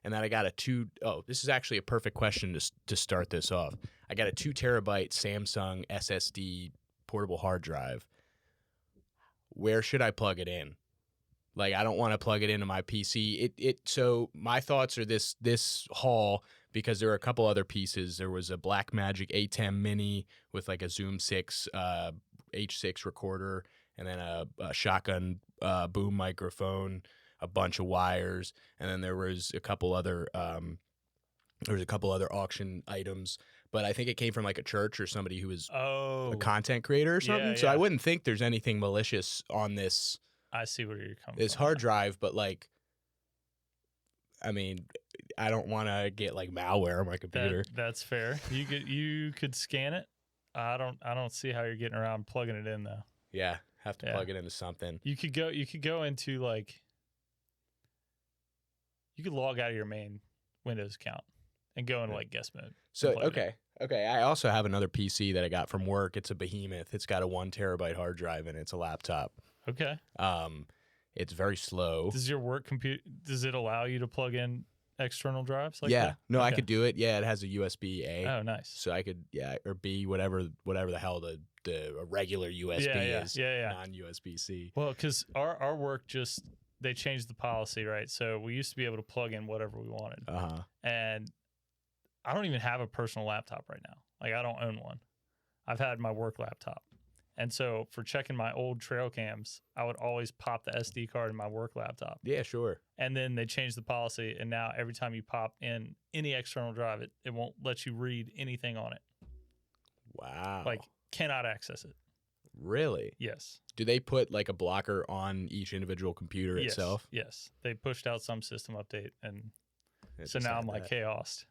And then I got this is actually a perfect question to start this off. I got a 2 terabyte Samsung SSD portable hard drive. Where should I plug it in? Like, I don't want to plug it into my PC. So my thoughts are this haul, because there are a couple other pieces. There was a Blackmagic A10 Mini with like a Zoom 6 H6 recorder, and then a shotgun boom microphone, a bunch of wires, and then there was a couple other auction items. But I think it came from like a church or somebody who was a content creator or something. Yeah, so I wouldn't think there's anything malicious on this. I see where you're coming This from. hard drive, but like, I mean, I don't want to get like malware on my computer. That's fair. You could scan it. I don't see how you're getting around plugging it in though. Yeah, have to plug it into something. You could go into like, you could log out of your main Windows account and go into like guest mode. So okay. I also have another PC that I got from work. It's a behemoth. It's got a 1 terabyte hard drive and it's a laptop. Okay. It's very slow. Does your work does it allow you to plug in external drives like that? No, I could do it. Yeah, it has a USB A. Oh, nice. So I could, or B, whatever the hell the regular USB is. Non-USB C. Well, because our work they changed the policy, right? So we used to be able to plug in whatever we wanted. And I don't even have a personal laptop right now. Like, I don't own one. I've had my work laptop. And so for checking my old trail cams, I would always pop the SD card in my work laptop. Yeah, sure. And then they changed the policy, and now every time you pop in any external drive, it won't let you read anything on it. Wow. Like, cannot access it. Really? Yes. Do they put like a blocker on each individual computer itself? Yes. They pushed out some system update, and so now I'm like, chaos.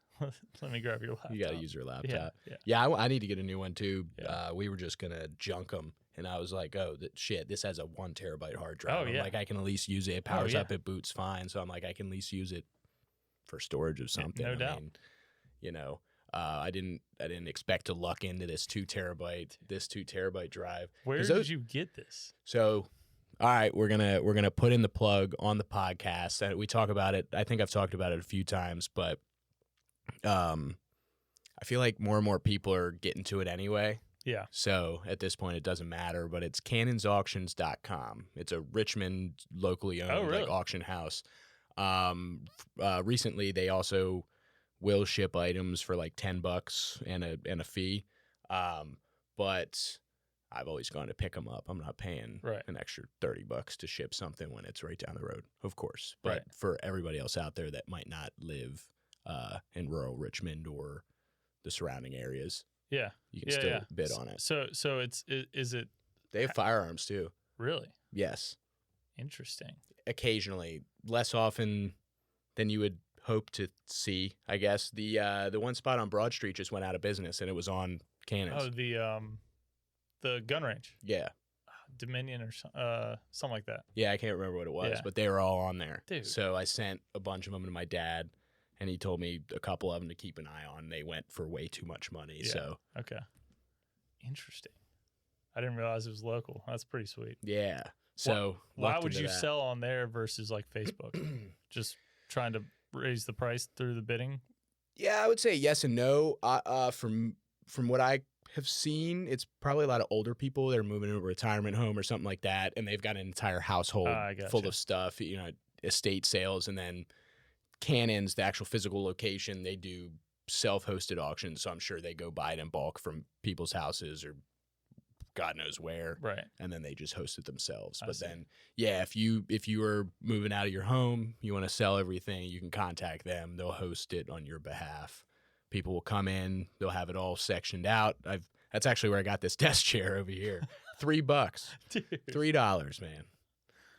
Let me grab your laptop. You got to use your laptop. Yeah, I need to get a new one too. Yeah. We were just going to junk them. And I was like, oh, shit, this has a 1 terabyte hard drive. I'm like, I can at least use it. It powers up, it boots fine. So I'm like, I can at least use it for storage of something. No doubt. Mean, I didn't expect to luck into this 2 terabyte drive. Where did you get this? So, all right, we're gonna put in the plug on the podcast. We talk about it. I think I've talked about it a few times, but I feel like more and more people are getting to it anyway. Yeah. So at this point, it doesn't matter, but it's cannonsauctions.com. It's a Richmond locally owned like auction house. Recently, they also will ship items for like $10 and a fee. But I've always gone to pick them up. I'm not paying an extra $30 to ship something when it's right down the road, of course. But for everybody else out there that might not live in rural Richmond or the surrounding areas, you can still bid on it. So is it? They have firearms too. Really? Yes. Interesting. Occasionally, less often than you would hope to see, I guess. The one spot on Broad Street just went out of business, and it was on Cannons. Oh, the gun range. Yeah. Dominion or something like that. Yeah, I can't remember what it was, but they were all on there. Dude. So I sent a bunch of them to my dad, and he told me a couple of them to keep an eye on. They went for way too much money. Yeah. So okay, interesting. I didn't realize it was local. That's pretty sweet. Yeah. So why would you sell on there versus like Facebook? Just trying to raise the price through the bidding? Yeah, I would say yes and no. From what I have seen, it's probably a lot of older people that are moving into a retirement home or something like that, and they've got an entire household full of stuff, estate sales, and then Cannons, the actual physical location, they do self-hosted auctions, so I'm sure they go buy it in bulk from people's houses or God knows where, right? And then they just host it themselves. But then, if you are moving out of your home, you want to sell everything, you can contact them. They'll host it on your behalf. People will come in, they'll have it all sectioned out. That's actually where I got this desk chair over here. $3, Dude. $3, man.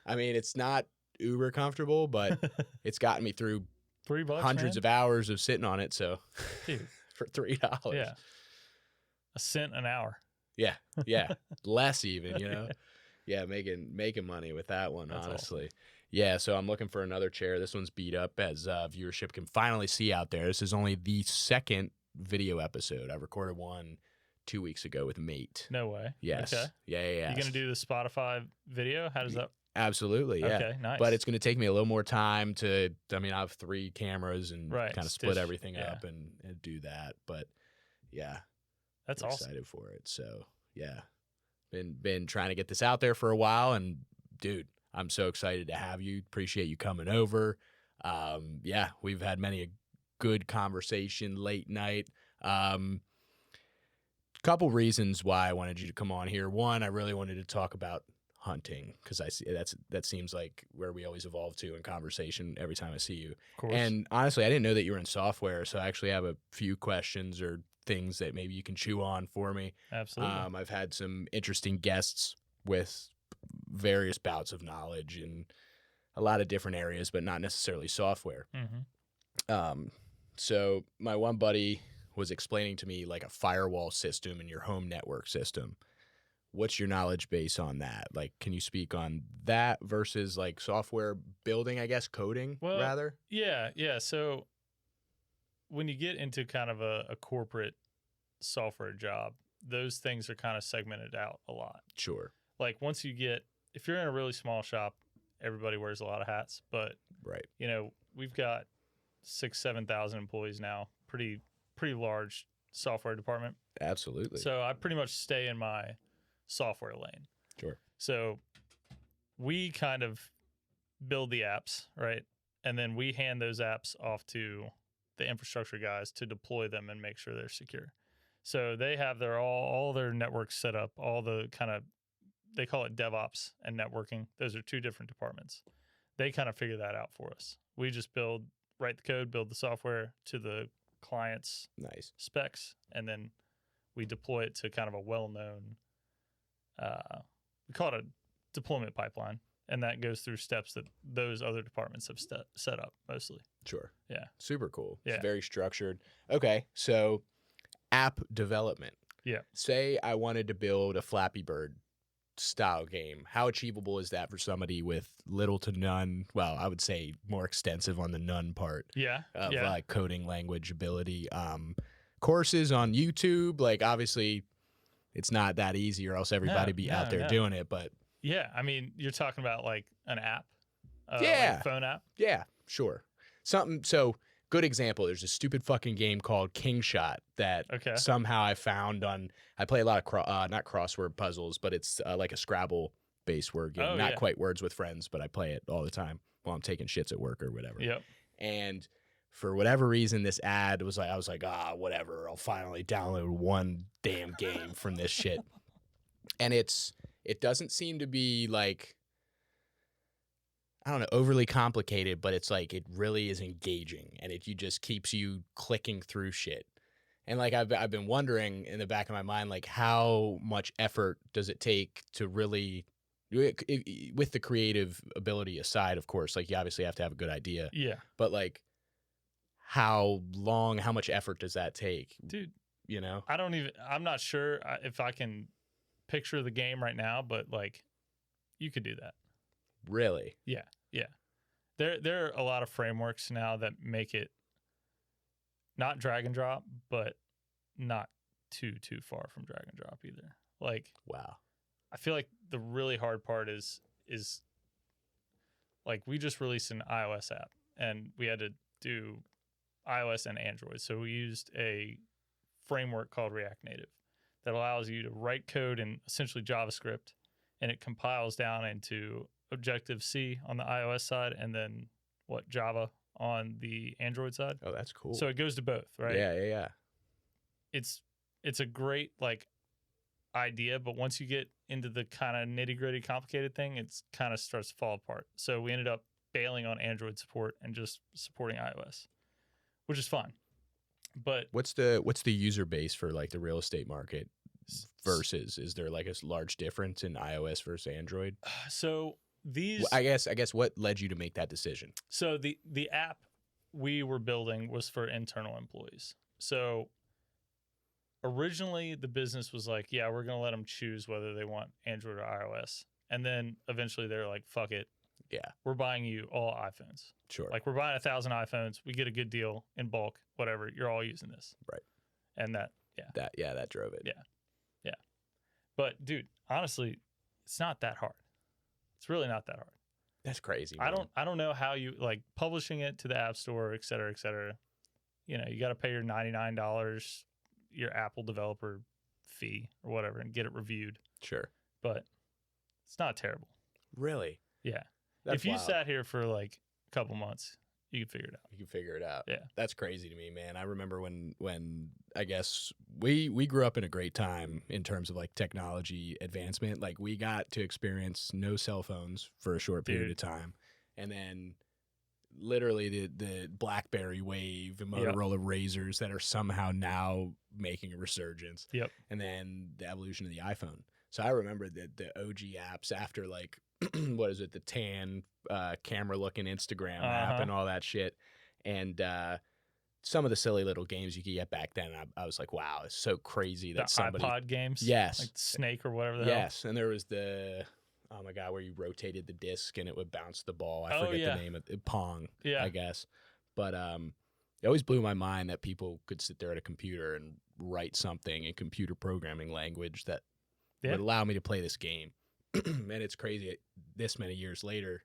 I mean, it's not uber comfortable, but it's gotten me through $3, hundreds of hours of sitting on it. So, dude, for $3, $1 an hour. Yeah, less even, Yeah, making money with that one. That's honestly awesome. Yeah, so I'm looking for another chair. This one's beat up, as viewership can finally see out there. This is only the second video episode. I recorded one 2 weeks ago with Mate. No way. Yes. Okay. Yeah. You gonna do the Spotify video? How does that? Absolutely, yeah. Okay, nice. But it's going to take me a little more time to. I mean, I have 3 cameras and Right, kind of split stitch, everything yeah. up and do that. But yeah, That's I'm awesome. excited for it. So yeah, been trying to get this out there for a while, and dude, I'm so excited to have you. Appreciate you coming over. Yeah, we've had many a good conversation late night. Couple reasons why I wanted you to come on here. One, I really wanted to talk about hunting because I see that seems like where we always evolve to in conversation every time I see you. Of course. And honestly, I didn't know that you were in software, so I actually have a few questions or things that maybe you can chew on for me. Absolutely. I've had some interesting guests with various bouts of knowledge in a lot of different areas, but not necessarily software. Mm-hmm. So my one buddy was explaining to me like a firewall system in your home network system. What's your knowledge base on that? Like, can you speak on that versus like software building, I guess, coding rather? Yeah. So when you get into kind of a corporate software job, those things are kind of segmented out a lot. Sure. Like once you get, if you're in a really small shop, everybody wears a lot of hats, but right. You know, we've got 6,000-7,000 employees now, pretty large software department. Absolutely. So I pretty much stay in my software lane. Sure. So we kind of build the apps, right? And then we hand those apps off to the infrastructure guys to deploy them and make sure they're secure. So they have their all their networks set up, all the kind of, they call it DevOps and networking. Those are 2 different departments. They kind of figure that out for us. We just write the code, build the software to the client's specs, and then we deploy it to kind of a well-known, we call it a deployment pipeline, and that goes through steps that those other departments have set up mostly. Sure. Yeah. Super cool. Yeah. It's very structured. Okay. So app development. Yeah. Say I wanted to build a Flappy Bird style game. How achievable is that for somebody with little to none, well, I would say more extensive on the none part of like coding language ability? Courses on YouTube, like obviously it's not that easy or else everybody be out there doing it, but yeah, I mean, you're talking about like an app, like a phone app. Yeah, sure. So good example, there's a stupid fucking game called King Shot that somehow I found on, I play a lot of not crossword puzzles, but it's like a Scrabble based word game. Not quite Words with Friends, but I play it all the time while I'm taking shits at work or whatever. Yep. And for whatever reason, this ad was like, I was like, whatever, I'll finally download one damn game from this shit. And it doesn't seem to be like, I don't know, overly complicated, but it's like it really is engaging, and it just keeps you clicking through shit. And like I've been wondering in the back of my mind, like how much effort does it take to really, with the creative ability aside, of course, like you obviously have to have a good idea. Yeah. But like how much effort does that take? Dude, you know? I'm not sure if I can picture the game right now, but like you could do that. Really? Yeah. There are a lot of frameworks now that make it not drag and drop, but not too far from drag and drop either. Like, wow. I feel like the really hard part is like we just released an iOS app and we had to do iOS and Android. So we used a framework called React Native that allows you to write code in essentially JavaScript, and it compiles down into Objective-C on the iOS side, and then Java on the Android side. Oh, that's cool. So it goes to both, right? Yeah. It's a great like idea, but once you get into the kind of nitty-gritty complicated thing, it's kind of starts to fall apart. So we ended up bailing on Android support and just supporting iOS, which is fine. But what's the user base for like the real estate market versus, is there like a large difference in iOS versus Android? So these, I guess what led you to make that decision? So the app we were building was for internal employees. So originally the business was like, yeah, we're going to let them choose whether they want Android or iOS. And then eventually they're like, fuck it. Yeah. We're buying you all iPhones. Sure. Like we're buying 1,000 iPhones. We get a good deal in bulk, whatever. You're all using this. Right. And that drove it. Yeah. But dude, honestly, it's not that hard. It's really not that hard. That's crazy, man. I don't know how you like publishing it to the App Store, et cetera, et cetera. You know, you got to pay your $99, your Apple developer fee or whatever, and get it reviewed. Sure. But it's not terrible. Really? Yeah. That's if you wild. sat here for like a couple months, you can figure it out. You can figure it out. Yeah. That's crazy to me, man. I remember when I guess we grew up in a great time in terms of like technology advancement. Like we got to experience no cell phones for a short period of time. And then literally the BlackBerry wave and Motorola Razors that are somehow now making a resurgence. Yep. And then the evolution of the iPhone. So I remember the OG apps after like what is it, the tan camera looking Instagram app and all that shit. And some of the silly little games you could get back then, I was like, wow, it's so crazy that somebody... iPod games? Yes. Like Snake or whatever the hell? Yes, and there was the... Oh my God, where you rotated the disc and it would bounce the ball. I forget the name of it. Pong, I guess. But it always blew my mind that people could sit there at a computer and write something in computer programming language that would allow me to play this game. And it's crazy. This many years later,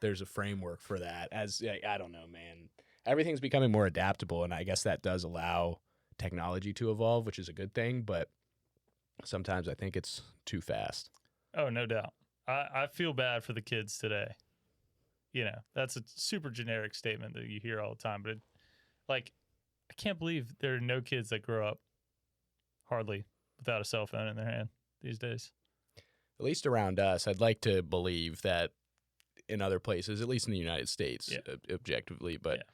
there's a framework for that. I don't know, man. Everything's becoming more adaptable, and I guess that does allow technology to evolve, which is a good thing. But sometimes I think it's too fast. Oh, no doubt. I feel bad for the kids today. You know, that's a super generic statement that you hear all the time. But I can't believe there are no kids that grow up hardly without a cell phone in their hand these days. At least around us, I'd like to believe that in other places, at least in the United States, objectively, but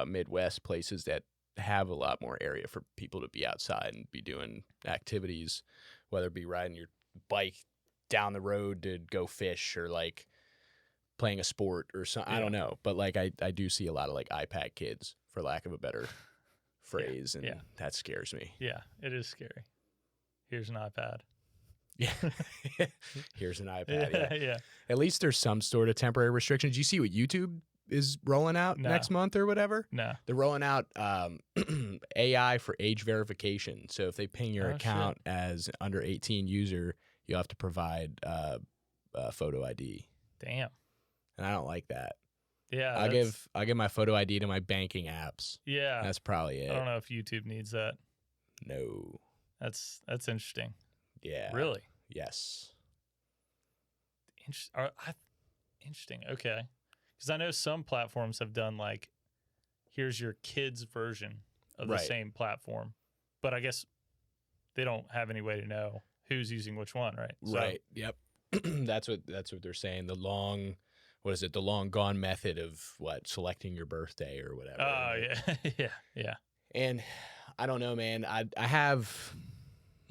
Midwest places that have a lot more area for people to be outside and be doing activities, whether it be riding your bike down the road to go fish or like playing a sport or something. I don't know. But like I do see a lot of like iPad kids, for lack of a better phrase. And that scares me. Yeah, it is scary. Here's an iPad. Yeah. Here's an iPad. Yeah. At least there's some sort of temporary restrictions. You see what YouTube is rolling out next month or whatever? No. They're rolling out AI for age verification. So if they ping your account as under 18 user, you'll have to provide photo ID. Damn. And I don't like that. Yeah. I'll give my photo ID to my banking apps. Yeah. That's probably it. I don't know if YouTube needs that. No. That's interesting. Yeah. Really? Yes. Interesting. Okay. Because I know some platforms have done like, here's your kids' version of the same platform. But I guess they don't have any way to know who's using which one, right? Right. Yep. That's what they're saying. The long gone method of selecting your birthday or whatever. Oh, yeah. Yeah. And I don't know, man. I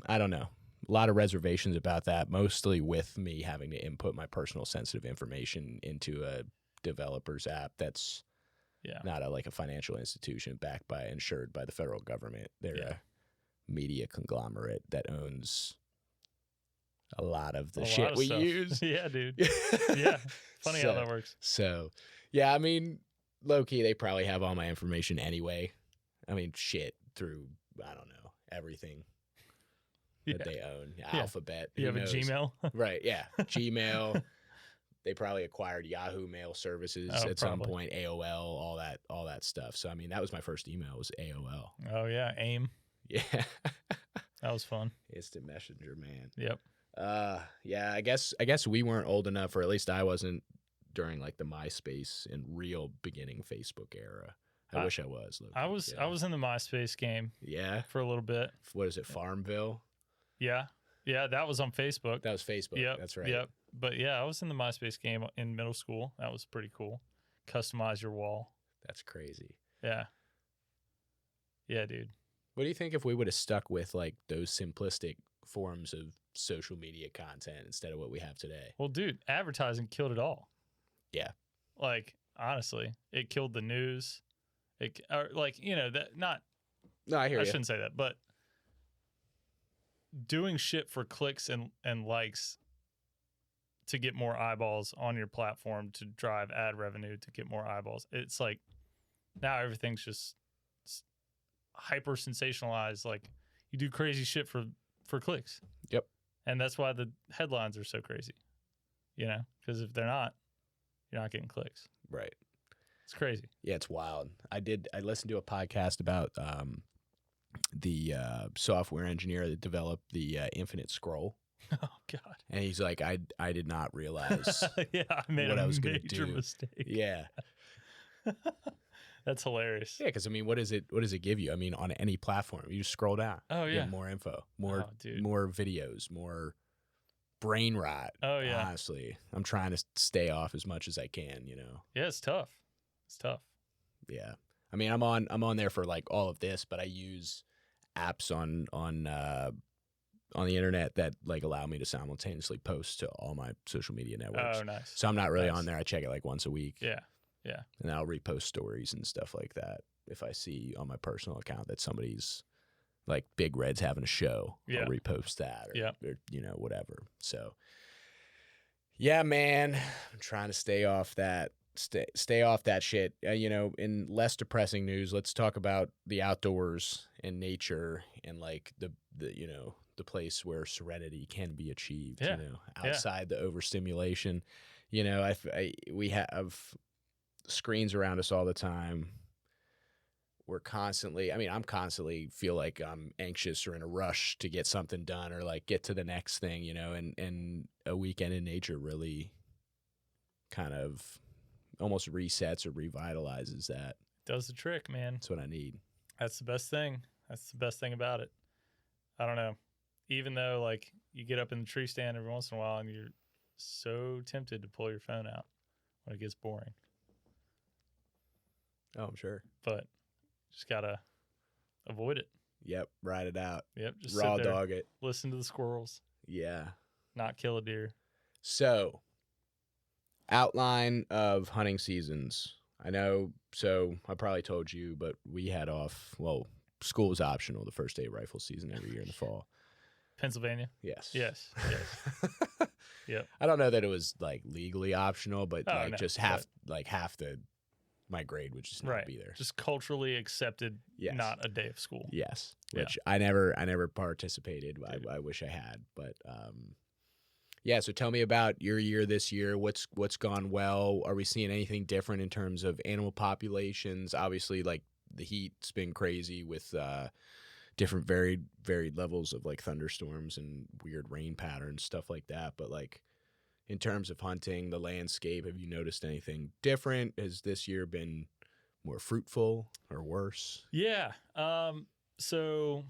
don't know. A lot of reservations about that, mostly with me having to input my personal sensitive information into a developer's app that's not a financial institution backed by, insured by the federal government. They're a media conglomerate that owns a lot of the shit we use. Yeah, dude. Yeah. Funny how that works. So, yeah, I mean, low-key, they probably have all my information anyway. I mean, shit, through, I don't know, everything that they own. Alphabet. You have a Gmail? Right, yeah. Gmail. They probably acquired Yahoo Mail Services at some point, AOL, all that stuff. So, I mean, that was my first email, was AOL. Oh, yeah, AIM. Yeah. That was fun. Instant Messenger, man. Yep. Yeah, I guess we weren't old enough, or at least I wasn't, during like the MySpace and real beginning Facebook era. I wish I was. I was in the MySpace game. Yeah. For a little bit. What is it, Farmville? Yeah. Yeah, that was on Facebook. That was Facebook. Yep. That's right. Yep. But yeah, I was in the MySpace game in middle school. That was pretty cool. Customize your wall. That's crazy. Yeah. Yeah, dude. What do you think if we would have stuck with like those simplistic forms of social media content instead of what we have today? Well, dude, advertising killed it all. Yeah. Like, honestly, it killed the news. No, I hear you. I shouldn't say that, but doing shit for clicks and likes to get more eyeballs on your platform, to drive ad revenue, to get more eyeballs. It's like now everything's just hyper sensationalized. Like, you do crazy shit for clicks. Yep. And that's why the headlines are so crazy. You know, because if they're not, you're not getting clicks. Right. It's crazy. Yeah, it's wild. I listened to a podcast about the software engineer that developed the Infinite Scroll. Oh God. And he's like, I did not realize yeah, I made what a I was going to major do. mistake. Yeah. That's hilarious. Yeah, because I mean, what does it give you? I mean, on any platform, you just scroll down. Oh you yeah. get more info, more dude. more videos, more brain rot. Oh yeah. Honestly, I'm trying to stay off as much as I can. Yeah, it's tough. It's tough. Yeah. I mean, I'm on there for like all of this, but I use apps on the internet that like allow me to simultaneously post to all my social media networks. Oh, nice. So I'm not really on there. I check it like once a week. Yeah. Yeah. And I'll repost stories and stuff like that. If I see on my personal account that somebody's like Big Red's having a show, I'll repost that or whatever. So yeah, man, I'm trying to stay off that. Stay off that shit. In less depressing news, let's talk about the outdoors and nature and like the place where serenity can be achieved. Outside the overstimulation. We have screens around us all the time. I'm constantly feel like I'm anxious or in a rush to get something done or like get to the next thing. And a weekend in nature really kind of almost resets or revitalizes that. Does the trick, man. That's what I need. That's the best thing. That's the best thing about it. I don't know. Even though like you get up in the tree stand every once in a while and you're so tempted to pull your phone out when it gets boring. Oh, I'm sure. But just gotta avoid it. Yep. Ride it out. Yep. Just raw sit there, dog it. listen to the squirrels. Yeah. Not kill a deer. So, outline of hunting seasons. I know, so I probably told you, but we had off, school was optional the first day of rifle season every year in the fall. Pennsylvania? Yes. Yes. Yep. I don't know that it was like legally optional, but half my grade would just not be there. Just culturally accepted, not a day of school. Yes. Which I never participated. I wish I had, but yeah, so tell me about your year this year. What's gone well? Are we seeing anything different in terms of animal populations? Obviously, like the heat's been crazy with different varied levels of like thunderstorms and weird rain patterns, stuff like that. But like in terms of hunting, the landscape, have you noticed anything different? Has this year been more fruitful or worse? Yeah. So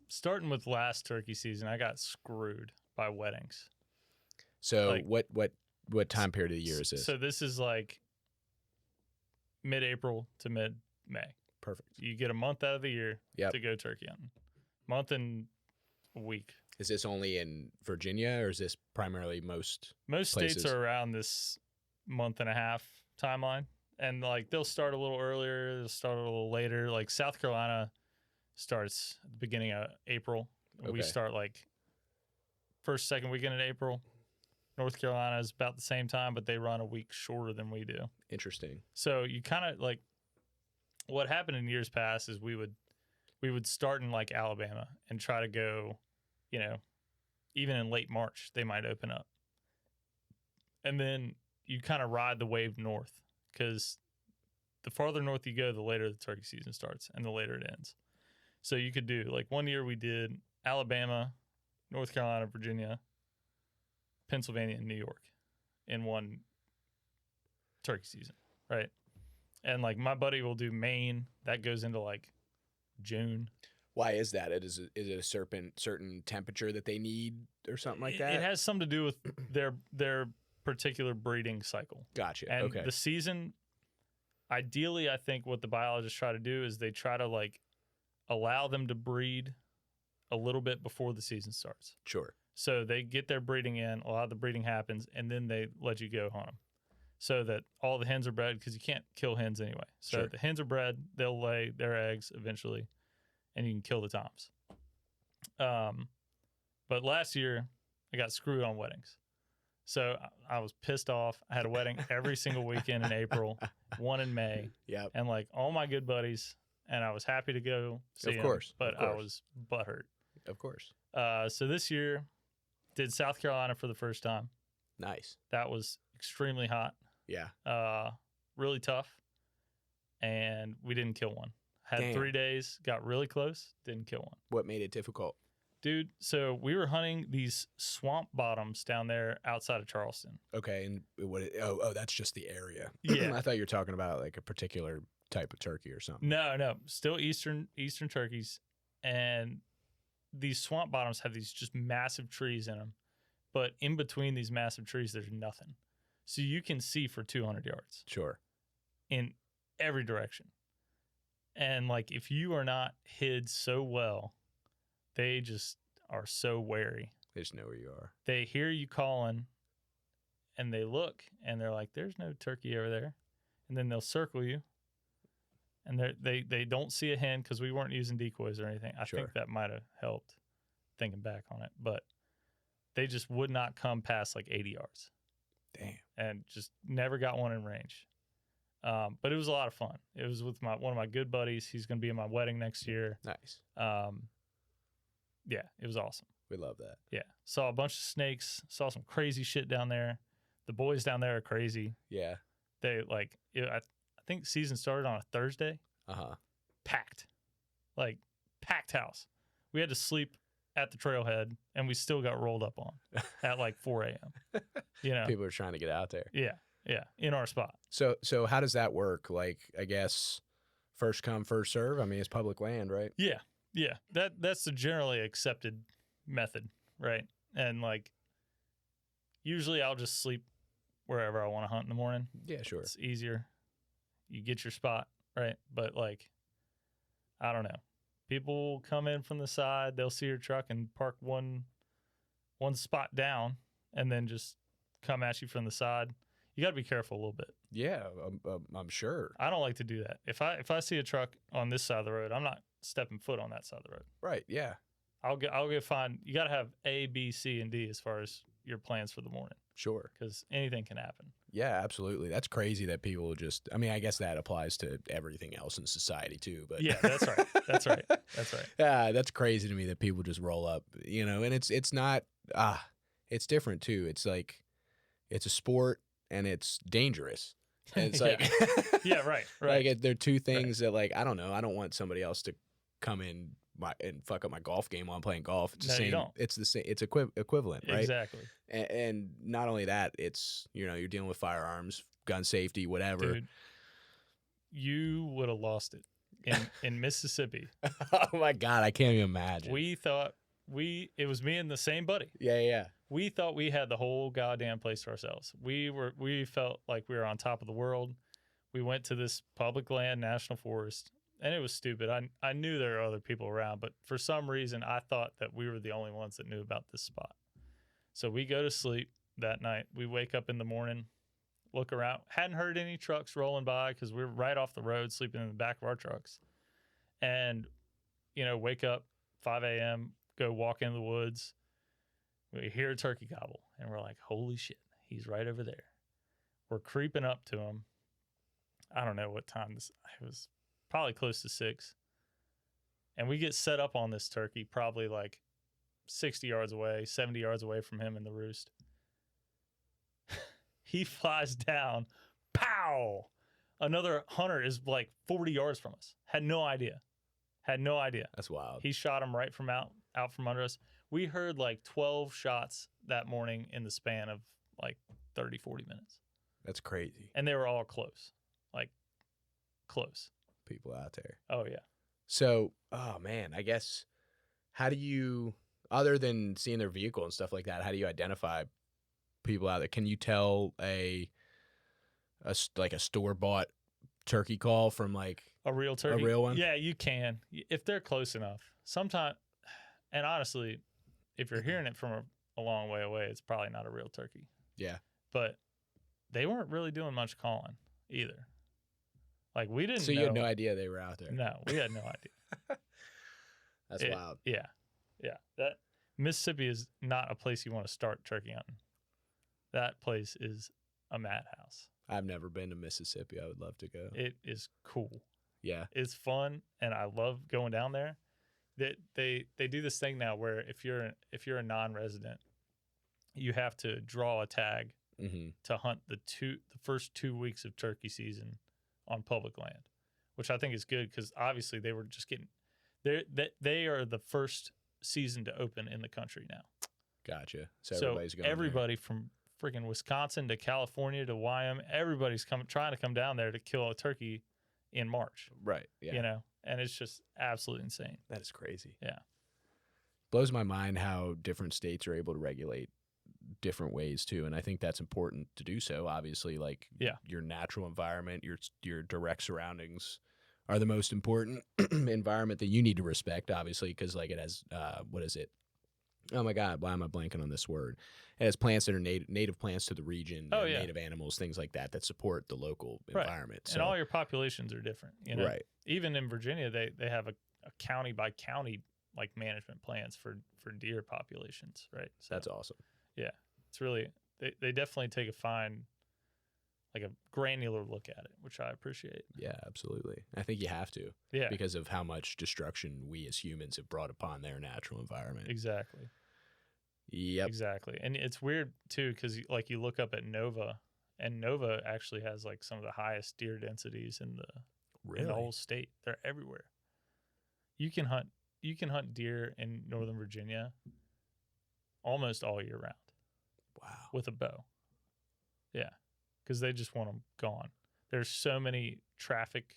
starting with last turkey season, I got screwed by weddings. So like, what time period of the year is this? So this is like mid-April to mid-May. Perfect. You get a month out of the year to go turkey hunting. Month and a week. Is this only in Virginia or is this primarily most places? States are around this month and a half timeline. And like they'll start a little earlier, they'll start a little later. Like South Carolina starts at the beginning of April. Okay. We start like first, second weekend in April. North Carolina is about the same time, but they run a week shorter than we do. Interesting. So you kind of like what happened in years past is we would start in like Alabama and try to go, even in late March, they might open up. And then you kind of ride the wave north because the farther north you go, the later the turkey season starts and the later it ends. So you could do like one year we did Alabama, North Carolina, Virginia, Pennsylvania, and New York in one turkey season, right? And like my buddy will do Maine. That goes into like June. Why is that? Is it a certain temperature that they need or something like that? It has something to do with their particular breeding cycle. Gotcha. And okay. The season, ideally, I think what the biologists try to do is they try to like allow them to breed a little bit before the season starts. Sure. So they get their breeding in, a lot of the breeding happens, and then they let you go hunt them. So that all the hens are bred, because you can't kill hens anyway. So the hens are bred, they'll lay their eggs eventually, and you can kill the toms. But last year, I got screwed on weddings. So I was pissed off. I had a wedding every single weekend in April, one in May. Yep. And like all my good buddies, and I was happy to go see them, but I was butthurt. Of course. So this year, did South Carolina for the first time. Nice. That was extremely hot. Yeah. Really tough. And we didn't kill one. Had Damn. 3 days, got really close, didn't kill one. What made it difficult? Dude, so we were hunting these swamp bottoms down there outside of Charleston. Okay, and that's just the area. Yeah. I thought you were talking about like a particular type of turkey or something. No, still eastern turkeys. And these swamp bottoms have these just massive trees in them. But in between these massive trees, there's nothing. So you can see for 200 yards. Sure. In every direction. And like if you are not hid so well, they just are so wary. They just know where you are. They hear you calling and they look and they're like, there's no turkey over there. And then they'll circle you. And they don't see a hen because we weren't using decoys or anything. I think that might have helped thinking back on it. But they just would not come past like 80 yards. Damn. And just never got one in range. But it was a lot of fun. It was with one of my good buddies. He's going to be in my wedding next year. Nice. Yeah, it was awesome. We love that. Yeah. Saw a bunch of snakes. Saw some crazy shit down there. The boys down there are crazy. Yeah. They like, I think season started on a Thursday. Packed. Like, packed house. We had to sleep at the trailhead, and we still got rolled up on at like 4 a.m. You know, people are trying to get out there. Yeah, in our spot. So how does that work? Like, I guess first come, first serve. I mean, it's public land, right? Yeah. That's the generally accepted method, right? And like, usually I'll just sleep wherever I want to hunt in the morning. Yeah, sure. It's easier. You get your spot, right? But like, I don't know. People come in from the side. They'll see your truck and park one spot down, and then just come at you from the side. You got to be careful a little bit. Yeah, I'm sure. I don't like to do that. If I see a truck on this side of the road, I'm not stepping foot on that side of the road. Right. Yeah. I'll get fined. You got to have A, B, C, and D as far as your plans for the morning. Sure. Because anything can happen. Yeah, absolutely. That's crazy that people just. I mean, I guess that applies to everything else in society too. But yeah, that's right. That's right. Yeah, that's crazy to me that people just roll up. You know, and it's not. It's different too. It's like, it's a sport and it's dangerous. And it's like, yeah, right. Like they're two things that, like, I don't know. I don't want somebody else to come in and fuck up my golf game while I'm playing golf. It's the same. You don't. It's the same. It's equivalent, right? Exactly. And not only that, it's, you know, you're dealing with firearms, gun safety, whatever. Dude, you would have lost it in Mississippi. Oh my God, I can't even imagine. We thought it was me and the same buddy. Yeah. We thought we had the whole goddamn place to ourselves. We felt like we were on top of the world. We went to this public land national forest, and it was stupid. I knew there were other people around, but for some reason I thought that we were the only ones that knew about this spot. So we go to sleep that night. We wake up in the morning, look around. Hadn't heard any trucks rolling by because we were right off the road, sleeping in the back of our trucks. And, you know, wake up 5 a.m., go walk into the woods. We hear a turkey gobble, and we're like, holy shit, he's right over there. We're creeping up to him. I don't know what time it was, probably close to 6. And we get set up on this turkey, probably like 60 yards away, 70 yards away from him in the roost. He flies down. Pow! Another hunter is like 40 yards from us. Had no idea. That's wild. He shot him right from out from under us. We heard like 12 shots that morning in the span of like 30, 40 minutes. That's crazy. And they were all close. Like, close. People out there. Oh, yeah. So, oh man, I guess, how do you, other than seeing their vehicle and stuff like that, how do you identify people out there? Can you tell a store-bought turkey call from like a real turkey? A real one? Yeah, you can. If they're close enough. Sometimes, and honestly, if you're hearing it from a long way away, it's probably not a real turkey. Yeah. But they weren't really doing much calling either. Like, we didn't know. So you had no idea they were out there? No, we had no idea. That's wild. Yeah. That Mississippi is not a place you want to start turkey hunting. That place is a madhouse. I've never been to Mississippi. I would love to go. It is cool. Yeah. It's fun, and I love going down there. They do this thing now where if you're a non-resident, you have to draw a tag to hunt the first 2 weeks of turkey season on public land, which I think is good because obviously they were just getting they are the first season to open in the country now. Gotcha. So everybody's going everybody from freaking Wisconsin to California to Wyoming, everybody's trying to come down there to kill a turkey in March. Right. Yeah. You know, and it's just absolutely insane. That is crazy. Yeah. Blows my mind how different states are able to regulate different ways too, and I think that's important to do so. Obviously, like your natural environment, your direct surroundings are the most important environment that you need to respect, obviously, because like it has what is it? Oh my God, why am I blanking on this word? It has plants that are native plants to the region, native animals, things like that support the local environment. So, and all your populations are different, you know. Right. Even in Virginia, they have a county by county like management plans for deer populations, right? So, that's awesome. Yeah, it's really they definitely take a granular look at it, which I appreciate. Yeah, absolutely. I think you have to. Yeah. Because of how much destruction we as humans have brought upon their natural environment. Exactly. Yep. Exactly. And it's weird too because like you look up at Nova, and Nova actually has like some of the highest deer densities in the whole state. They're everywhere. You can hunt deer in Northern Virginia almost all year round. Wow. With a bow. Yeah. Because they just want them gone. There's so many traffic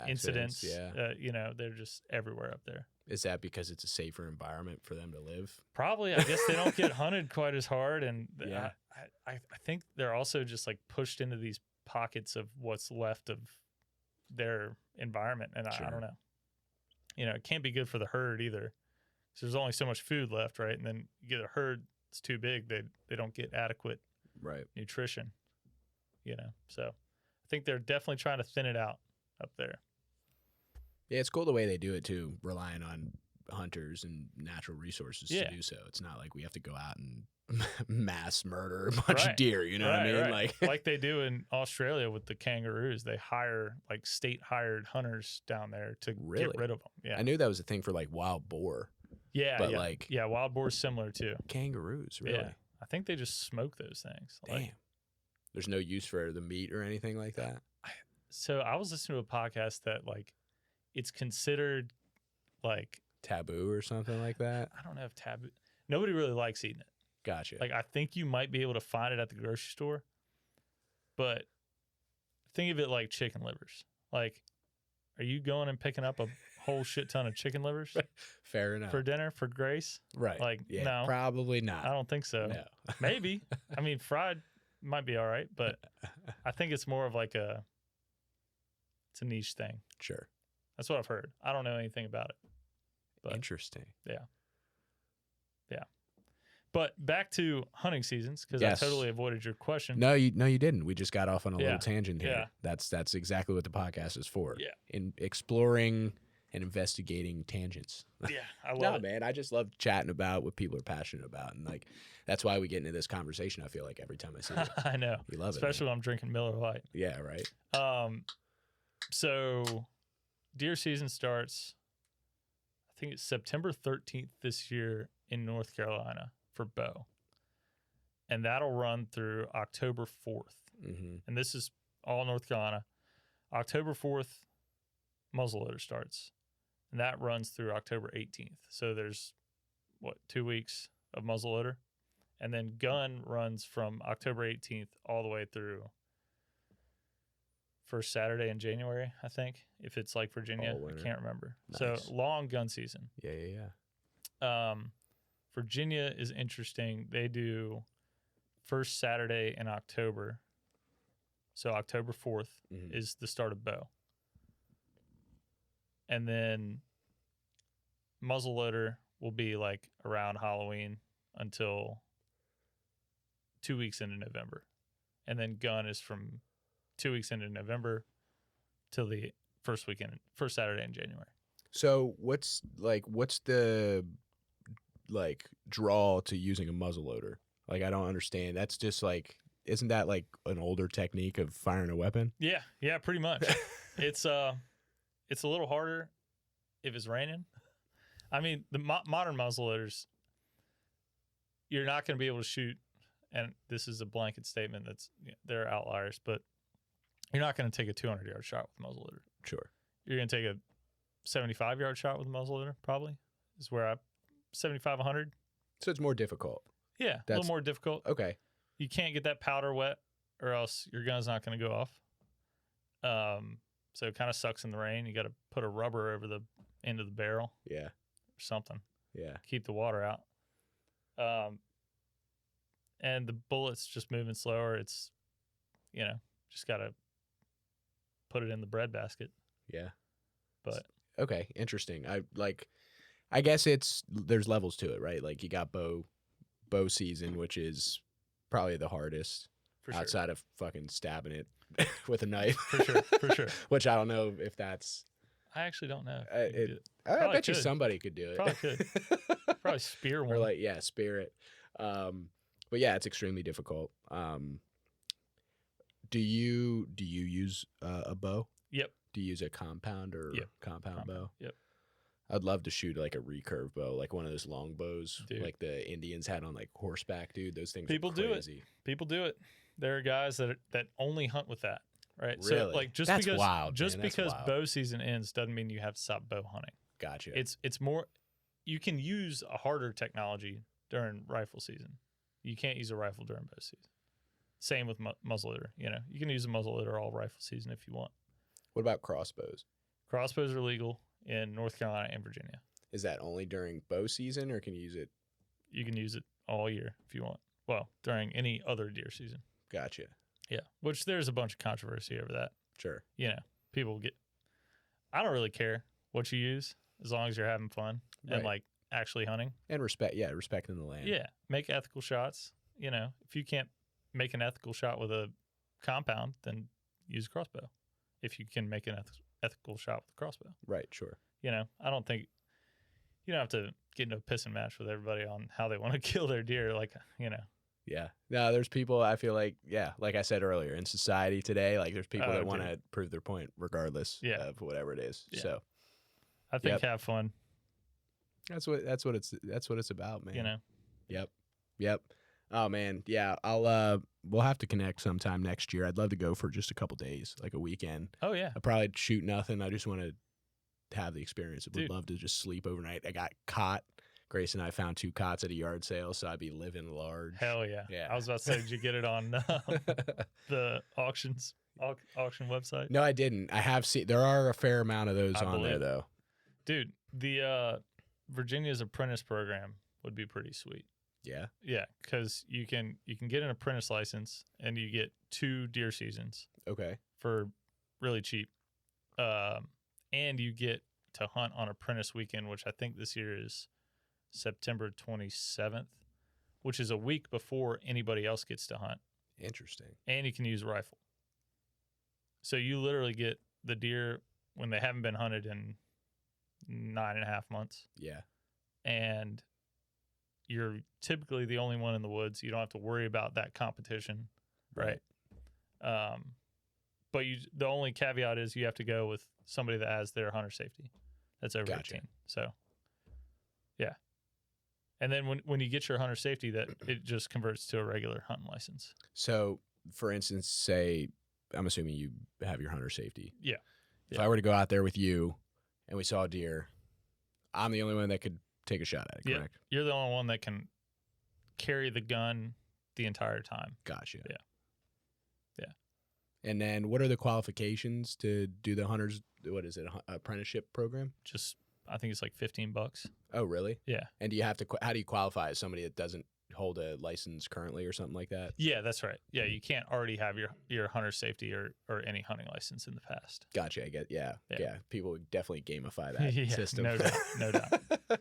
incidents. Yeah. You know, they're just everywhere up there. Is that because it's a safer environment for them to live? Probably. I guess they don't get hunted quite as hard. And yeah. I think they're also just like pushed into these pockets of what's left of their environment. And I don't know. You know, it can't be good for the herd either. So there's only so much food left, right? And then you get a herd that's too big. They don't get adequate nutrition, you know. So I think they're definitely trying to thin it out up there. Yeah, it's cool the way they do it too, relying on hunters and natural resources to do so. It's not like we have to go out and mass murder a bunch of deer, you know what I mean? Like they do in Australia with the kangaroos. They hire like state hired hunters down there to get rid of them. Yeah, I knew that was a thing for like wild boar. Yeah, but wild boar's similar too. Kangaroos, really? Yeah. I think they just smoke those things. Damn. There's no use for the meat or anything like that? So I was listening to a podcast that like it's considered like taboo or something like that. I don't know if taboo. Nobody really likes eating it. Gotcha. Like I think you might be able to find it at the grocery store, but think of it like chicken livers. Like, are you going and picking up a whole shit ton of chicken livers? Fair enough. For dinner for Grace? Right. Like, yeah, no. Probably not. I don't think so. No. Maybe. I mean, fried might be all right, but I think it's more of like it's a niche thing. Sure. That's what I've heard. I don't know anything about it. But, interesting. Yeah. Yeah. But back to hunting seasons, because I totally avoided your question. No, you didn't. We just got off on a little tangent here. Yeah. That's exactly what the podcast is for. Yeah. In exploring and investigating tangents. Yeah, I love it. Man, I just love chatting about what people are passionate about, and like that's why we get into this conversation. I feel like every time I see you. I know. You love especially when I'm drinking Miller Lite. Yeah, right. So deer season starts, I think it's September 13th this year in North Carolina for bow. And that'll run through October 4th. Mm-hmm. And this is all North Carolina. October 4th, muzzleloader starts. And that runs through October 18th. So there's, 2 weeks of muzzleloader? And then gun runs from October 18th all the way through first Saturday in January, I think, if it's like Virginia. I can't remember. Nice. So long gun season. Yeah. Virginia is interesting. They do first Saturday in October. So October 4th is the start of bow. And then muzzleloader will be like around Halloween until 2 weeks into November. And then gun is from 2 weeks into November till the first Saturday in January. So what's the draw to using a muzzleloader? Like, I don't understand. That's just like, isn't that like an older technique of firing a weapon? Yeah, pretty much. It's a little harder if it's raining. I mean, the modern muzzleloaders, you're not going to be able to shoot and this is a blanket statement, there are outliers, but you're not going to take a 200-yard shot with muzzleloader. Sure. You're going to take a 75-yard shot with muzzleloader, probably, is where 75, 100. So it's more difficult. Yeah, a little more difficult. Okay. You can't get that powder wet, or else your gun's not going to go off. So it kind of sucks in the rain. You got to put a rubber over the end of the barrel. Yeah. Or something. Yeah. Keep the water out. And the bullet's just moving slower. It's, just got to put it in the breadbasket. Yeah. But okay, interesting. I guess there's levels to it, right? Like you got bow season, which is probably the hardest outside of fucking stabbing it with a knife. For sure. Which I don't know if that's. I actually don't know. I bet you somebody could do it. Probably could. Probably spear one. Or spear it. But yeah, it's extremely difficult. Do you use a bow? Yep. Do you use a compound or compound bow? Yep. I'd love to shoot like a recurve bow, like one of those long bows, like the Indians had on like horseback, dude. Those things are crazy. People do it. There are guys that only hunt with that, right? Really? So like That's because wild, because bow season ends doesn't mean you have to stop bow hunting. Gotcha. It's more, you can use a harder technology during rifle season. You can't use a rifle during bow season. Same with muzzleloader. You can use a muzzleloader all rifle season if you want. What about crossbows? Crossbows are legal in North Carolina and Virginia. Is that only during bow season, or can you use it? You can use it all year if you want. Well, during any other deer season. Gotcha. Yeah, which there's a bunch of controversy over that. Sure. People I don't really care what you use as long as you're having fun and like actually hunting. And respecting the land. Yeah, make ethical shots. If you can't make an ethical shot with a compound, then use a crossbow. If you can make an ethical shot with a crossbow. Right, sure. I don't think you don't have to get into a pissing match with everybody on how they want to kill their deer. Yeah. No, there's people, I feel like I said earlier, in society today, like there's people that want to prove their point regardless of whatever it is. Yeah. So I think have fun. That's what it's about, man. Yep. Oh man. Yeah. We'll have to connect sometime next year. I'd love to go for just a couple days, like a weekend. Oh yeah. I'd probably shoot nothing. I just want to have the experience. I would love to just sleep overnight. I got caught. Grace and I found 2 cots at a yard sale, so I'd be living large. Hell yeah. Yeah. I was about to say, did you get it on the auction website? No, I didn't. I have seen, there are a fair amount of those on there though. Dude, the Virginia's apprentice program would be pretty sweet. Yeah. Yeah, because you can get an apprentice license and you get 2 deer seasons. Okay. For really cheap. And you get to hunt on apprentice weekend, which I think this year is September 27th, which is a week before anybody else gets to hunt. Interesting. And you can use a rifle. So you literally get the deer when they haven't been hunted in 9.5 months. Yeah. And you're typically the only one in the woods. You don't have to worry about that competition, right? But the only caveat is you have to go with somebody that has their hunter safety. That's over 18. So, yeah. And then when you get your hunter safety, that it just converts to a regular hunting license. So, for instance, say, I'm assuming you have your hunter safety. Yeah. If I were to go out there with you and we saw a deer, I'm the only one that could take a shot at it, correct? You're the only one that can carry the gun the entire time. Gotcha. Yeah. And then what are the qualifications to do the hunter's, what is it, apprenticeship program? Just, I think it's like $15. Oh, really? Yeah. And do you have to, how do you qualify as somebody that doesn't hold a license currently or something like that? Yeah, that's right. Yeah, you can't already have your hunter safety or any hunting license in the past. Gotcha. I get, yeah. People would definitely gamify that system. No doubt.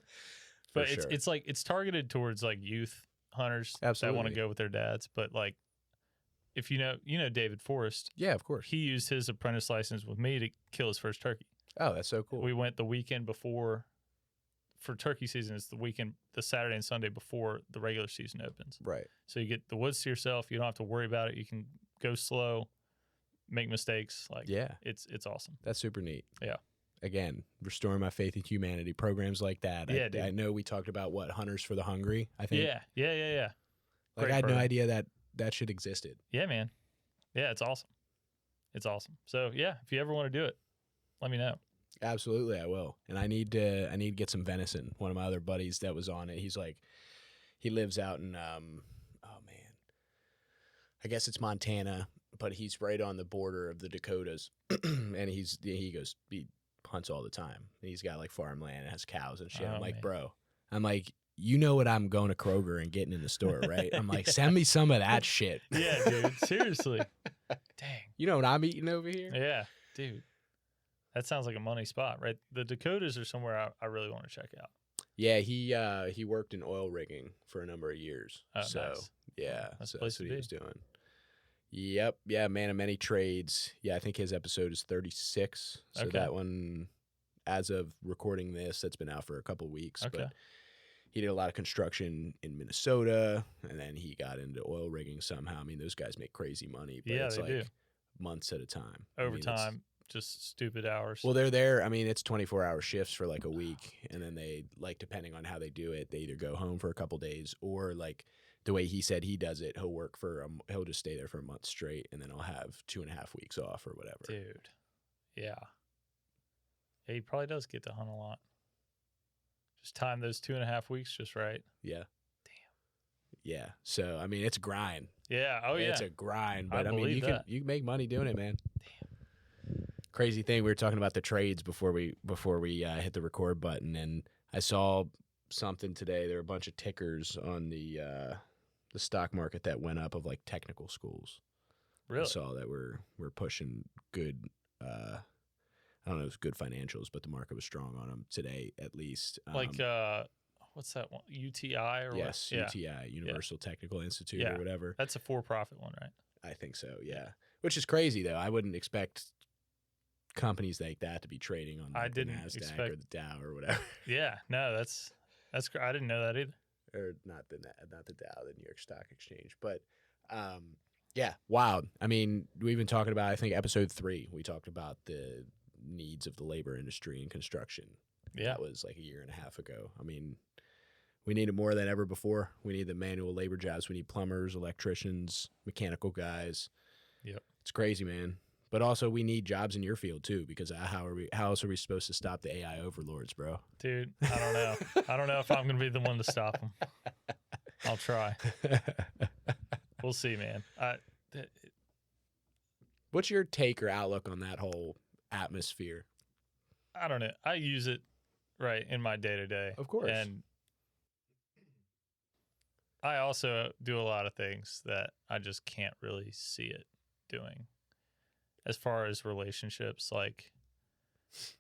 But it's targeted towards like youth hunters that want to go with their dads. But like, if you know David Forrest. Yeah, of course. He used his apprentice license with me to kill his first turkey. Oh, that's so cool. We went the weekend before, for turkey season, it's the Saturday and Sunday before the regular season opens. Right. So you get the woods to yourself. You don't have to worry about it. You can go slow, make mistakes. It's awesome. That's super neat. Yeah. Again, restoring my faith in humanity, programs like that. Yeah, I know we talked about Hunters for the Hungry, I think. Yeah. Like, I had no idea that shit existed. Yeah, man. Yeah, it's awesome. It's awesome. So yeah, if you ever want to do it, let me know. Absolutely, I will. And I need to get some venison. One of my other buddies that was on it, he's like, he lives out in oh man, I guess it's Montana, but he's right on the border of the Dakotas, and he hunts all the time. And he's got like farmland and has cows and shit. I'm like, man. Bro, I'm like, you know what I'm going to Kroger and getting in the store, right? I'm like, send me some of that shit. Yeah, dude. Seriously. Dang. You know what I'm eating over here? Yeah, dude. That sounds like a money spot, right? The Dakotas are somewhere I really want to check out. Yeah, he worked in oil rigging for a number of years. Oh, so nice. Yeah, that's so the place that's what to he be. was doing. Yep, yeah, man of many trades. Yeah, I think his episode is 36. So that one, as of recording this, that's been out for a couple weeks. Okay. But he did a lot of construction in Minnesota, and then he got into oil rigging somehow. I mean, those guys make crazy money, but it's like months at a time. Overtime, just stupid hours. Well, they're there. I mean, it's 24-hour shifts for like a week, and then they, like, depending on how they do it, they either go home for a couple days, or like the way he said he does it, he'll just stay there for a month straight, and then I'll have 2.5 weeks off or whatever. Dude, yeah, he probably does get to hunt a lot. Just time those 2.5 weeks just right. Yeah. Damn. Yeah. So I mean, it's a grind. Yeah. Oh yeah. It's a grind, but I mean, you can make money doing it, man. Damn. Crazy thing. We were talking about the trades before we hit the record button, and I saw something today. There were a bunch of tickers on the stock market that went up of like technical schools. Really? I saw that we're pushing good. I don't know if it's good financials, but the market was strong on them today, at least. Like, what's that one? UTI or yes, what? UTI, Universal Technical Institute or whatever. That's a for-profit one, right? I think so, yeah. Which is crazy, though. I wouldn't expect companies like that to be trading on the NASDAQ or the Dow or whatever. Yeah, no, that's I didn't know that either. Or not the Dow, the New York Stock Exchange. But yeah, wild. I mean, we've been talking about, I think, episode 3, we talked about the needs of the labor industry and construction. Yeah. That was like a year and a half ago. I mean, we need it more than ever before. We need the manual labor jobs. We need plumbers, electricians, mechanical guys. Yep. It's crazy, man. But also we need jobs in your field too, because how else are we supposed to stop the AI overlords, bro? Dude, I don't know. I don't know if I'm going to be the one to stop them. I'll try. We'll see, man. What's your take or outlook on that whole atmosphere? I don't know. I use it right in my day-to-day. Of course. And I also do a lot of things that I just can't really see it doing. As far as relationships, like,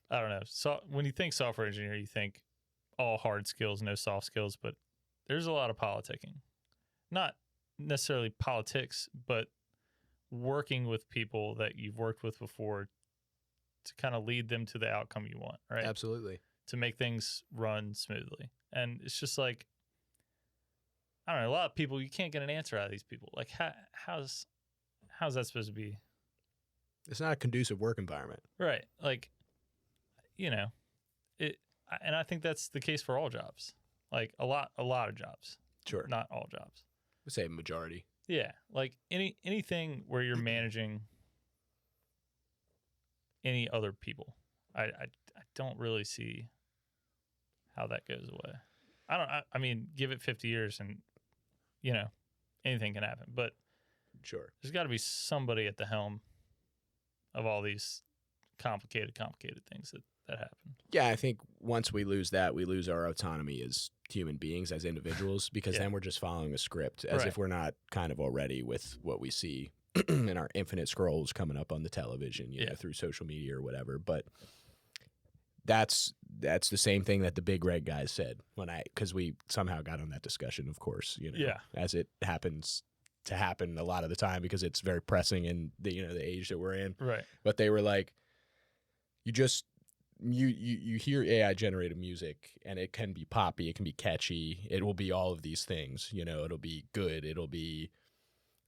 I don't know. So when you think software engineer, you think all hard skills, no soft skills, but there's a lot of politicking. Not necessarily politics, but working with people that you've worked with before to kind of lead them to the outcome you want, right? Absolutely. To make things run smoothly. And it's just like, I don't know, a lot of people, you can't get an answer out of these people. Like, how's that supposed to be? It's not a conducive work environment. Right. Like, and I think that's the case for all jobs. Like a lot of jobs. Sure. Not all jobs. I'd say majority. Yeah. Like anything where you're managing any other people. I don't really see how that goes away. I mean, give it 50 years and, anything can happen. But sure, there's got to be somebody at the helm of all these complicated things that happen. Yeah, I think once we lose that, we lose our autonomy as human beings, as individuals, because then we're just following a script, as if we're not kind of already with what we see in our infinite scrolls coming up on the television, you know, through social media or whatever. But that's the same thing that the big red guys said because we somehow got on that discussion, of course, as it happens to happen a lot of the time because it's very pressing in the age that we're in. Right. But they were like, you hear AI generated music and it can be poppy, it can be catchy, it will be all of these things, it'll be good, it'll be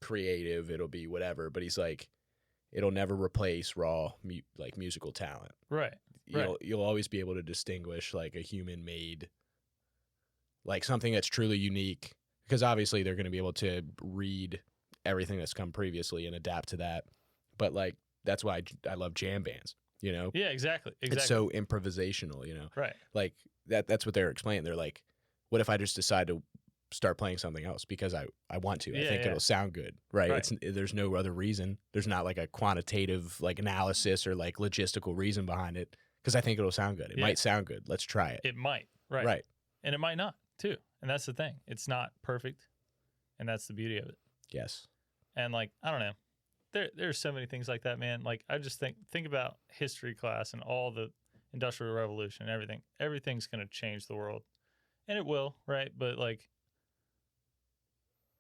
creative, it'll be whatever. But he's like, it'll never replace raw musical talent. Right. You'll always be able to distinguish like a human made, like something that's truly unique, because obviously they're going to be able to read everything that's come previously and adapt to that. But like that's why I love jam bands. You know? Yeah, exactly. It's so improvisational. You know? Right. Like that's what they're explaining. They're like, what if I just decide to start playing something else because I want to? I think it'll sound good, right? There's no other reason. There's not like a quantitative like analysis or like logistical reason behind it because I think it'll sound good. It might sound good. Let's try it. It might, right? And it might not too. And that's the thing. It's not perfect, and that's the beauty of it. Yes. And like I don't know, there's so many things like that, man. Like I just think about history class and all the Industrial Revolution and everything. Everything's gonna change the world, and it will, right? But like.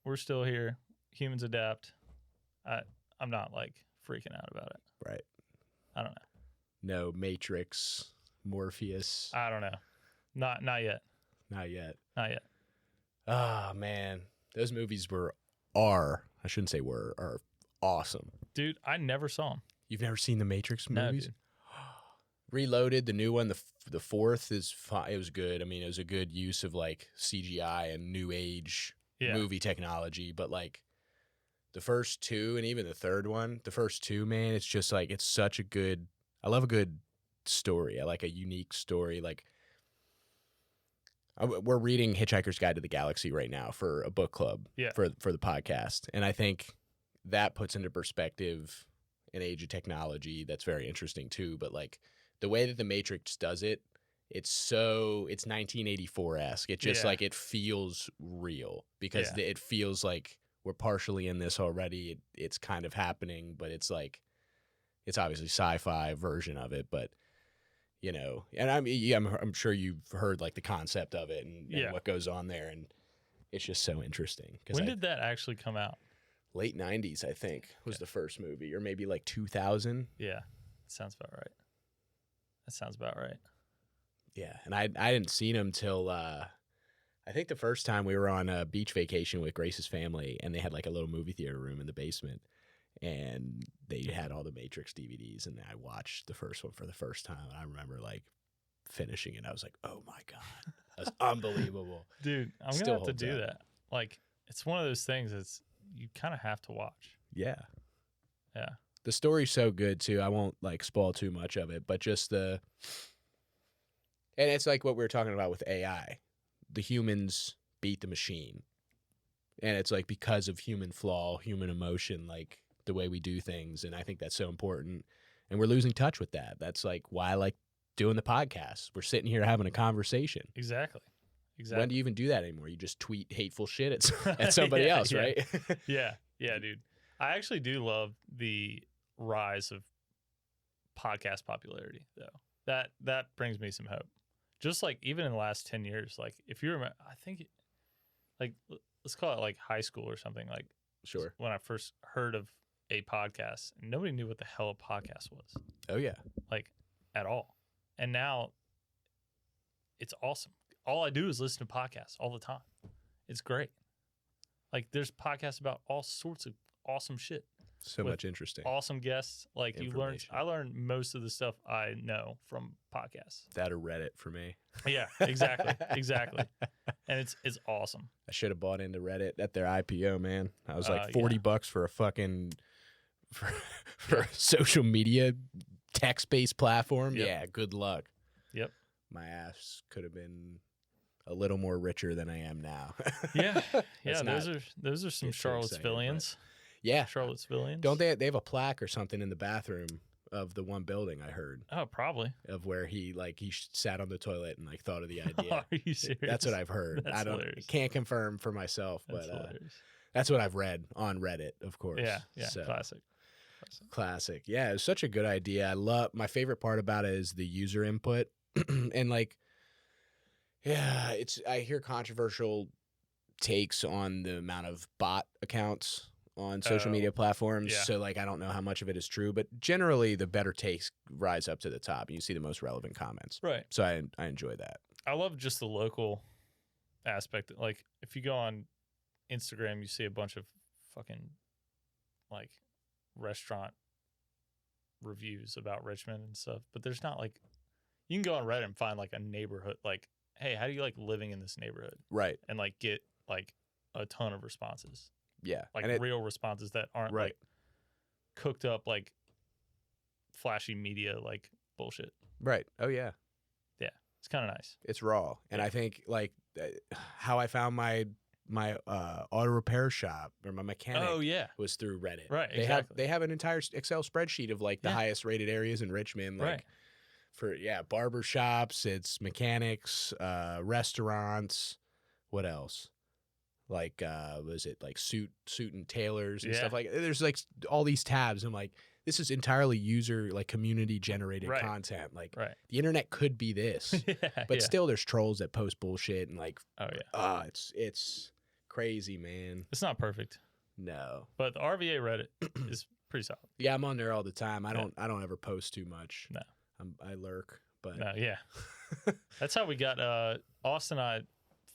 We're still here. Humans adapt. I'm not like freaking out about it. Right. I don't know. No Matrix, Morpheus. I don't know. Not yet. Not yet. Not yet. Ah, man. Those movies are awesome. Dude, I never saw them. You've never seen the Matrix movies? No, dude. Reloaded, the new one, the fourth is fine. It was good. I mean, it was a good use of like CGI and new age movie technology, but like the first two and even the third one, man, it's just like it's such a good. I love a good story. I like a unique story. Like we're reading Hitchhiker's Guide to the Galaxy right now for a book club for the podcast, and I think that puts into perspective an age of technology that's very interesting too. But like the way that the Matrix does it. It's 1984-esque. It just like it feels real because it feels like we're partially in this already. It's kind of happening, but it's like it's obviously sci-fi version of it. But you know, and I'm sure you've heard like the concept of it and what goes on there, and it's just so interesting. When did that actually come out? Late 90s, I think, was the first movie, or maybe like 2000. Yeah, sounds about right. That sounds about right. Yeah, and I hadn't seen him till I think the first time we were on a beach vacation with Grace's family, and they had like a little movie theater room in the basement, and they had all the Matrix DVDs, and I watched the first one for the first time, and I remember like finishing it. I was like, oh my god, that's unbelievable, dude. I'm gonna have to do that. Like, it's one of those things that's you kind of have to watch. Yeah. Yeah. The story's so good too. I won't like spoil too much of it, but just and it's like what we were talking about with AI. The humans beat the machine. And it's like because of human flaw, human emotion, like the way we do things. And I think that's so important. And we're losing touch with that. That's like why I like doing the podcast. We're sitting here having a conversation. Exactly. When do you even do that anymore? You just tweet hateful shit at somebody else, right? Yeah, dude. I actually do love the rise of podcast popularity, though. That brings me some hope. Just like even in the last 10 years, like if you remember, I think like let's call it like high school or something. Like sure, when I first heard of a podcast, nobody knew what the hell a podcast was. Oh yeah, like at all. And now it's awesome. All I do is listen to podcasts all the time. It's great. Like there's podcasts about all sorts of awesome shit. So much interesting. Awesome guests. Like I learned most of the stuff I know from podcasts. That or Reddit for me. Yeah, exactly. Exactly. And it's awesome. I should have bought into Reddit at their IPO, man. I was like $40 for a fucking for a social media text-based platform. Yep. Yeah, good luck. Yep. My ass could have been a little more richer than I am now. Yeah. Those are some Charlottesvillians. Yeah. Charlottesvillians. Don't they have a plaque or something in the bathroom of the one building, I heard? Oh, probably. Of where he sat on the toilet and like thought of the idea. Are you serious? That's what I've heard. That's can't confirm for myself, but that's what I've read on Reddit, of course. Yeah. So, classic. Yeah, it was such a good idea. My favorite part about it is the user input. And like, yeah, I hear controversial takes on the amount of bot accounts on social media platforms. Yeah. So like, I don't know how much of it is true, but generally the better takes rise up to the top and you see the most relevant comments. Right. So I enjoy that. I love just the local aspect. Like if you go on Instagram, you see a bunch of fucking like restaurant reviews about Richmond and stuff, but there's not like, you can go on Reddit and find like a neighborhood, like, hey, how do you like living in this neighborhood? Right. And like get like a ton of responses. Yeah. Like real responses that aren't right. like cooked up like flashy media like bullshit. Right. Oh yeah. Yeah. It's kind of nice. It's raw. And I think like how I found my auto repair shop or my mechanic was through Reddit. Right. They have an entire Excel spreadsheet of like the highest rated areas in Richmond, like for barber shops, it's mechanics, restaurants, what else? Like was it like suit and tailors and stuff like there's like all these tabs. I'm like, this is entirely user like community generated content. Like the internet could be this. But still there's trolls that post bullshit and like it's crazy, man. It's not perfect. No. But the RVA Reddit is pretty solid. Yeah, I'm on there all the time. I don't ever post too much. No. I lurk, but no, that's how we got Austin and I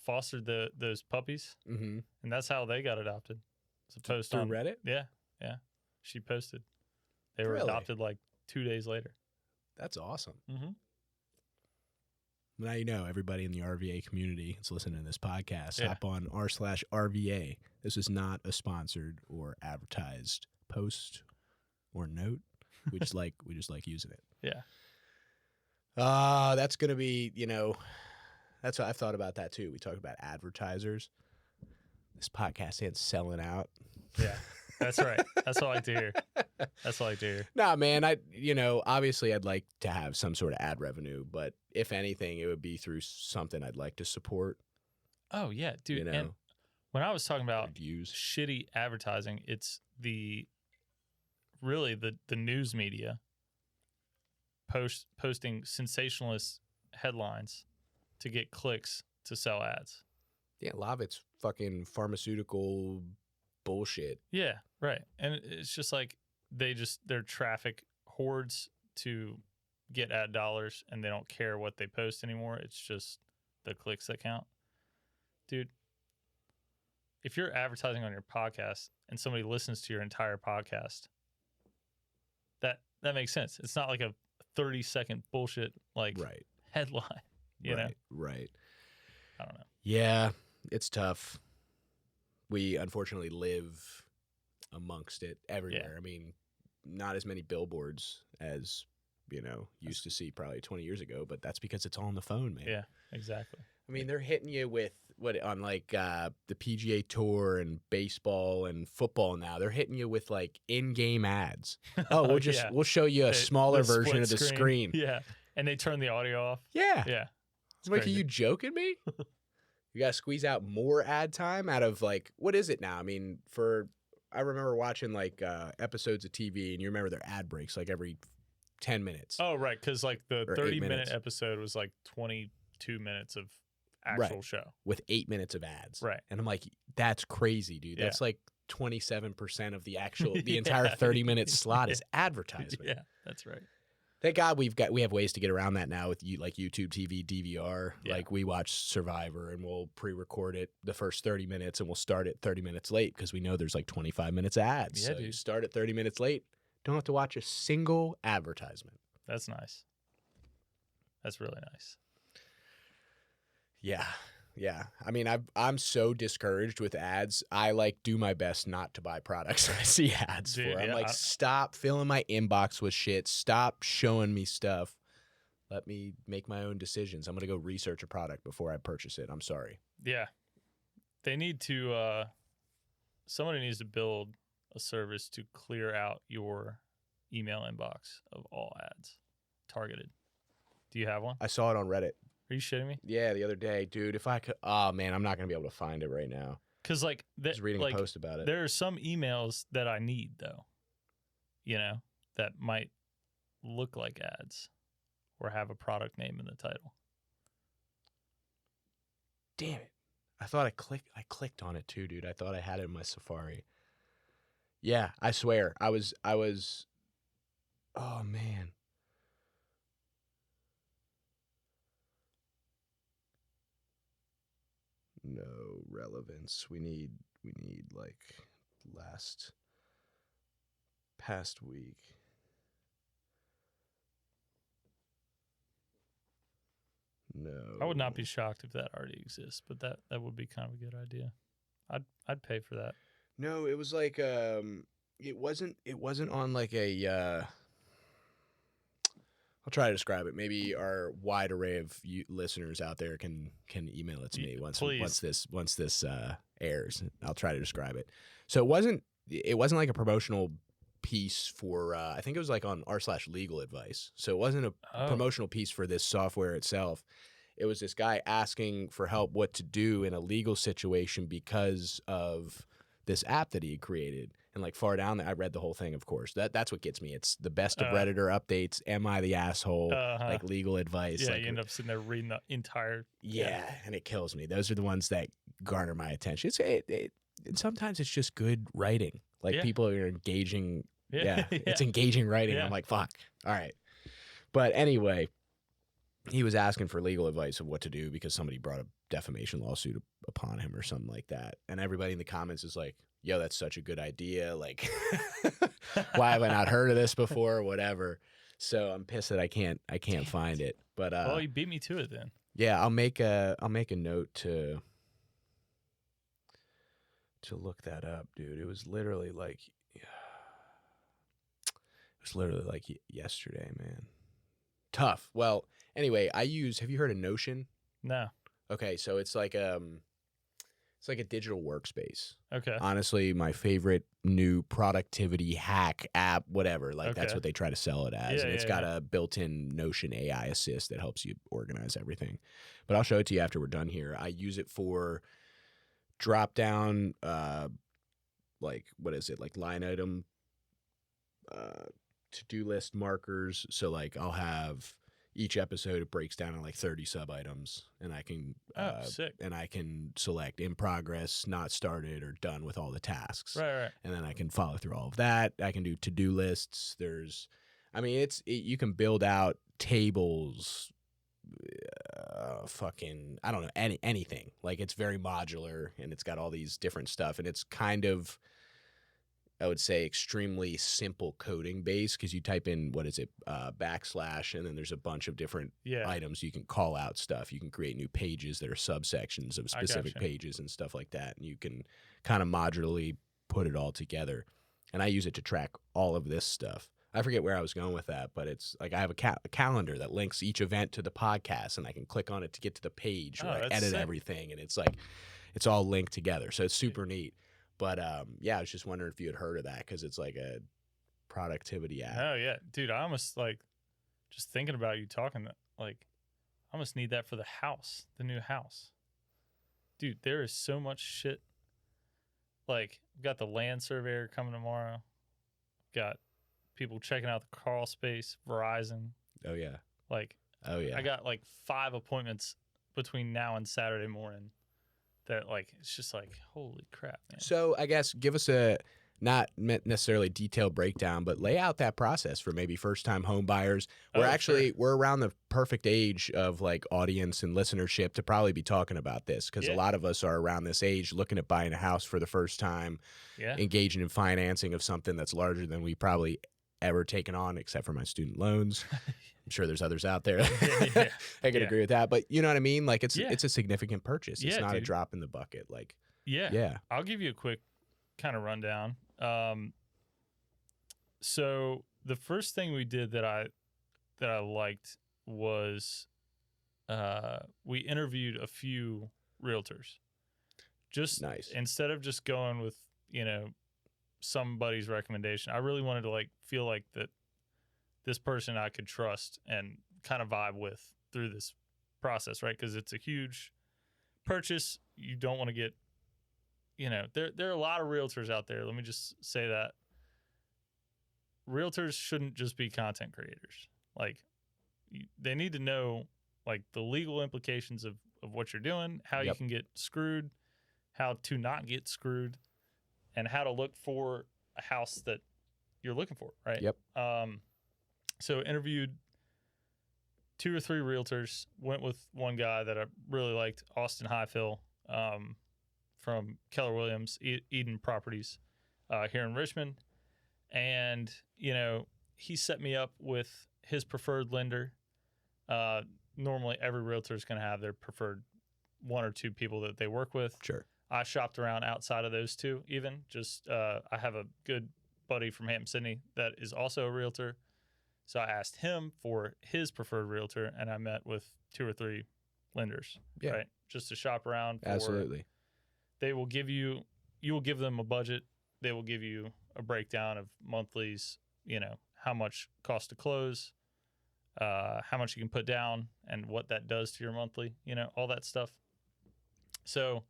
fostered those puppies, and that's how they got adopted. It's a post through on Reddit. Yeah. She posted. They were adopted like 2 days later. That's awesome. Mm-hmm. Now you know everybody in the RVA community that's listening to this podcast. Hop on r/RVA. This is not a sponsored or advertised post or note. We just like using it. Yeah. That's gonna be, that's what I've thought about that too. We talk about advertisers. This podcast ain't selling out. Yeah, that's right. That's what I like to hear. Nah, man, obviously I'd like to have some sort of ad revenue, but if anything, it would be through something I'd like to support. Oh yeah, dude. And when I was talking about shitty advertising, it's the news media posting sensationalist headlines to get clicks to sell ads. Yeah, a lot of it's fucking pharmaceutical bullshit. Yeah, right. And it's just like they're traffic hordes to get ad dollars, and they don't care what they post anymore. It's just the clicks that count. Dude, if you're advertising on your podcast and somebody listens to your entire podcast, that makes sense. It's not like a 30-second bullshit headline, you know? Right. I don't know. Yeah, it's tough. We unfortunately live amongst it everywhere. Yeah. I mean, not as many billboards as, used to see probably 20 years ago, but that's because it's all on the phone, man. Yeah, exactly. I mean, they're hitting you with on the PGA Tour and baseball and football now. They're hitting you with like in-game ads. Oh, we'll show you a smaller version of the screen. Yeah, and they turn the audio off. Yeah. I'm like, crazy. are you joking me? You got to squeeze out more ad time out of like, what is it now? I mean, I remember watching like episodes of TV, and you remember their ad breaks like every 10 minutes. Oh, right, because like the 30-minute episode was like 22 minutes of actual show with 8 minutes of ads. Right. And I'm like, that's crazy, dude. That's like 27% of the entire 30-minute slot is advertisement. Yeah, that's right. Thank God we have ways to get around that now with like YouTube TV, DVR. Yeah. Like we watch Survivor and we'll pre-record it the first 30 minutes and we'll start it 30 minutes late because we know there's like 25 minutes of ads. Yeah, so dude. You start at 30 minutes late, don't have to watch a single advertisement. That's nice. That's really nice. Yeah. I mean, I'm so discouraged with ads. I do my best not to buy products I see ads for. I'm like, stop filling my inbox with shit. Stop showing me stuff. Let me make my own decisions. I'm going to go research a product before I purchase it. I'm sorry. Yeah. They need to, somebody needs to build a service to clear out your email inbox of all ads targeted. Do you have one? I saw it on Reddit. Are you shitting me? Yeah, the other day, dude. If I could, oh man, I'm not gonna be able to find it right now. Cause I was reading a post about it. There are some emails that I need though, that might look like ads or have a product name in the title. Damn it! I thought I clicked on it too, dude. I thought I had it in my Safari. Yeah, I swear, I was. Oh man. No relevance. We need like past week. No. I would not be shocked if that already exists, but that would be kind of a good idea. I'd pay for that. No, it was like it wasn't on like a I'll try to describe it. Maybe our wide array of listeners out there can email it to me once this airs. I'll try to describe it. So it wasn't like a promotional piece for I think it was like on r/legal advice. So it wasn't a promotional piece for this software itself. It was this guy asking for help what to do in a legal situation because of this app that he had created. And like far down there, I read the whole thing, of course. That's what gets me. It's the best of Redditor updates. Am I the asshole? Like legal advice. Yeah, like, you end up sitting there reading the entire. Yeah, and it kills me. Those are the ones that garner my attention. And sometimes it's just good writing. Like people are engaging. Yeah, it's engaging writing. I'm like, fuck. All right. But anyway, he was asking for legal advice of what to do because somebody brought a defamation lawsuit upon him or something like that. And everybody in the comments is like, yo, that's such a good idea. Like, why have I not heard of this before or whatever? So I'm pissed that I can't find it. But well, you beat me to it then. Yeah, I'll make a note to look that up, dude. It was literally like yesterday, man. Tough. Well, anyway, have you heard of Notion? No. Okay, so it's like a digital workspace. Okay. Honestly, my favorite new productivity hack app, whatever. Like that's what they try to sell it as. And it's got a built-in Notion AI assist that helps you organize everything. But I'll show it to you after we're done here. I use it for drop down like what is it? Like line item to-do list markers. So like I'll have each episode, it breaks down in like 30 sub items, and I can sick. And I can select in progress, not started, or done with all the tasks. Right. And then I can follow through all of that. I can do to-do lists. You can build out tables, I don't know, anything. Like it's very modular, and it's got all these different stuff, and it's kind of, I would say, extremely simple coding base because you type in, what is it, / and then there's a bunch of different items. You can call out stuff. You can create new pages that are subsections of specific pages and stuff like that. And you can kind of modularly put it all together. And I use it to track all of this stuff. I forget where I was going with that, but it's like I have a calendar that links each event to the podcast, and I can click on it to get to the page where I edit everything. And it's like, it's all linked together. So it's super neat. But I was just wondering if you had heard of that because it's like a productivity app. Oh yeah, dude! I almost like just thinking about you talking that. Like, I almost need that for the house, the new house. Dude, there is so much shit. Like, we've got the land surveyor coming tomorrow. Got people checking out the crawl space, Verizon. Oh yeah. Like, I got like 5 appointments between now and Saturday morning. That like it's just like holy crap, man. So I guess give us a not necessarily detailed breakdown, but lay out that process for maybe first time home buyers. We're around the perfect age of like audience and listenership to probably be talking about this because a lot of us are around this age looking at buying a house for the first time, engaging in financing of something that's larger than we probably ever taken on, except for my student loans. I'm sure there's others out there that can agree with that, but you know what I mean? Like it's a significant purchase. It's not a drop in the bucket. Like, I'll give you a quick kind of rundown. So the first thing we did that I liked was, we interviewed a few realtors. Just nice. Instead of just going with, somebody's recommendation, I really wanted to like feel like that this person I could trust and kind of vibe with through this process, right? Because it's a huge purchase. You don't want to get, there are a lot of realtors out there. Let me just say that realtors shouldn't just be content creators. Like, they need to know like the legal implications of what you're doing, how you can get screwed, how to not get screwed, and how to look for a house that you're looking for, right? Yep. So interviewed 2 or 3 realtors, went with one guy that I really liked, Austin Highfill, from Keller Williams, Eden Properties, here in Richmond. And, he set me up with his preferred lender. Normally every realtor is going to have their preferred 1 or 2 people that they work with. Sure. I shopped around outside of those two even. Just I have a good buddy from Hampton, Sydney that is also a realtor. So I asked him for his preferred realtor, and I met with 2 or 3 lenders, right? Just to shop around. Absolutely. They will give you will give them a budget. They will give you a breakdown of monthlies, how much cost to close, how much you can put down, and what that does to your monthly, all that stuff. So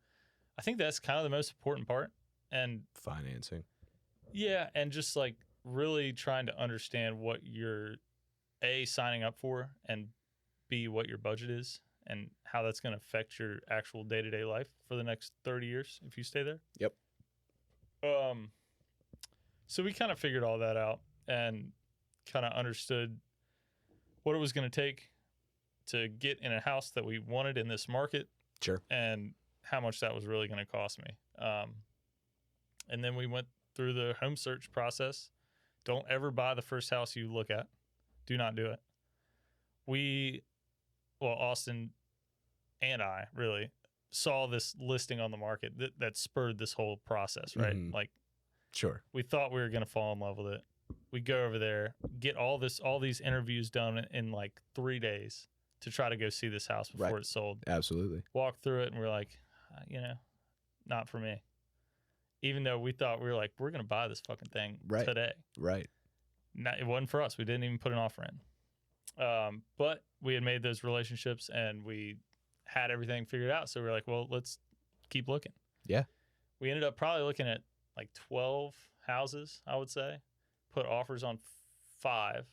I think that's kind of the most important part. And financing. Yeah, and just like really trying to understand what you're A, signing up for, and B, what your budget is and how that's going to affect your actual day-to-day life for the next 30 years if you stay there. Yep. So we kind of figured all that out and kind of understood what it was going to take to get in a house that we wanted in this market. Sure. And how much that was really going to cost me. And then we went through the home search process. Don't ever buy the first house you look at. Do not do it. Austin and I really saw this listing on the market that spurred this whole process, right? Mm-hmm. Like, sure. We thought we were going to fall in love with it. We go over there, get all these interviews done in like 3 days to try to go see this house before it's sold. Absolutely. Walk through it and we're like, not for me. Even though we thought we were like, we're going to buy this fucking thing today. Right. It wasn't for us. We didn't even put an offer in. But we had made those relationships and we had everything figured out. So we were like, well, let's keep looking. Yeah. We ended up probably looking at like 12 houses, I would say. Put offers on 5.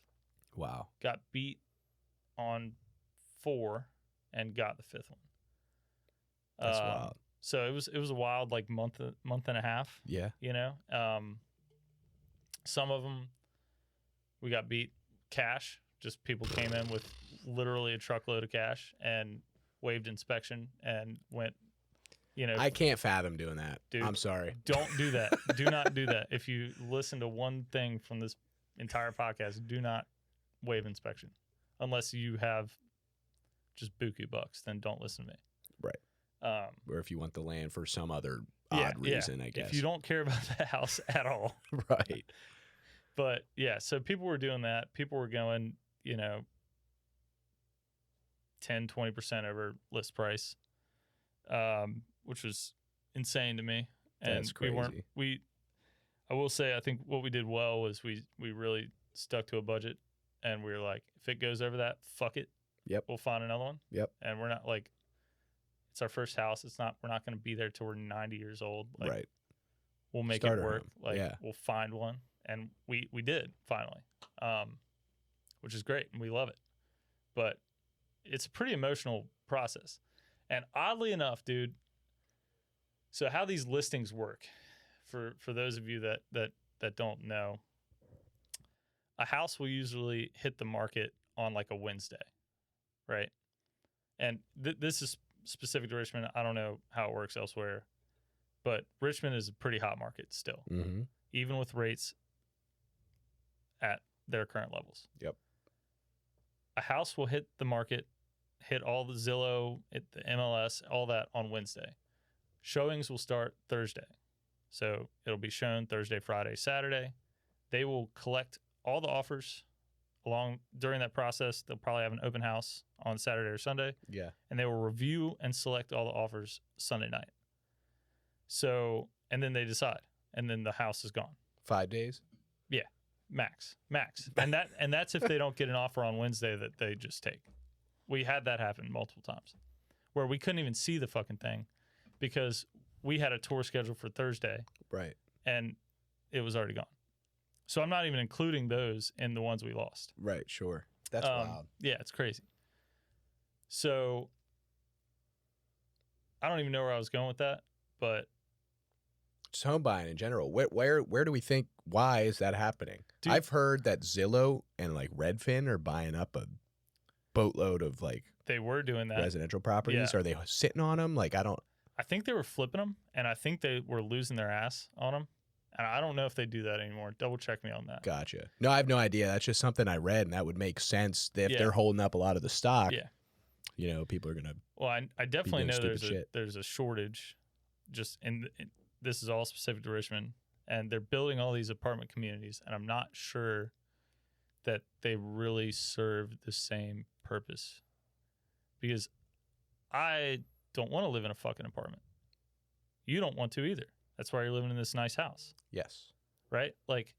Wow. Got beat on 4 and got the 5th one. That's wild. So it was a wild like month and a half. Yeah. Some of them we got beat cash. Just people came in with literally a truckload of cash and waived inspection and went. I can't fathom doing that. Dude, I'm sorry. Don't do that. Do not do that. If you listen to one thing from this entire podcast, do not waive inspection unless you have just buku bucks. Then don't listen to me. Right. Or if you want the land for some other odd reason, I guess. If you don't care about the house at all. Right. But yeah, so people were doing that. People were going, 10, 20% over list price, which was insane to me. And that's crazy. I will say, I think what we did well was we really stuck to a budget and we were like, if it goes over that, fuck it. Yep. We'll find another one. Yep. And we're not like, it's our first house. We're not going to be there till we're 90 years old. Like, right. We'll make it work. We'll find one. And we did finally, which is great. And we love it. But it's a pretty emotional process. And oddly enough, dude, so how these listings work, for those of you that don't know, a house will usually hit the market on like a Wednesday, right? And this is specific to Richmond. I don't know how it works elsewhere, but Richmond is a pretty hot market still, even with rates at their current levels. Yep. A house will hit the market, hit all the Zillow, hit the MLS, all that on Wednesday. Showings will start Thursday. So it'll be shown Thursday, Friday, Saturday. They will collect all the offers during that process. They'll probably have an open house on Saturday or Sunday. Yeah. And they will review and select all the offers Sunday night. So, and then they decide. And then the house is gone. 5 days? Yeah. Max. And that's if they don't get an offer on Wednesday that they just take. We had that happen multiple times where we couldn't even see the fucking thing because we had a tour scheduled for Thursday. Right. And it was already gone. So I'm not even including those in the ones we lost. Right, sure. That's wild. Yeah, it's crazy. So I don't even know where I was going with that, but just home buying in general. Where do we think, why is that happening? Dude, I've heard that Zillow and like Redfin are buying up a boatload of like they were doing that residential properties. Yeah. Are they sitting on them? Like I think they were flipping them, and I think they were losing their ass on them. And I don't know if they do that anymore. Double check me on that. Gotcha. No, I have no idea. That's just something I read, and that would make sense if they're holding up a lot of the stock. Yeah. People are gonna. Well, I definitely know there's a shortage. this is all specific to Richmond, and they're building all these apartment communities, and I'm not sure that they really serve the same purpose, because I don't want to live in a fucking apartment. You don't want to either. That's why you're living in this nice house. Yes. Right? Like,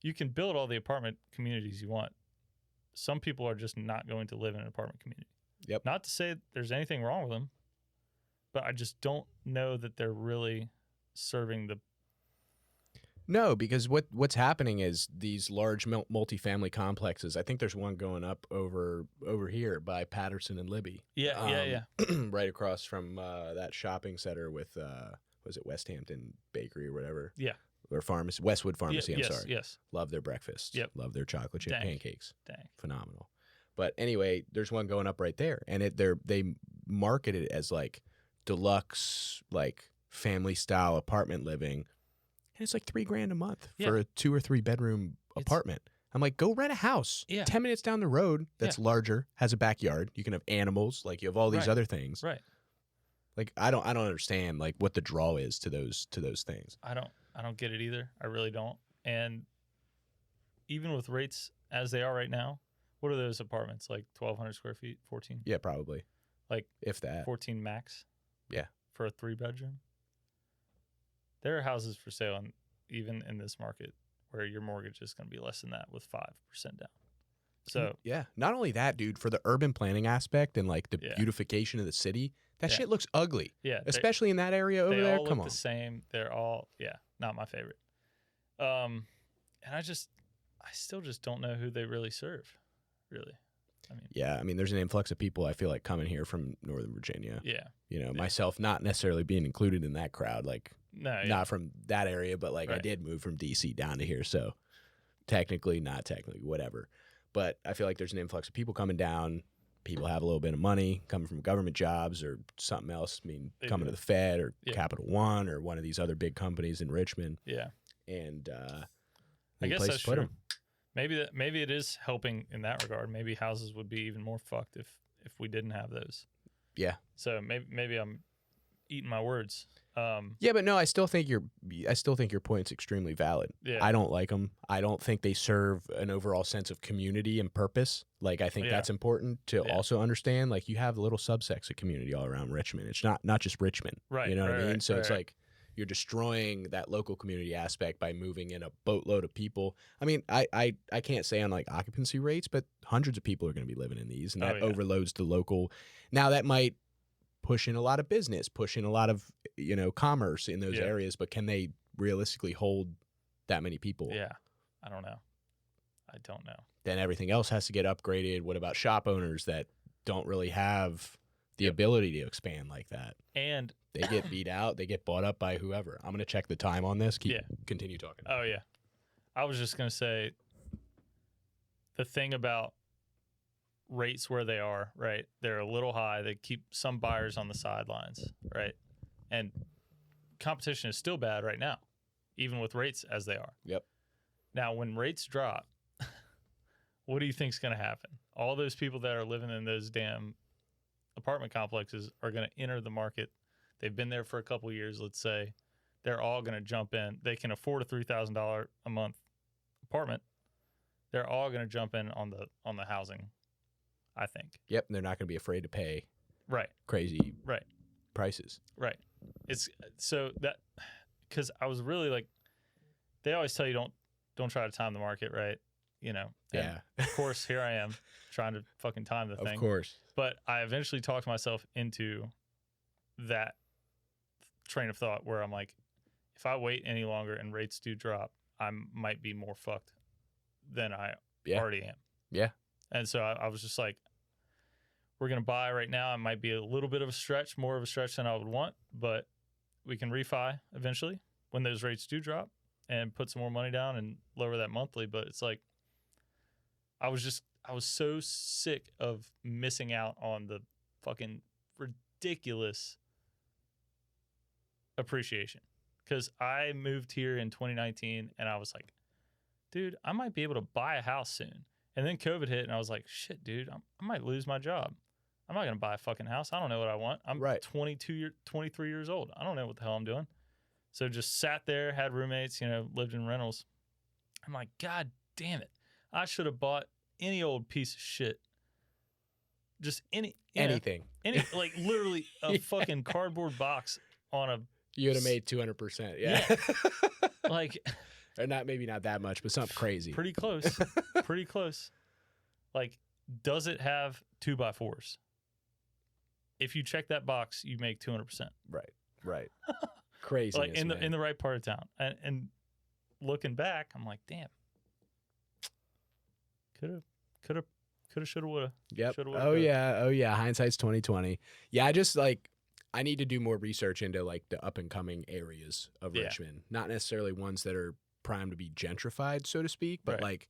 you can build all the apartment communities you want. Some people are just not going to live in an apartment community. Yep. Not to say there's anything wrong with them, but I just don't know that they're really serving the... No, because what's happening is these large multifamily complexes. I think there's one going up over here by Patterson and Libby. Yeah. Right across from that shopping center with was it West Hampton Bakery or whatever? Yeah. Or pharmacy, Westwood Pharmacy. I'm sorry. Yes. Love their breakfast. Yep. Love their chocolate chip pancakes. Dang. Phenomenal. But anyway, there's one going up right there, and they market it as like deluxe, like family style apartment living. And it's like $3,000 a month for a 2 or 3 bedroom apartment. I'm like, go rent a house. 10 minutes down the road that's larger, has a backyard. You can have animals, like you have all these other things. Right. Like I don't understand like what the draw is to those things. I don't get it either. I really don't. And even with rates as they are right now, what are those apartments, like 1,200 square feet, 14? Yeah, probably. Like if that. 14 max? Yeah. For a 3-bedroom? There are houses for sale, even in this market, where your mortgage is going to be less than that with 5% down. So yeah, not only that, dude, for the urban planning aspect and like the beautification of the city, that shit looks ugly. Yeah, especially in that area over there. They all Come look on, the same. They're all not my favorite. And I still just don't know who they really serve. Really, I mean, there's an influx of people I feel like coming here from Northern Virginia. Yeah, myself not necessarily being included in that crowd, like. No, not from that area, but like I did move from DC down to here, so technically, not technically, whatever. But I feel like there's an influx of people coming down. People have a little bit of money coming from government jobs or something else. I mean, coming to the Fed or Capital One or one of these other big companies in Richmond. Yeah, and I guess that's true. Maybe it is helping in that regard. Maybe houses would be even more fucked if we didn't have those. Yeah. So maybe I'm eating my words. Yeah, but no, I still think your point's extremely valid. Yeah. I don't like them. I don't think they serve an overall sense of community and purpose. Like, I think that's important to also understand. Like, you have a little subsects of community all around Richmond. It's not just Richmond. Right. You know what I mean? So it's right. like you're destroying that local community aspect by moving in a boatload of people. I mean, I can't say on like occupancy rates, but hundreds of people are going to be living in these, and that overloads the local. Now that might push in a lot of business, push in a lot of, commerce in those areas, but can they realistically hold that many people? Yeah. I don't know. Then everything else has to get upgraded. What about shop owners that don't really have the ability to expand like that? And they get beat out, they get bought up by whoever. I'm going to check the time on this. Continue talking. Oh, yeah. I was just going to say the thing about rates where they are, right? They're a little high. They keep some buyers on the sidelines, right? And competition is still bad right now, even with rates as they are. Yep. Now, when rates drop, what do you think is going to happen? All those people that are living in those damn apartment complexes are going to enter the market. They've been there for a couple of years, let's say. They're all going to jump in. They can afford a $3,000 a month apartment. They're all going to jump in on the housing, I think. Yep, and they're not going to be afraid to pay crazy prices. Right. It's so that because I was really like, they always tell you don't try to time the market, right? And of course, here I am trying to fucking time the thing. Of course. But I eventually talked myself into that train of thought where I'm like, if I wait any longer and rates do drop, I might be more fucked than I already am. Yeah. And so I was just like, we're going to buy right now. It might be a little bit of a stretch, more of a stretch than I would want, but we can refi eventually when those rates do drop and put some more money down and lower that monthly. But it's like, I was so sick of missing out on the fucking ridiculous appreciation. Because I moved here in 2019 and I was like, dude, I might be able to buy a house soon. And then COVID hit and I was like, shit, dude, I might lose my job. I'm not going to buy a fucking house. I don't know what I want. I'm Right. 23 years old. I don't know what the hell I'm doing. So just sat there, had roommates, lived in rentals. I'm like, God damn it. I should have bought any old piece of shit. Just anything. Like literally a fucking cardboard box on a. You would have made 200%. Yeah. Like. Or maybe not that much, but something crazy. Pretty close. Pretty close. Like, does it have 2x4s? If you check that box, you make 200%. Right. Crazy. Like in the right part of town. And looking back, I'm like, damn. Coulda, shoulda, woulda. Yep. Shoulda, woulda, Oh yeah. Hindsight's 2020. Yeah, I need to do more research into like the up and coming areas of Richmond. Not necessarily ones that are primed to be gentrified, so to speak, but like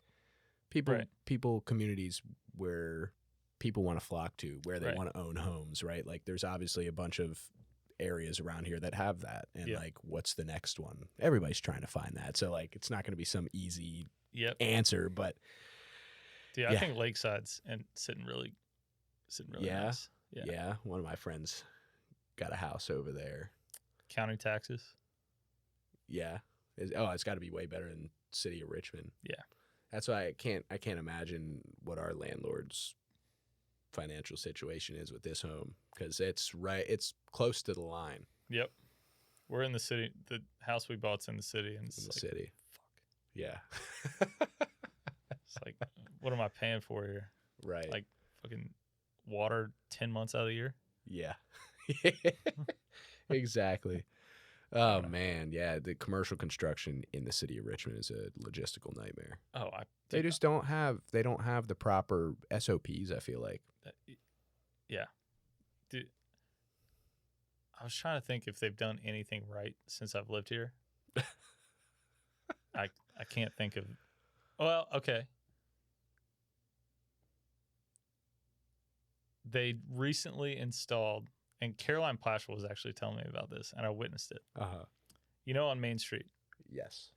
people communities where people want to flock to, where they want to own homes, right? Like there's obviously a bunch of areas around here that have that, and like what's the next one? Everybody's trying to find that, so like it's not going to be some easy answer, but dude, I think Lakeside's sitting really nice. Yeah, one of my friends got a house over there. County taxes. Yeah. It's got to be way better than city of Richmond. Yeah. That's why I can't imagine what our landlord's financial situation is with this home, because it's close to the line. Yep. We're in the city. The house we bought's in the city. And it's in the like, city. Fuck. Yeah. It's like, what am I paying for here? Right. Like fucking water 10 months out of the year? Yeah. Exactly. Oh man, yeah. The commercial construction in the city of Richmond is a logistical nightmare. Oh, they just don't have the proper SOPs, I feel like. Yeah. Dude, I was trying to think if they've done anything right since I've lived here. I can't think of. Well, okay. They recently installed, and Caroline Plashel was actually telling me about this, and I witnessed it. On Main Street. Yes.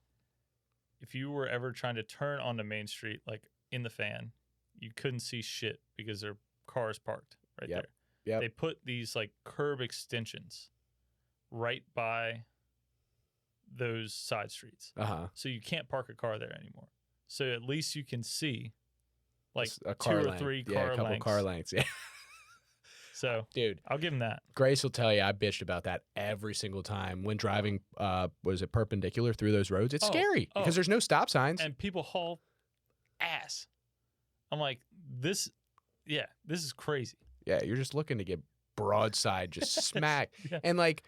If you were ever trying to turn onto Main Street, like in the fan, you couldn't see shit because there are cars parked right there. Yep. They put these like curb extensions right by those side streets. So you can't park a car there anymore. So at least you can see like a 2 or 3 car lengths. a couple car lengths. Yeah. So, dude, I'll give him that. Grace will tell you I bitched about that every single time when driving. Was it perpendicular through those roads? It's scary because there's no stop signs and people haul ass. I'm like, this is crazy. Yeah, you're just looking to get broadside, just smack. And like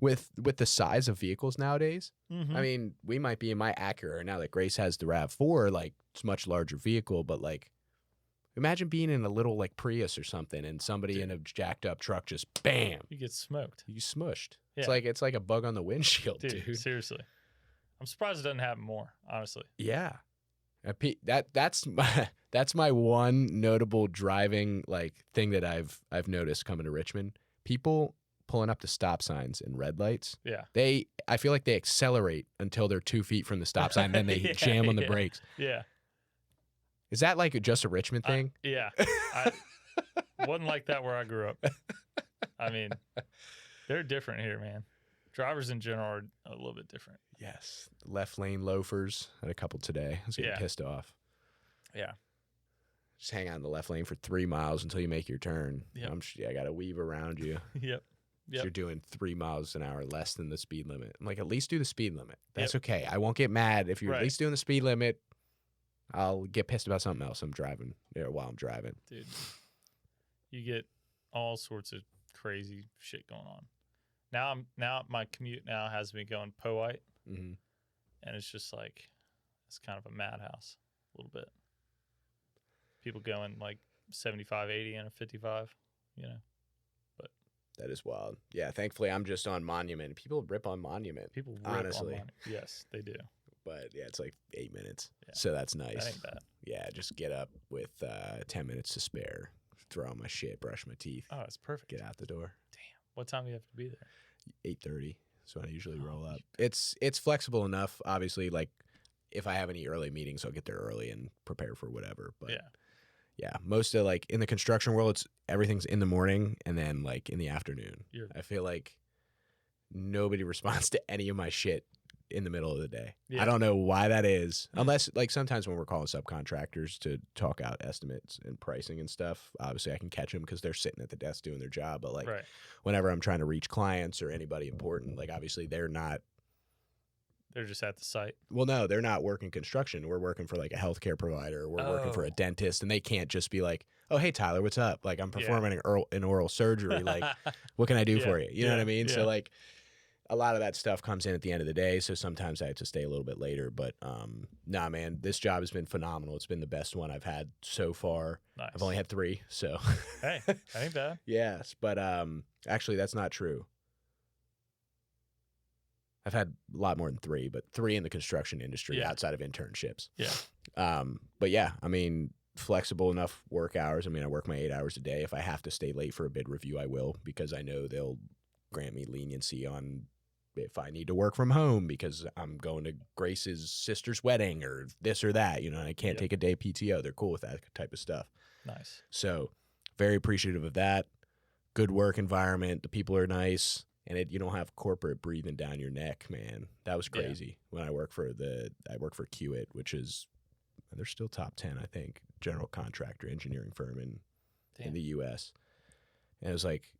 with the size of vehicles nowadays, I mean, we might be in my Acura now that Grace has the RAV4, like it's a much larger vehicle, but like. Imagine being in a little like Prius or something and somebody in a jacked up truck just bam. You get smoked. You smushed. Yeah. It's like a bug on the windshield, dude. Seriously. I'm surprised it doesn't happen more, honestly. Yeah. That's my one notable driving like thing that I've noticed coming to Richmond. People pulling up to stop signs and red lights. Yeah. I feel like they accelerate until they're 2 feet from the stop sign, then they jam on the brakes. Yeah. Is that like just a Richmond thing? Yeah. Wasn't like that where I grew up. I mean, they're different here, man. Drivers in general are a little bit different. Yes. Left lane loafers. Had a couple today. I was getting pissed off. Yeah. Just hang out in the left lane for 3 miles until you make your turn. Yep. I got to weave around you. Yep. You're doing 3 miles an hour less than the speed limit. I'm like, at least do the speed limit. That's okay. I won't get mad if you're at least doing the speed limit. I'll get pissed about something else while I'm driving. Dude, you get all sorts of crazy shit going on. Now my commute now has me going Powhite, and it's just like it's kind of a madhouse a little bit. People going like 75, 80 and a 55, But that is wild. Yeah, thankfully I'm just on Monument. People rip on Monument. People rip honestly. on Monument. Yes, they do. But yeah, it's like 8 minutes. Yeah. So that's nice. That ain't bad. Yeah, just get up with 10 minutes to spare. Throw on my shit, brush my teeth. Oh, it's perfect. Get out the door. Damn. What time do you have to be there? 8:30. So I usually roll up. It's flexible enough, obviously, like if I have any early meetings, I'll get there early and prepare for whatever. But Yeah, most of like in the construction world, everything's in the morning and then like in the afternoon. I feel like nobody responds to any of my shit in the middle of the day. Yeah. I don't know why that is, unless like sometimes when we're calling subcontractors to talk out estimates and pricing and stuff, obviously I can catch them because they're sitting at the desk doing their job. But like whenever I'm trying to reach clients or anybody important, like obviously they're just at the site. Well, no, they're not working construction. We're working for like a healthcare provider. We're working for a dentist, and they can't just be like, "Oh, hey Tyler, what's up? Like I'm performing an oral surgery. Like, what can I do for you?" You know what I mean? So like, a lot of that stuff comes in at the end of the day. So sometimes I have to stay a little bit later. But nah, man, this job has been phenomenal. It's been the best one I've had so far. Nice. I've only had 3, so hey, I ain't bad. Yes, but actually, that's not true. I've had a lot more than 3, but 3 in the construction industry outside of internships. Yeah. But yeah, I mean, flexible enough work hours. I mean, I work my 8 hours a day. If I have to stay late for a bid review, I will, because I know they'll grant me leniency on if I need to work from home because I'm going to Grace's sister's wedding or this or that, you know, and I can't take a day PTO. They're cool with that type of stuff. Nice. So very appreciative of that. Good work environment. The people are nice. And you don't have corporate breathing down your neck, man. That was crazy. When I work for Kiewit, which is, they're still top 10, I think, general contractor engineering firm in the U.S. And it was like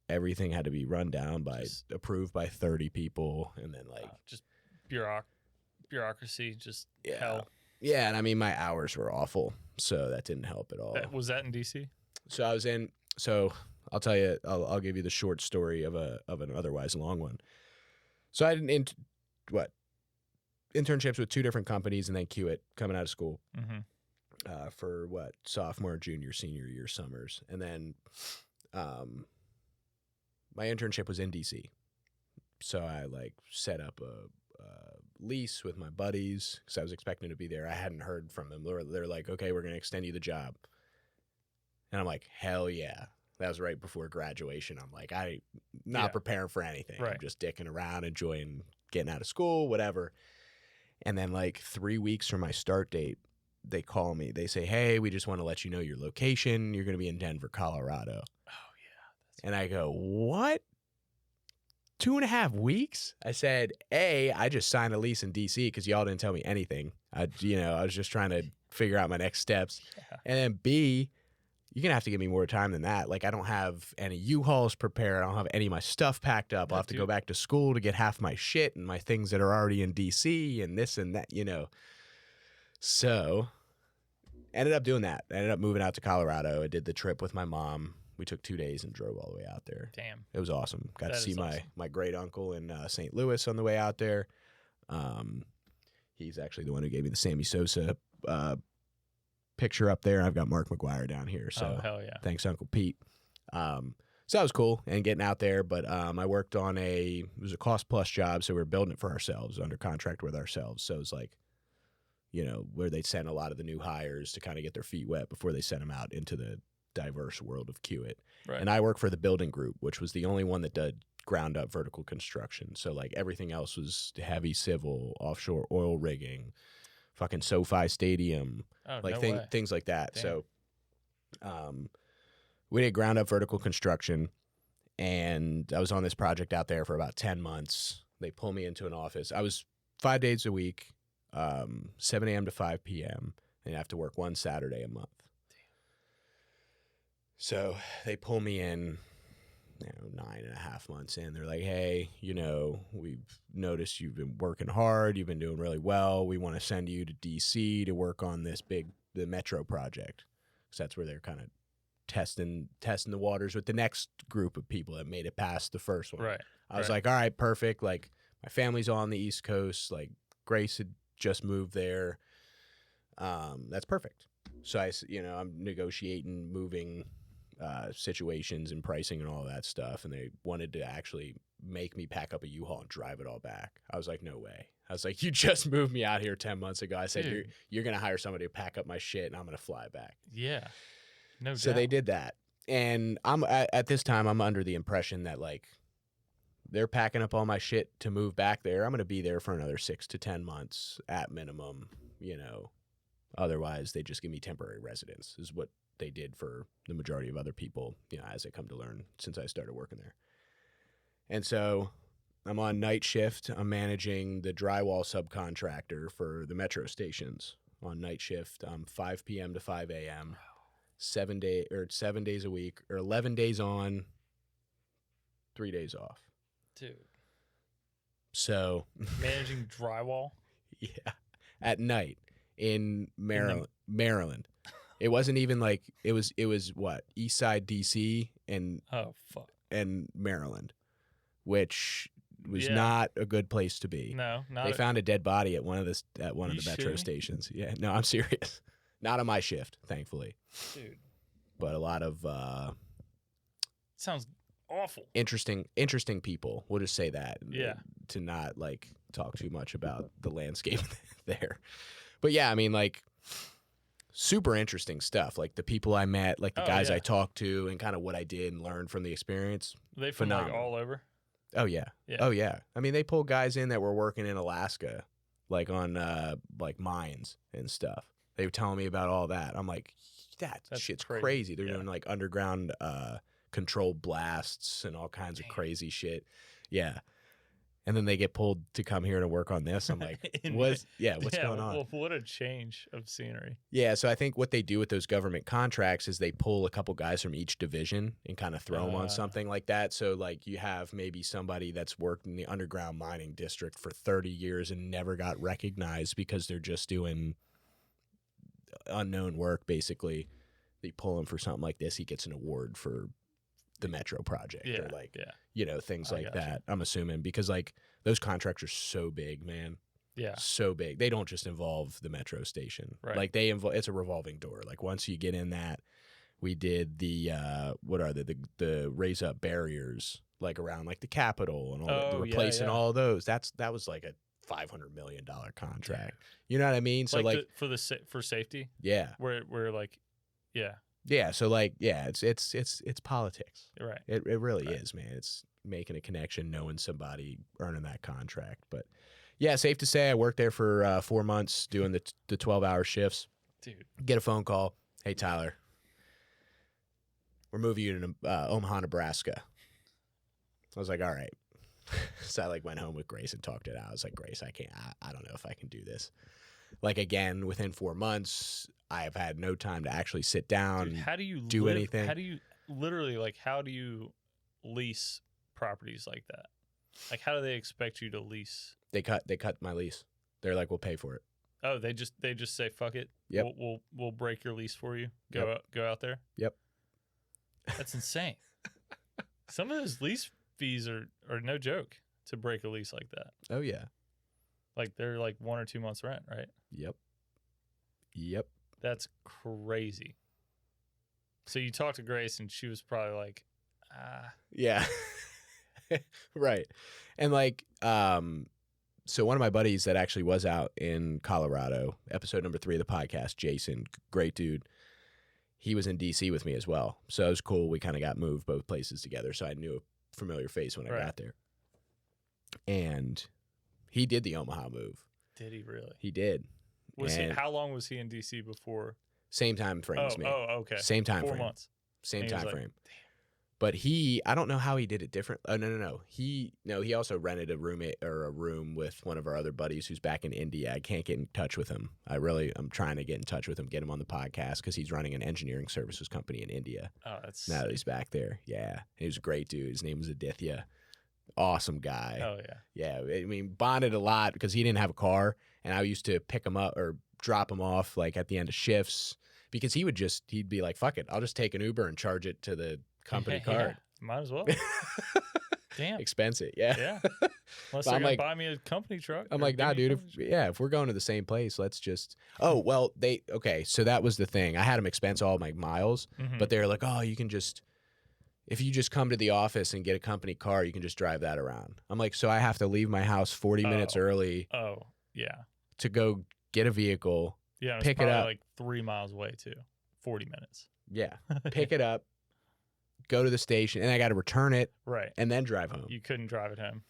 everything had to be run down approved by 30 people, and then like just bureaucracy, just hell. Yeah, and I mean my hours were awful, so that didn't help at all. Was that in D.C.? So I was in. So I'll tell you. I'll give you the short story of an otherwise long one. So I had internships with 2 different companies, and then Kiewit coming out of school for sophomore, junior, senior year summers, and then my internship was in DC. So I like set up a lease with my buddies because I was expecting to be there. I hadn't heard from them. They're like, okay, we're gonna extend you the job, and I'm like, hell yeah. That was right before graduation. I'm like, I'm not preparing for anything. Right. I'm just dicking around, enjoying getting out of school, whatever. And then like 3 weeks from my start date, they call me. They say, hey, we just want to let you know your location. You're going to be in Denver, Colorado. Oh, yeah. And I go, what? 2.5 weeks? I said, A, I just signed a lease in D.C. because y'all didn't tell me anything. I was just trying to figure out my next steps. Yeah. And then B, you're going to have to give me more time than that. Like, I don't have any U-Hauls prepared. I don't have any of my stuff packed up. I'll have to go back to school to get half my shit and my things that are already in D.C. and this and that, you know. So, ended up doing that. I ended up moving out to Colorado. I did the trip with my mom. We took 2 days and drove all the way out there. Damn. It was awesome. Got to see my great uncle in St. Louis on the way out there. He's actually the one who gave me the Sammy Sosa picture up there. I've got Mark McGuire down here. So hell yeah. Thanks, Uncle Pete. So that was cool and getting out there. But I worked on it was a cost plus job. So we were building it for ourselves, under contract with ourselves. So it was like, you know, where they'd send a lot of the new hires to kind of get their feet wet before they sent them out into the diverse world of Kiewit. Right. And I work for the building group, which was the only one that did ground up vertical construction. So like everything else was heavy civil, offshore oil rigging, fucking SoFi Stadium, things like that. Damn. So we did ground up vertical construction, and I was on this project out there for about 10 months. They pull me into an office. I was 5 days a week, 7 a.m. to 5 p.m., and I have to work one Saturday a month. So they pull me in, 9.5 months in. They're like, hey, we've noticed you've been working hard. You've been doing really well. We want to send you to D.C. to work on the Metro project. So that's where they're kind of testing the waters with the next group of people that made it past the first one. Right. I was like, all right, perfect. Like, my family's all on the East Coast. Like, Grace had just moved there. That's perfect. So I'm negotiating, moving situations and pricing and all that stuff, and they wanted to actually make me pack up a U-Haul and drive it all back. I was like, no way. I was like, you just moved me out here 10 months ago. I said, you're going to hire somebody to pack up my shit, and I'm going to fly back. Yeah, no doubt. So they did that, and I'm at this time, I'm under the impression that, like, they're packing up all my shit to move back there. I'm going to be there for another 6 to 10 months at minimum, Otherwise, they just give me temporary residence is what they did for the majority of other people, as I come to learn since I started working there. And so I'm on night shift. I'm managing the drywall subcontractor for the metro stations on night shift. 5 p.m. to 5 a.m. 7 days a week, or 11 days on, 3 days off. Dude. So managing drywall? Yeah. At night in Maryland. It wasn't even like it was what? East Side DC and Maryland, which was not a good place to be. No, they found a dead body at one of the metro stations. Yeah, no, I'm serious. Not on my shift, thankfully. Dude. But a lot of sounds awful. Interesting people. We'll just say that. Yeah. To not like talk too much about the landscape there. But yeah, I mean, like, super interesting stuff. Like the people I met, like the guys I talked to, and kind of what I did and learned from the experience. Are they from like all over? Oh yeah. Oh yeah. I mean, they pulled guys in that were working in Alaska, like on like mines and stuff. They were telling me about all that. I'm like, that's shit's crazy. They're doing like underground controlled blasts and all kinds of crazy shit. Yeah. And then they get pulled to come here to work on this. I'm like, what's going on? Well, what a change of scenery. Yeah, so I think what they do with those government contracts is they pull a couple guys from each division and kind of throw them on something like that. So like you have maybe somebody that's worked in the underground mining district for 30 years and never got recognized because they're just doing unknown work, basically. They pull him for something like this. He gets an award for the Metro project or like, things like that. I'm assuming because like those contracts are so big, man. Yeah. So big. They don't just involve the Metro station. Right. Like it's a revolving door. Like once you get in that, we did the, the raise up barriers, like around like the Capitol and all the replacing all of those. That was like a $500 million contract. You know what I mean? So like for safety. Yeah. We're like, yeah. Yeah, so like, it's politics. Right. It really is, man. It's making a connection, knowing somebody, earning that contract. But yeah, safe to say I worked there for 4 months doing the 12-hour shifts. Dude. Get a phone call. Hey, Tyler, we're moving you to Omaha, Nebraska. I was like, all right. So I like went home with Grace and talked it out. I was like, Grace, I don't know if I can do this. Like, again, within 4 months, I've had no time to actually sit down. Dude, how do you do anything? How do you literally how do you lease properties like that? Like, how do they expect you to lease? They cut my lease. They're like, we'll pay for it. Oh, they just say fuck it. Yep. We'll break your lease for you. Go out there. Yep. That's insane. Some of those lease fees are no joke to break a lease like that. Oh yeah. Like they're like 1 or 2 months rent, right? Yep. That's crazy. So you talked to Grace and she was probably like, Yeah. Right. And like, so one of my buddies that actually was out in Colorado, episode number 3 of the podcast, Jason, great dude. He was in DC with me as well. So it was cool. We kind of got moved both places together. So I knew a familiar face when I got there. And he did the Omaha move. Did he really? He did. How long was he in DC before? Same time frame as me. Oh, okay. Same time 4 frame. months. Same time frame. Damn. But I don't know how he did it different. Oh, no. He also rented a room with one of our other buddies who's back in India. I can't get in touch with him. I'm trying to get in touch with him, get him on the podcast because he's running an engineering services company in India. Oh, that's now that he's back there. Yeah. He was a great dude. His name was Aditya. Awesome guy. Oh, yeah. Yeah. I mean, bonded a lot because he didn't have a car, and I used to pick him up or drop him off like at the end of shifts because he'd be like, fuck it, I'll just take an Uber and charge it to the company card. Might as well. Damn. Expensive. Yeah. Unless they're going to buy me a company truck. I'm like, nah, dude. If we're going to the same place, let's just. Oh, well, so that was the thing. I had them expense all my miles, but they're like, oh, you can just. If you just come to the office and get a company car, you can just drive that around. I'm like, so I have to leave my house 40 minutes early. Oh, yeah. To go get a vehicle. Yeah, pick it up. Like 3 miles away too. 40 minutes. Yeah. Pick it up, go to the station, and I got to return it. Right. And then drive home. You couldn't drive it home.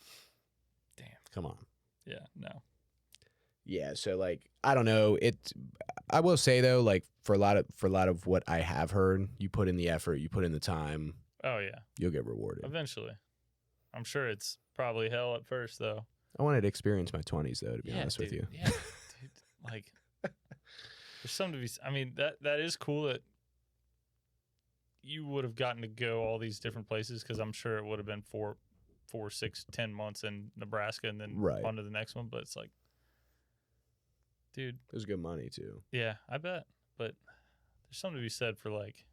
Damn. Come on. Yeah, no. Yeah, so like I don't know. I will say though, like for a lot of what I have heard, you put in the effort, you put in the time. Oh yeah, you'll get rewarded eventually. I'm sure it's probably hell at first though. I wanted to experience my 20s though, to be honest with you. Yeah, dude. Like, there's something to be. I mean, that is cool that you would have gotten to go all these different places because I'm sure it would have been 4, 6, 10 months in Nebraska and then on to the next one. But it's like, dude, it was good money too. Yeah, I bet. But there's something to be said for like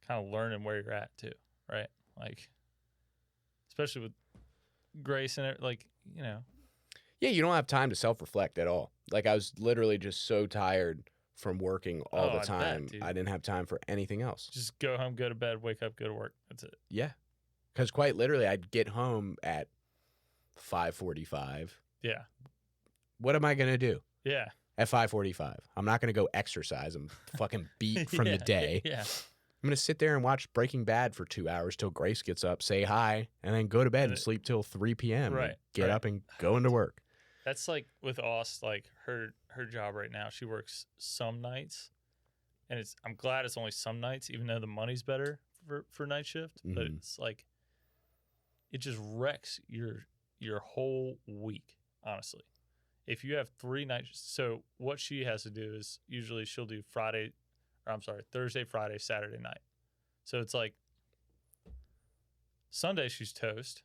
kind of learning where you're at too, right? Like, especially with Grace and it, like, you know. Yeah, you don't have time to self-reflect at all. Like, I was literally just so tired from working all the time. I didn't have time for anything else. Just go home, go to bed, wake up, go to work. That's it. Yeah. Because quite literally, I'd get home at 5:45. Yeah. What am I going to do? Yeah. At 5:45. I'm not going to go exercise. I'm fucking beat from the day. Yeah. I'm going to sit there and watch Breaking Bad for 2 hours till Grace gets up, say hi, and then go to bed and sleep till 3 p.m. Right. Get up and go into work. That's like with Oz, like her job right now. She works some nights, and I'm glad it's only some nights, even though the money's better for night shift. Mm-hmm. But it's like it just wrecks your whole week, honestly. If you have 3 nights, so what she has to do is usually she'll do Thursday, Friday, Saturday night. So it's like Sunday she's toast,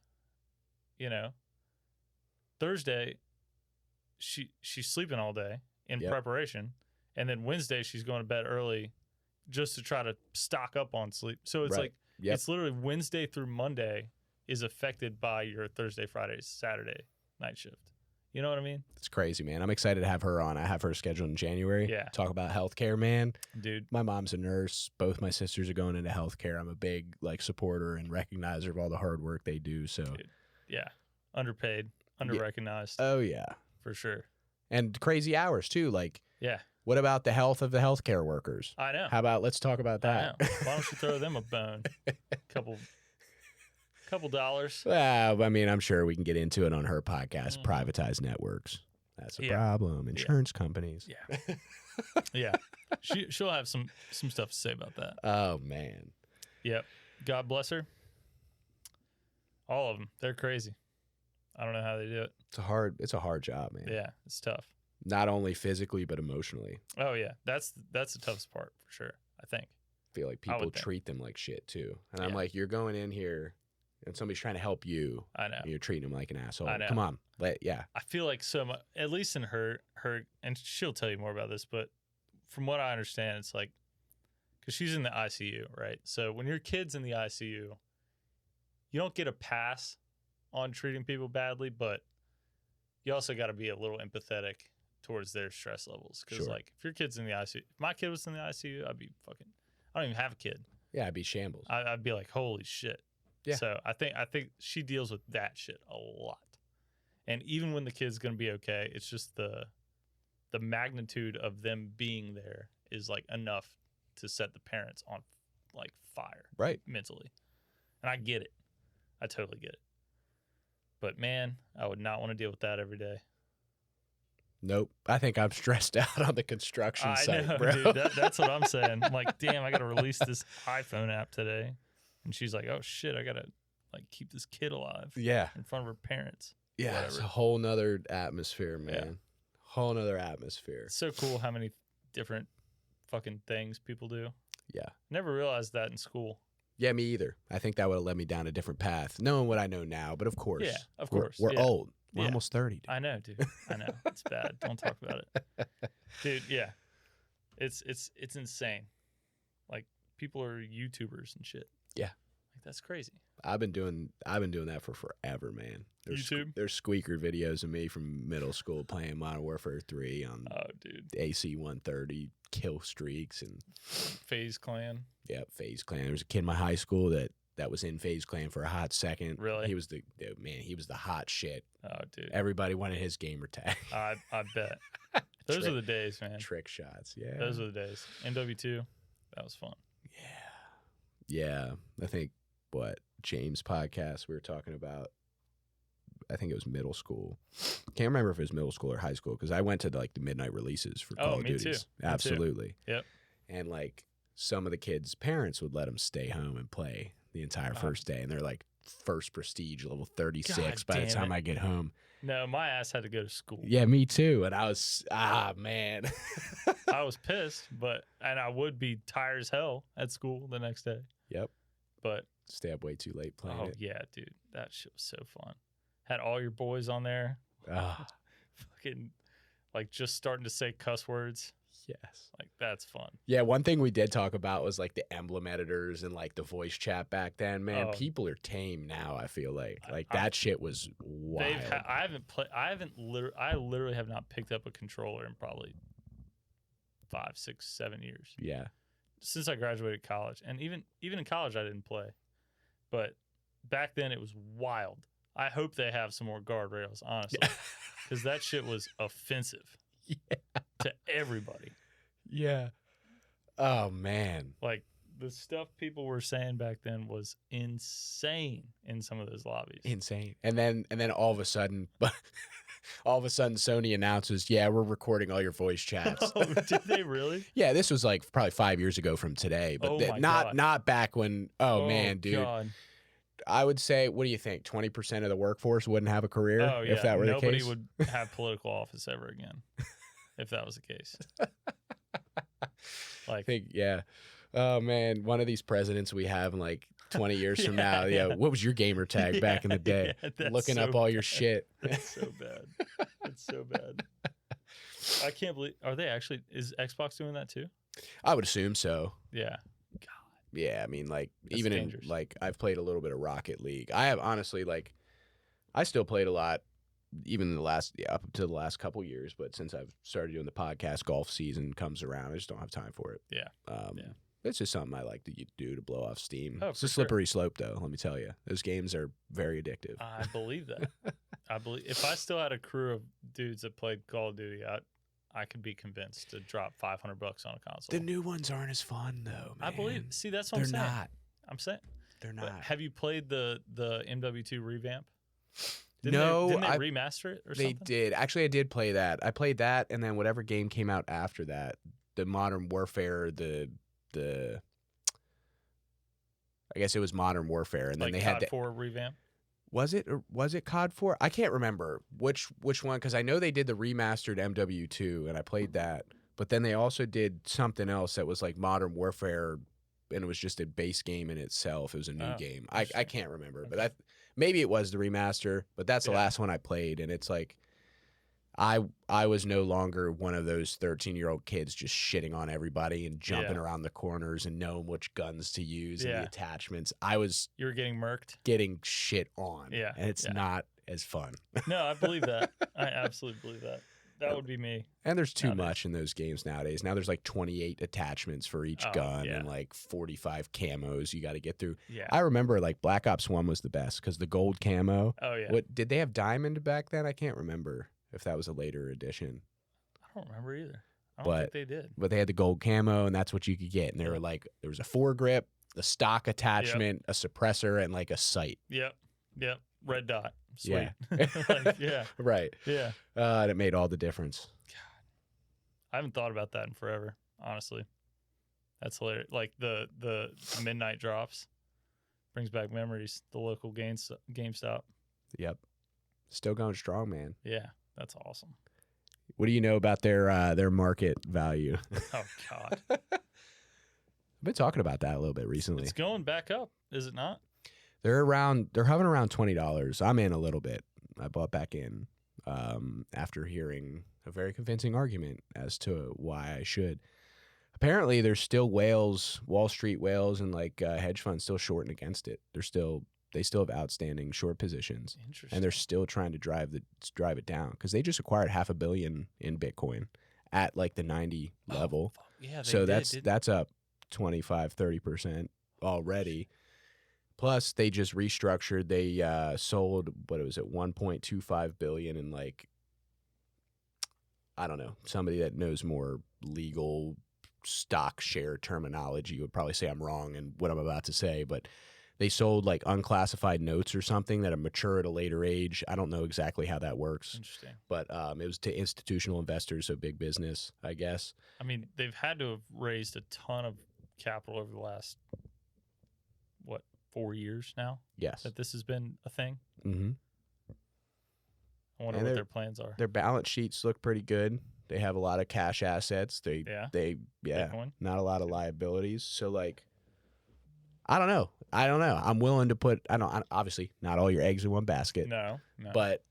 you know. Thursday she's sleeping all day in preparation, and then Wednesday she's going to bed early just to try to stock up on sleep. So it's like it's literally Wednesday through Monday is affected by your Thursday, Friday, Saturday night shift. You know what I mean? It's crazy, man. I'm excited to have her on. I have her scheduled in January. Yeah. Talk about healthcare, man. Dude. My mom's a nurse. Both my sisters are going into healthcare. I'm a big supporter and recognizer of all the hard work they do. So, dude. Yeah. Underpaid, underrecognized. Oh, yeah. For sure. And crazy hours, too. Yeah. What about the health of the healthcare workers? I know. How about let's talk about that? I know. Why don't you throw them a bone? Couple dollars. Well, I mean, I'm sure we can get into it on her podcast, Privatized Networks. That's a problem. Insurance companies. Yeah. Yeah. She'll have some stuff to say about that. Oh, man. Yep. God bless her. All of them. They're crazy. I don't know how they do it. It's a hard job, man. Yeah, it's tough. Not only physically, but emotionally. Oh, yeah. That's the toughest part, for sure, I think. I feel like people treat them like shit, too. And I'm like, you're going in here and somebody's trying to help you. I know. And you're treating them like an asshole. I know. Come on. I feel like so much, at least in her, and she'll tell you more about this, but from what I understand, it's like, because she's in the ICU, right? So when your kid's in the ICU, you don't get a pass on treating people badly, but you also got to be a little empathetic towards their stress levels. Because like, if your kid's in the ICU, if my kid was in the ICU, I'd be fucking, I don't even have a kid. Yeah, I'd be shambles. I'd be like, holy shit. Yeah. So I think she deals with that shit a lot. And even when the kid's going to be okay, it's just the magnitude of them being there is like enough to set the parents on like fire. Right. Mentally. And I get it. I totally get it. But man, I would not want to deal with that every day. Nope. I think I'm stressed out on the construction site, know, bro. Dude, that's what I'm saying. I'm like, damn, I got to release this iPhone app today. And she's like, oh shit, I got to like keep this kid alive. Yeah. In front of her parents. Yeah. Whatever. It's a whole nother atmosphere, man. Yeah. Whole nother atmosphere. It's so cool how many different fucking things people do. Yeah. Never realized that in school. Yeah, me either. I think that would have led me down a different path, knowing what I know now. But of course. Yeah, of course. We're old. We're almost 30. Dude. I know, dude. I know. It's bad. Don't talk about it. Dude, yeah. It's insane. Like, people are YouTubers and shit. Yeah. Like, that's crazy. I've been doing that for forever, man. YouTube? There's squeaker videos of me from middle school playing Modern Warfare 3 on AC 130, kill streaks and FaZe Clan. Yeah, FaZe Clan. There was a kid in my high school that was in FaZe Clan for a hot second. Really? He was the hot shit. Oh, dude. Everybody wanted his gamer tag. I bet. Those are the days, man. Trick shots, yeah. Those are the days. MW2, that was fun. Yeah. I think James' podcast we were talking about I think it was middle school. Can't remember if it was middle school or high school because I went to the midnight releases for Call of Duties. Too. Absolutely. Me too. Yep. And like some of the kids' parents would let them stay home and play the entire first day, and they're like first prestige level 36 by the time I get home. No, my ass had to go to school. Yeah, me too. And I was man. I was pissed, and I would be tired as hell at school the next day. Yep. But stay up way too late playing it. Oh yeah, dude, that shit was so fun. Had all your boys on there. Fucking like just starting to say cuss words. Yes. Like that's fun. Yeah, one thing we did talk about was like the emblem editors and like the voice chat back then. Man, people are tame now, I feel like. Like that shit was wild. I literally have not picked up a controller in probably 5, 6, 7 years. Yeah. Since I graduated college. And even in college I didn't play. But back then it was wild. I hope they have some more guardrails, honestly. Because that shit was offensive. Yeah. To everybody. Yeah. Oh man. Like the stuff people were saying back then was insane in some of those lobbies. Insane. And then all of a sudden Sony announces, yeah, we're recording all your voice chats. Oh, did they really? Yeah, this was like probably 5 years ago from today, but not back when. Oh man, dude. God. I would say, what do you think? 20% of the workforce wouldn't have a career if that were the case? Nobody would have political office ever again if that was the case. I think, yeah. Oh, man, one of these presidents we have in like 20 years from now, what was your gamer tag back in the day? Looking up all your shit. That's so bad. That's so bad. I can't believe, is Xbox doing that too? I would assume so. Yeah. Yeah, I mean, like, that's even dangerous. in, like, I've played a little bit of Rocket League. I have, honestly, like, I still played a lot, even up to the last couple years, but since I've started doing the podcast, golf season comes around, I just don't have time for it. Yeah. It's just something I like to do to blow off steam. Oh, it's a slippery slope, though, let me tell you. Those games are very addictive. I believe that. If I still had a crew of dudes that played Call of Duty, I could be convinced to drop $500 on a console. The new ones aren't as fun, though, man. I believe. See, that's what I'm saying. They're not. I'm saying they're not. But have you played the MW2 revamp? Didn't they remaster it or something? They did. Actually, I did play that. I played that, and then whatever game came out after that, the Modern Warfare, I guess it was Modern Warfare, and then they had COD 4 revamp. Was it COD 4? I can't remember which one, because I know they did the remastered MW2 and I played that, but then they also did something else that was like Modern Warfare, and it was just a base game in itself. It was a new game. I can't remember, but maybe it was the remaster, but that's the last one I played, and it's like I was no longer one of those 13-year-old kids just shitting on everybody and jumping around the corners and knowing which guns to use and the attachments. You were getting murked, getting shit on. Yeah, and it's not as fun. No, I believe that. I absolutely believe that. That would be me. And there's too much in those games nowadays. Now there's like 28 attachments for each gun and like 45 camos you got to get through. Yeah. I remember like Black Ops 1 was the best because the gold camo. Oh yeah. What did they have diamond back then? I can't remember if that was a later edition. I don't remember either. I don't think they did. But they had the gold camo, and that's what you could get. And they were like, there was a foregrip, the stock attachment, a suppressor, and like a sight. Yep. Red dot. Sweet. Yeah. Right. Yeah. And it made all the difference. God. I haven't thought about that in forever, honestly. That's hilarious. Like the midnight drops brings back memories. The local GameStop. Yep. Still going strong, man. Yeah. That's awesome. What do you know about their market value? Oh God. I've been talking about that a little bit recently. It's going back up, is it not? They're hovering around $20. I'm in a little bit. I bought back in after hearing a very convincing argument as to why I should. Apparently, there's still Wall Street whales, and like hedge funds still shorting against it. They still have outstanding short positions, and they're still trying to drive it down because they just acquired $500 million in Bitcoin at like the 90 level. Yeah, so that's up 25-30% already. Plus, they just restructured. They sold, what was it, $1.25 billion in like, I don't know, somebody that knows more legal stock share terminology would probably say I'm wrong in what I'm about to say, but they sold like unclassified notes or something that are mature at a later age. I don't know exactly how that works. Interesting. But it was to institutional investors, so big business, I guess. I mean, they've had to have raised a ton of capital over the last, 4 years now? Yes. That this has been a thing? Mm-hmm. I wonder what their plans are. Their balance sheets look pretty good. They have a lot of cash assets. They Bitcoin. Not a lot of liabilities. So like, I don't know. I'm willing to put. Obviously not all your eggs in one basket. No. But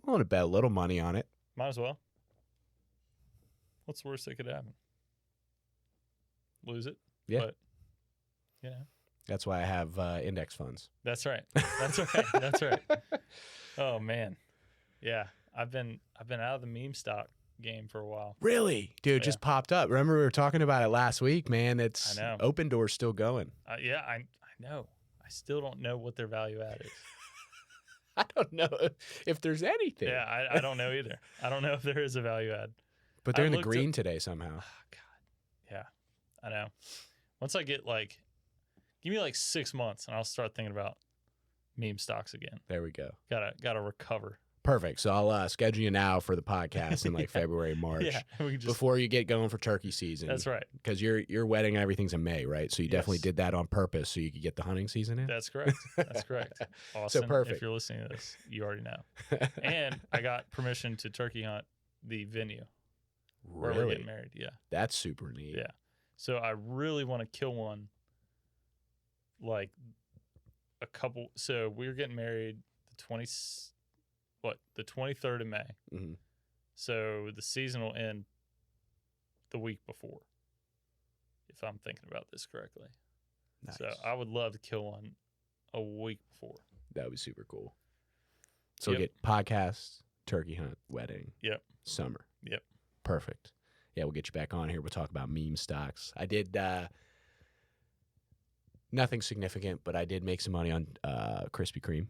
I'm willing to bet a little money on it. Might as well. What's the worst that could happen? Lose it. Yeah. But, That's why I have index funds. That's right. That's right. Oh man. Yeah. I've been out of the meme stock game for a while. Really? Dude, it just popped up. Remember we were talking about it last week, man. I know. Open Door's still going. I know. I still don't know what their value add is. I don't know if there's anything. Yeah, I don't know either. I don't know if there is a value add. But they're in the green today somehow. Oh, God. Yeah, I know. Once I get give me 6 months and I'll start thinking about meme stocks again. There we go. Gotta recover. Perfect. So I'll schedule you now for the podcast in February, March. Yeah, before you get going for turkey season. That's right. Because your wedding and everything's in May, right? So you definitely did that on purpose so you could get the hunting season in. That's correct. Awesome. So perfect. If you're listening to this, you already know. And I got permission to turkey hunt the venue where we're getting married. Yeah. That's super neat. Yeah. So I really want to kill one. So we were getting married the 23rd of May. Mm-hmm. So the season will end the week before, if I'm thinking about this correctly. Nice. So I would love to kill one a week before. That would be super cool. So we'll get podcasts, turkey hunt, wedding. Yep. Summer. Yep. Perfect. Yeah, we'll get you back on here. We'll talk about meme stocks. I did nothing significant, but I did make some money on Krispy Kreme.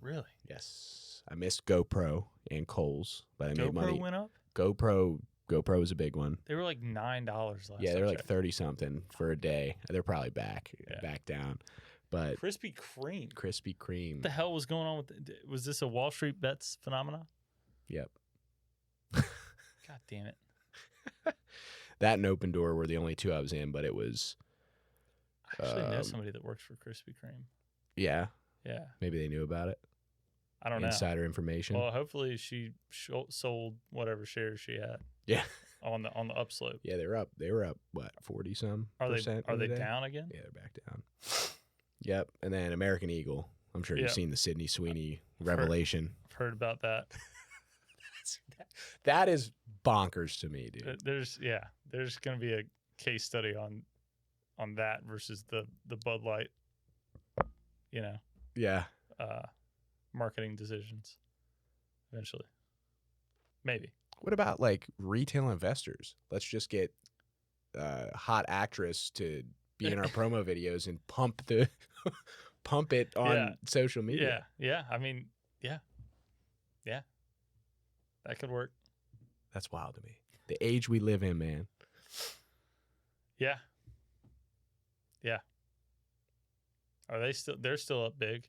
Really? Yes. I missed GoPro and Kohl's, but I made money. GoPro went up? GoPro was a big one. They were like $9 last Yeah, they were like 30 something for a day. They're probably back down. But Krispy Kreme. What the hell was going on was this a Wall Street Bets phenomenon? Yep. God damn it. That and Open Door were the only two I was in, but it was I actually know somebody that works for Krispy Kreme. Yeah. Yeah. Maybe they knew about it. I don't know. Insider information. Well, hopefully she sold whatever shares she had. Yeah. On the upslope. Yeah, they were up what, 40 some percent? Are they down again? Yeah, they're back down. Yep. And then American Eagle. I'm sure you've seen the Sydney Sweeney revelation. I've heard about that. That is bonkers to me, dude. There's going to be a case study on that versus the Bud Light, Yeah. Marketing decisions eventually. Maybe. What about retail investors? Let's just get a hot actress to be in our promo videos and pump it on social media. Yeah. I mean, yeah. That could work. That's wild to me. The age we live in, man. Yeah. Are they still? They're still up big.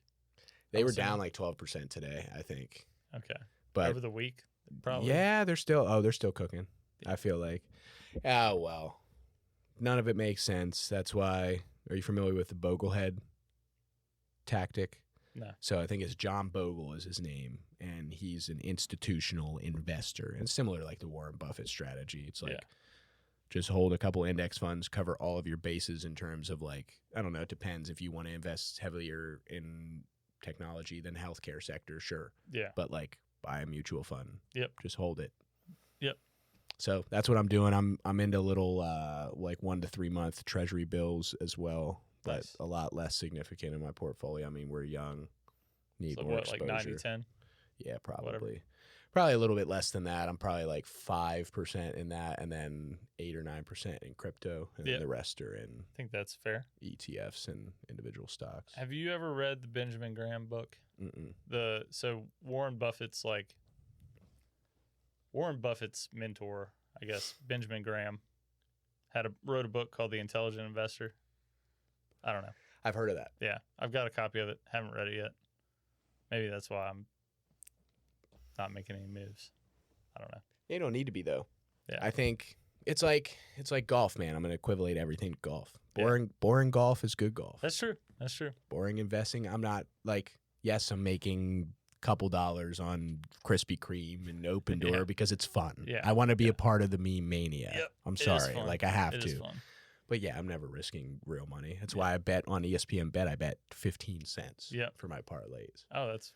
They were down 12% today, I think. Okay. But over the week, probably. Yeah, they're still cooking. I feel like. Oh well. None of it makes sense. That's why. Are you familiar with the Boglehead tactic? No. So I think it's John Bogle is his name, and he's an institutional investor, and similar to the Warren Buffett strategy. It's just hold a couple index funds, cover all of your bases in terms of I don't know. It depends if you want to invest heavier in technology than healthcare sector, sure. Yeah. But buy a mutual fund. Yep. Just hold it. Yep. So that's what I'm doing. I'm into little 1 to 3 month treasury bills as well, but nice. A lot less significant in my portfolio. I mean, we're young, need more exposure. 90-10? Yeah, probably. Whatever. Probably a little bit less than that. I'm probably 5% in that, and then 8 or 9% in crypto, and then the rest are in. I think that's fair. ETFs and individual stocks. Have you ever read the Benjamin Graham book? Mm-mm. So Warren Buffett's mentor, I guess, Benjamin Graham, wrote a book called The Intelligent Investor. I don't know. I've heard of that. Yeah, I've got a copy of it. Haven't read it yet. Maybe that's why I'm not making any moves. I don't know. You don't need to be though. Yeah. I think it's like golf, man. I'm gonna equivalate everything to golf. Boring golf is good golf. That's true. That's true. Boring investing. I'm not like, yes, I'm making a couple dollars on Krispy Kreme and Open Door because it's fun. Yeah. I want to be a part of the meme mania. Yep. I'm sorry. Like I have it to. Is fun. But yeah, I'm never risking real money. That's why I bet on ESPN Bet. I bet 15 cents for my parlays. Oh, that's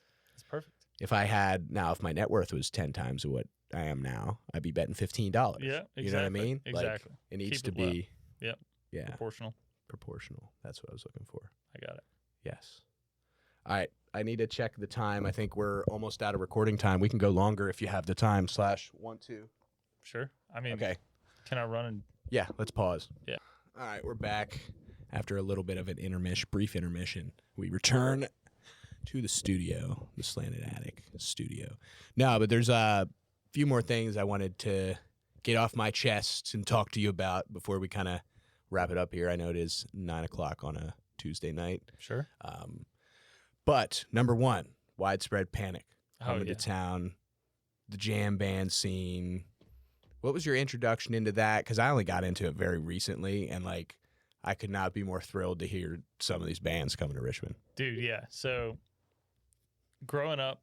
perfect. If my net worth was 10 times what I am now, I'd be betting $15. Yeah, exactly. You know what I mean? Exactly. Like, it needs Keep to it low. be. Yep. Yeah. Proportional. That's what I was looking for. I got it. Yes. All right. I need to check the time. I think we're almost out of recording time. We can go longer if you have the time. /1 2. Sure. I mean, okay. Can I run and? Yeah. Let's pause. Yeah. All right. We're back after a little bit of an brief intermission. We return to the studio, the Slanted Attic studio. No, but there's a few more things I wanted to get off my chest and talk to you about before we kind of wrap it up here. I know it is 9:00 on a Tuesday night. Sure. But number one, widespread panic coming yeah. to town, the jam band scene. What was your introduction into that? Because I only got into it very recently, and like I could not be more thrilled to hear some of these bands coming to Richmond. Dude, yeah. So growing up,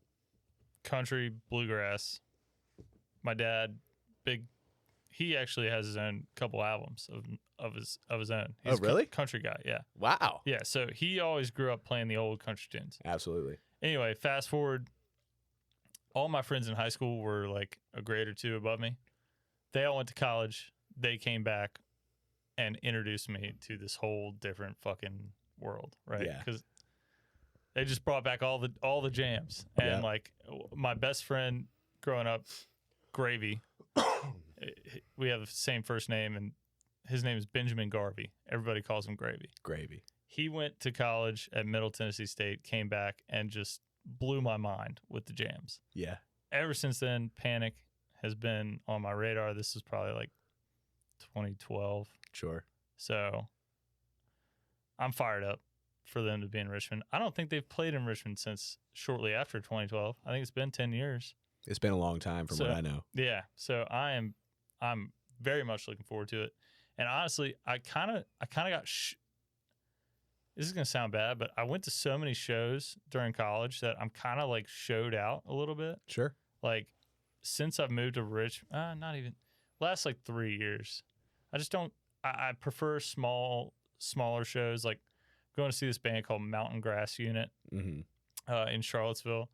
country, bluegrass, my dad, he actually has his own couple albums of his own. He's really? Country guy, yeah. Wow. Yeah, so he always grew up playing the old country tunes. Absolutely. Anyway, fast forward, all my friends in high school were like a grade or two above me. They all went to college. They came back and introduced me to this whole different fucking world, right? Yeah. Because they just brought back all the jams. And like my best friend growing up, Gravy, we have the same first name, and his name is Benjamin Garvey. Everybody calls him Gravy. Gravy. He went to college at Middle Tennessee State, came back, and just blew my mind with the jams. Yeah. Ever since then, Panic has been on my radar. This is probably like 2012. Sure. So I'm fired up for them to be in Richmond. I don't think they've played in Richmond since shortly after 2012. I think it's been 10 years. It's been a long time from what I know. Yeah. So I'm very much looking forward to it. And honestly, I kind of got this is going to sound bad, but I went to so many shows during college that I'm kind of like showed out a little bit. Sure. Like since I've moved to not even last like 3 years. I just don't I prefer smaller shows, like going to see this band called Mountain Grass Unit in Charlottesville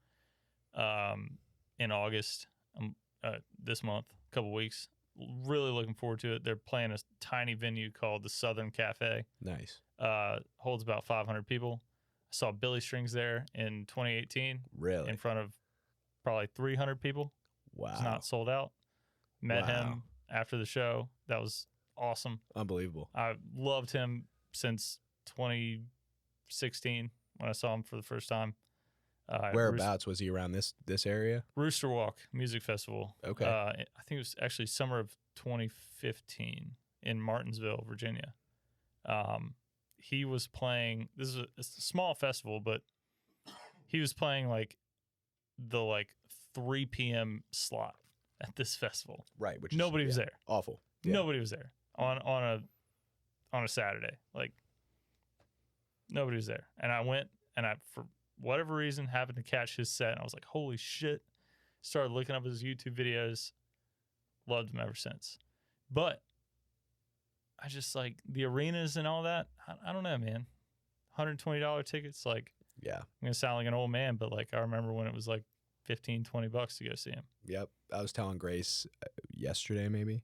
in August this month, a couple weeks. Really looking forward to it. They're playing a tiny venue called the Southern Cafe. Nice. Holds about 500 people. I saw Billy Strings there in 2018. Really? In front of probably 300 people. Wow. It's not sold out. Met him after the show. That was awesome. Unbelievable. I loved him since 2016 when I saw him for the first time. Whereabouts was he around this area? Rooster Walk Music Festival. Okay. I think it was actually summer of 2015 in Martinsville, Virginia. He was playing. This is a small festival, but he was playing like the 3 p.m. slot at this festival. Right. Which nobody was there. Awful. Yeah. Nobody was there on a Saturday. Like nobody was there, and I went and for whatever reason happened to catch his set, and I was like, holy shit. Started looking up his YouTube videos. Loved him ever since. But I just like the arenas and all that. I don't know, man. $120 tickets. Like, yeah, I'm going to sound like an old man, but like I remember when it was like $15-20 to go see him. Yep. I was telling Grace yesterday, maybe.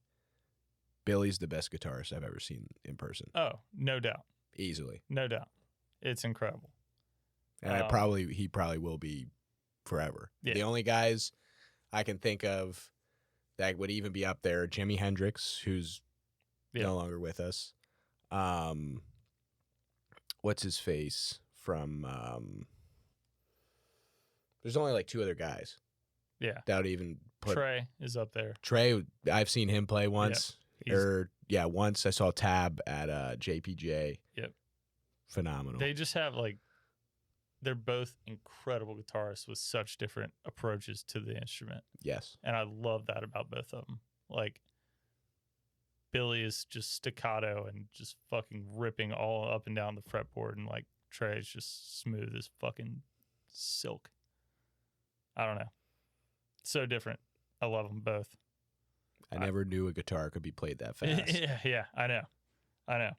Billy's the best guitarist I've ever seen in person. Oh, no doubt. Easily. No doubt. It's incredible. And he probably will be forever. Yeah. The only guys I can think of that would even be up there, Jimi Hendrix, who's no longer with us. What's his face from? There's only like 2 other guys. Yeah. That would even put. Trey is up there. Trey, I've seen him play once. Once I saw Tab at JPJ. Yep. phenomenal. They just have like, they're both incredible guitarists with such different approaches to the instrument. Yes. And I love that about both of them. Like, Billy is just staccato and just fucking ripping all up and down the fretboard, and like Trey's just smooth as fucking silk. I don't know. So different. I love them both. I never knew a guitar could be played that fast. Yeah, I know.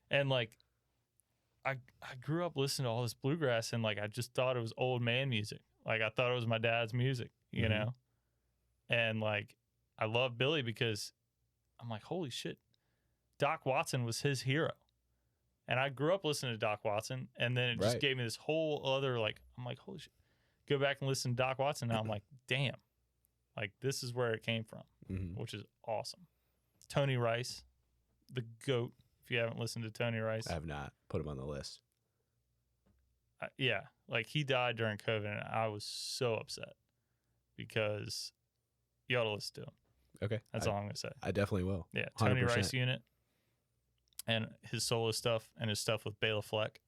And like, I grew up listening to all this bluegrass, and like I just thought it was old man music. Like I thought it was my dad's music, you know? And like I love Billy because I'm like, holy shit, Doc Watson was his hero. And I grew up listening to Doc Watson, and then it just gave me this whole other, like, I'm like, holy shit. Go back and listen to Doc Watson. Now I'm like, damn, like this is where it came from, which is awesome. Tony Rice, the GOAT. If you haven't listened to Tony Rice, I have not. Put him on the list. Yeah, like he died during COVID, and I was so upset because you ought to listen to him. Okay. That's all I'm going to say. I definitely will. Yeah, Tony 100%. Rice Unit and his solo stuff and his stuff with Bela Fleck,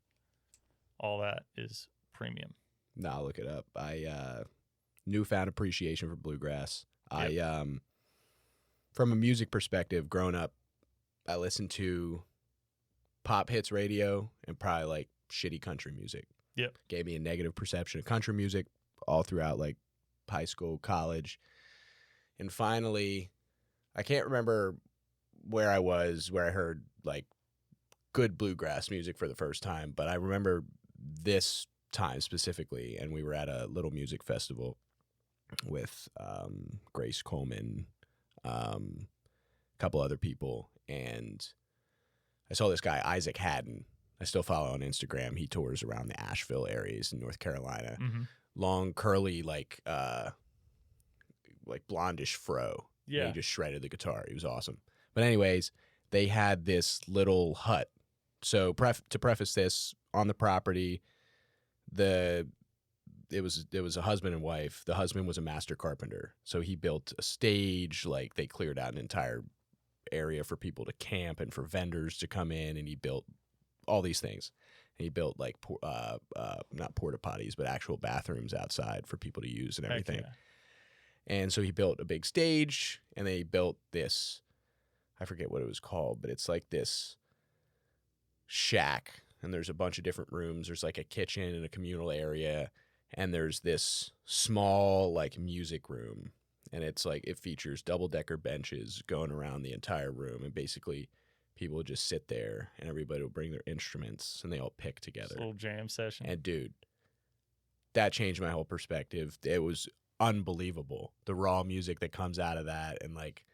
all that is premium. No, I'll look it up. I newfound appreciation for bluegrass. Yep. I from a music perspective, growing up, I listened to pop hits radio and probably like shitty country music. Yep. Gave me a negative perception of country music all throughout like high school, college. And finally, I can't remember where I was, where I heard like good bluegrass music for the first time, but I remember this time specifically, and we were at a little music festival with Grace Coleman, a couple other people, and I saw this guy, Isaac Haddon. I still follow on Instagram. He tours around the Asheville areas in North Carolina. Long, curly, like blondish fro. Yeah. And he just shredded the guitar. He was awesome. But anyways, they had this little hut. So to preface this, on the property, it was a husband and wife. The husband was a master carpenter. So he built a stage, like they cleared out an entire area for people to camp and for vendors to come in, and he built all these things. And he built like not porta potties, but actual bathrooms outside for people to use and everything. Yeah. And so he built a big stage, and they built this, I forget what it was called, but it's like this shack, and there's a bunch of different rooms. There's like a kitchen and a communal area, and there's this small like music room, and it's like it features double-decker benches going around the entire room, and basically people would just sit there, and everybody will bring their instruments, and they all pick together. Just a little jam session. And dude, that changed my whole perspective. It was unbelievable, the raw music that comes out of that, and like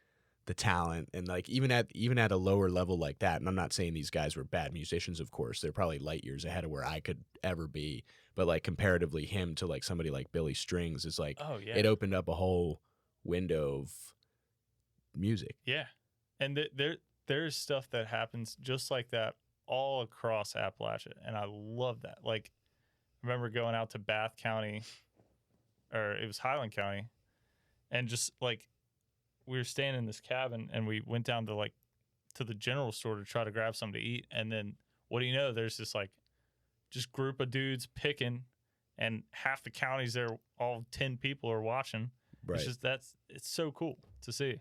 the talent, and like even at a lower level like that. And I'm not saying these guys were bad musicians, of course. They're probably light years ahead of where I could ever be, but like comparatively him to like somebody like Billy Strings is like, oh yeah, it opened up a whole window of music. Yeah. And there's stuff that happens just like that all across Appalachia, and I love that. Like, I remember going out to Bath County, or it was Highland County, and just like we were staying in this cabin, and we went down to like to the general store to try to grab something to eat, and then what do you know, there's this like just group of dudes picking, and half the county's there, all 10 people are watching. Right. It's just it's so cool to see.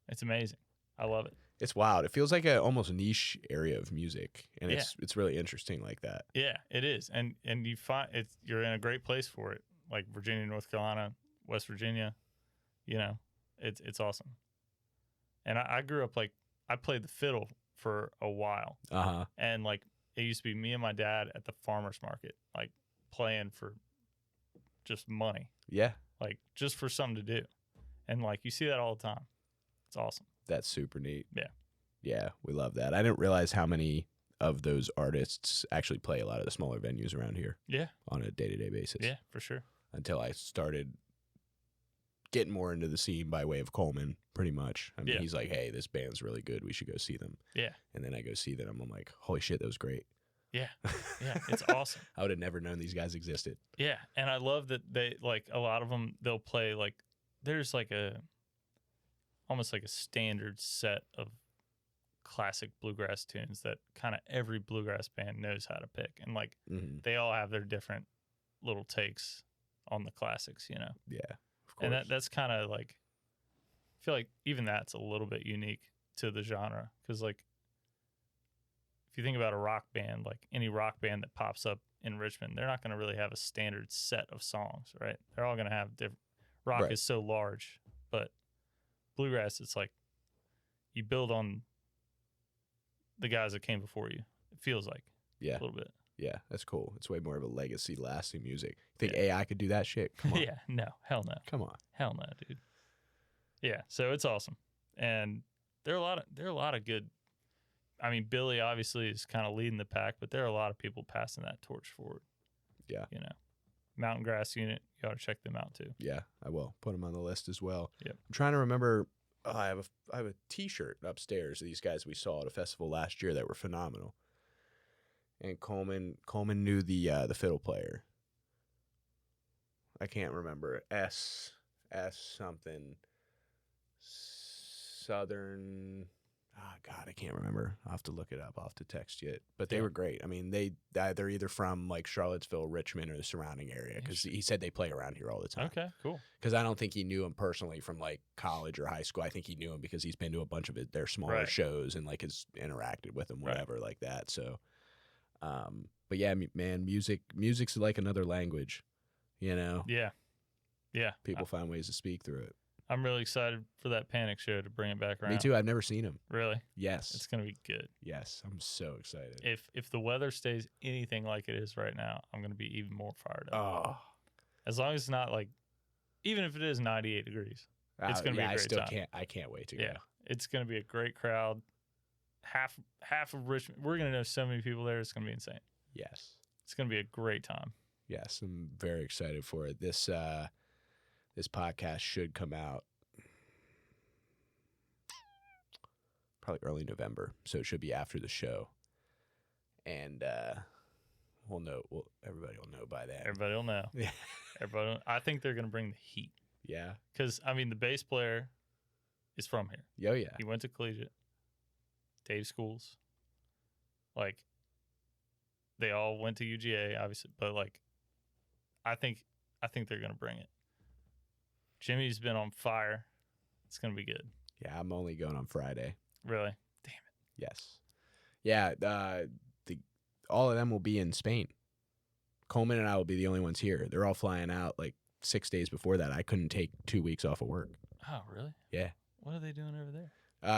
It's amazing. I love it. It's wild. It feels like a almost niche area of music, and it's really interesting like that. Yeah, it is. And you find you're in a great place for it. Like Virginia, North Carolina, West Virginia, you know, it's awesome. And I grew up like I played the fiddle for a while. And like it used to be me and my dad at the farmer's market, like playing for just money. Yeah. Like just for something to do. And like you see that all the time. It's awesome. That's super neat. Yeah. Yeah, we love that. I didn't realize how many of those artists actually play a lot of the smaller venues around here. Yeah. On a day-to-day basis. Yeah, for sure. Until I started getting more into the scene by way of Coleman, pretty much. I mean, he's like, hey, this band's really good. We should go see them. Yeah. And then I go see them. I'm like, holy shit, that was great. Yeah. Yeah, it's awesome. I would have never known these guys existed. Yeah, and I love that they, like, a lot of them, they'll play, like, there's like almost like a standard set of classic bluegrass tunes that kind of every bluegrass band knows how to pick, and like they all have their different little takes on the classics, you know. Yeah, of course. And that's kind of like, I feel like even that's a little bit unique to the genre, because like if you think about a rock band, like any rock band that pops up in Richmond, they're not going to really have a standard set of songs, right? They're all going to have different. Rock is so large, but bluegrass, it's like you build on the guys that came before you. It feels like a little bit. Yeah, that's cool. It's way more of a legacy, lasting music. You think AI could do that shit? Come on. Yeah, no, hell no. Come on, hell no, dude. Yeah, so it's awesome, and there are a lot of good. I mean, Billy obviously is kind of leading the pack, but there are a lot of people passing that torch forward. Yeah, you know, Mountain Grass Unit, you ought to check them out too. Yeah, I will put them on the list as well. Yep. I'm trying to remember. I have a T-shirt upstairs of these guys we saw at a festival last year that were phenomenal. And Coleman knew the fiddle player. I can't remember. S something. Southern. Oh God, I can't remember. I'll have to look it up. I'll have to text you. But they were great. I mean, they're either from like Charlottesville, Richmond, or the surrounding area, because he said they play around here all the time. Okay, cool. Because I don't think he knew him personally from like college or high school. I think he knew him because he's been to a bunch of their smaller shows and like has interacted with them, whatever, like that. So, but yeah, man, music's like another language, you know? Yeah. People find ways to speak through it. I'm really excited for that Panic show to bring it back around. Me too. I've never seen him. Really? Yes. It's going to be good. Yes. I'm so excited. If the weather stays anything like it is right now, I'm going to be even more fired up. Oh. As long as it's not like, even if it is 98 degrees, it's going to be a great time. I can't wait to go. Yeah. It's going to be a great crowd. Half of Richmond. We're going to know so many people there. It's going to be insane. Yes. It's going to be a great time. Yes. I'm very excited for it. This podcast should come out probably early November, so it should be after the show, and everybody will know by then. Everybody will know. Yeah, I think they're gonna bring the heat. Yeah, because I mean, the bass player is from here. Oh yeah, he went to collegiate, Dave Schools. Like, they all went to UGA, obviously, but like, I think they're gonna bring it. Jimmy's been on fire. It's gonna be good. Yeah, I'm only going on Friday. Really? Damn it. Yes. Yeah. All of them will be in Spain. Coleman and I will be the only ones here. They're all flying out like 6 days before that. I couldn't take 2 weeks off of work. Oh, really? Yeah. What are they doing over there?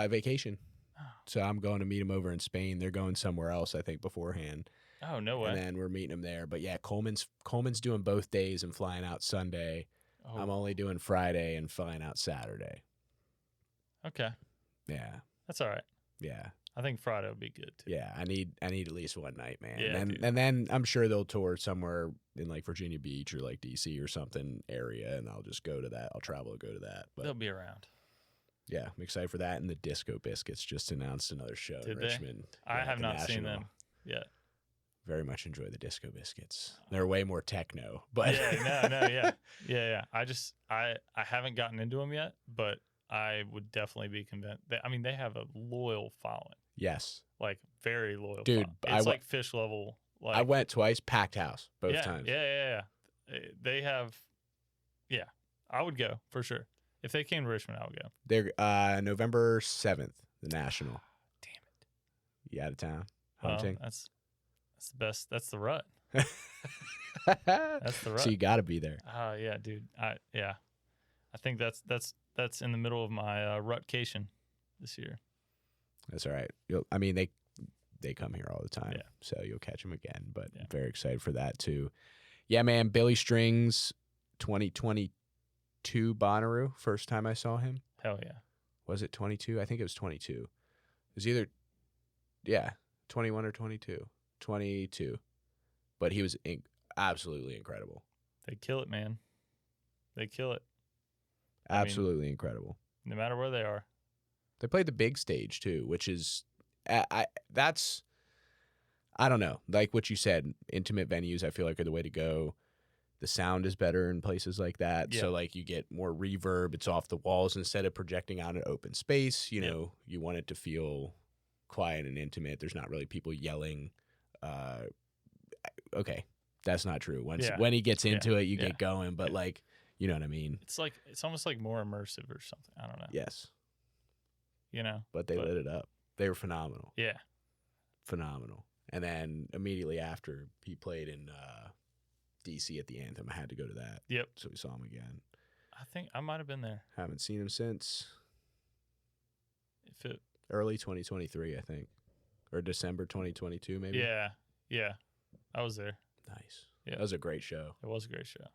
Vacation. Oh. So I'm going to meet them over in Spain. They're going somewhere else, I think, beforehand. Oh, no way. And then we're meeting them there. But yeah, Coleman's doing both days and flying out Sunday. Oh. I'm only doing Friday and flying out Saturday. Okay. Yeah. That's all right. Yeah. I think Friday will be good too. Yeah, I need at least one night, man. Yeah, and then I'm sure they'll tour somewhere in like Virginia Beach or like DC or something area, and I'll just go to that. I'll travel to go to that. But they'll be around. Yeah, I'm excited for that. And the Disco Biscuits just announced another show in Richmond. I have not seen them yet. Very much enjoy the Disco Biscuits. They're way more techno, but yeah. I haven't gotten into them yet, but I would definitely be convinced. They have a loyal following. Yes. Like, very loyal. Dude, it's like Fish level. Like, I went twice, packed house both times. Yeah. They have, I would go for sure. If they came to Richmond, I would go. They're November 7th, the National. Damn it. You out of town? Hunting? That's the best. That's the rut. That's the rut. So you got to be there. Yeah, dude. I think that's in the middle of my rutcation this year. That's all right. They come here all the time, so you'll catch them again. But I'm very excited for that too. Yeah, man. Billy Strings, 2022 Bonnaroo. First time I saw him. Hell yeah. Was it 22? I think it was 22. It was either 21 or 22. 22. But he was absolutely incredible. They kill it, man. They kill it. Absolutely incredible. No matter where they are. They played the big stage too, which is that's I don't know. Like what you said, intimate venues I feel like are the way to go. The sound is better in places like that. Yeah. So like you get more reverb. It's off the walls instead of projecting out an open space. You know, you want it to feel quiet and intimate. There's not really people yelling. Okay, that's not true. When he gets into it, you get going. But like, you know what I mean? It's almost like more immersive or something. I don't know. Yes. You know. But they lit it up. They were phenomenal. Yeah. Phenomenal. And then immediately after, he played in DC at the Anthem. I had to go to that. Yep. So we saw him again. I think I might have been there. Haven't seen him since. If it early 2023, I think, or December 2022, maybe. Yeah. I was there. Nice. Yeah, that was a great show. It was a great show.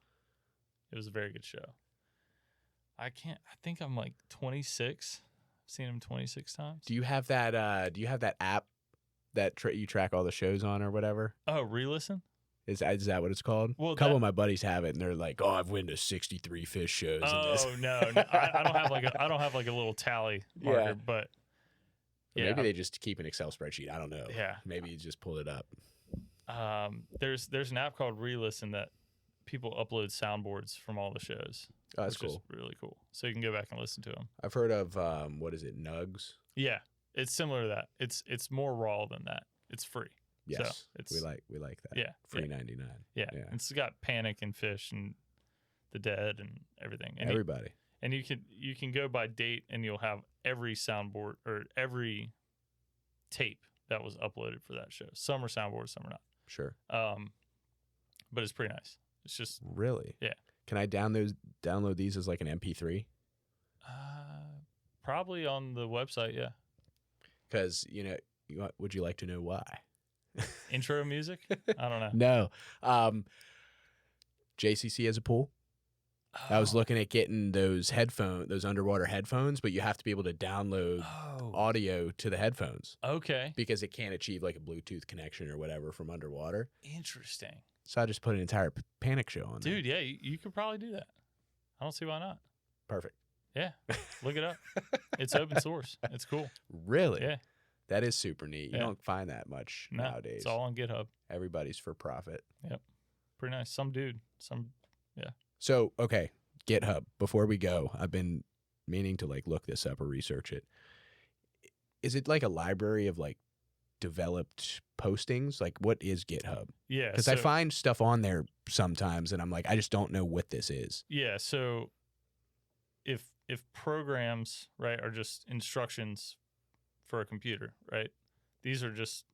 It was a very good show. I think I'm like 26. I've seen him 26 times. Do you have that app that you track all the shows on or whatever? Oh, re-listen? Is that what it's called? Well, a couple of my buddies have it, and they're like, "Oh, I've been to 63 fish shows." Oh no, I don't have like a little tally marker, but maybe they just keep an Excel spreadsheet. I don't know. Yeah, maybe you just pull it up. There's an app called Re-Listen that people upload soundboards from all the shows. Oh, that's cool. Is really cool. So you can go back and listen to them. I've heard of what is it, Nugs? Yeah, it's similar to that. It's more raw than that. It's free. Yes, so we like that. Yeah, free 99. Yeah, it's got Panic and Fish and The Dead and everything. And everybody. And you can go by date, and you'll have every soundboard or every tape that was uploaded for that show. Some are soundboards, some are not. Sure. But it's pretty nice. It's just really. Yeah. Can I download these as like an MP3? Probably on the website. Yeah. Because would you like to know why? Intro music? I don't know. No. JCC has a pool. I was looking at getting those underwater headphones, but you have to be able to download audio to the headphones. Okay. Because it can't achieve like a Bluetooth connection or whatever from underwater. Interesting. So I just put an entire Panic show on there. Dude, yeah, you could probably do that. I don't see why not. Perfect. Yeah. Look it up. It's open source. It's cool. Really? Yeah. That is super neat. You don't find that much nowadays. It's all on GitHub. Everybody's for profit. Yep. Pretty nice. Yeah. So, okay, GitHub. Before we go, I've been meaning to like look this up or research it. Is it like a library of like developed postings? Like, what is GitHub? Yeah. Because I find stuff on there sometimes, and I'm like, I just don't know what this is. Yeah. So if programs, right, are just instructions for a computer, right? These are just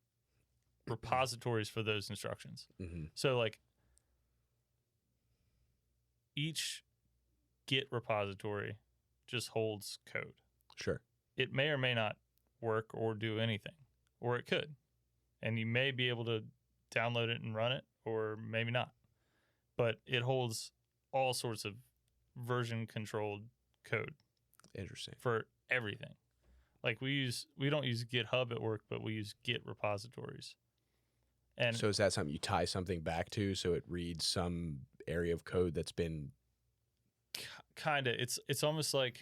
repositories for those instructions. Mm-hmm. So like each Git repository just holds code. Sure. It may or may not work or do anything, or it could. And you may be able to download it and run it, or maybe not. But it holds all sorts of version controlled code. Interesting. For everything. Like we don't use GitHub at work, but we use Git repositories. And so is that something you tie something back to, so it reads some area of code that's been kind of, it's almost like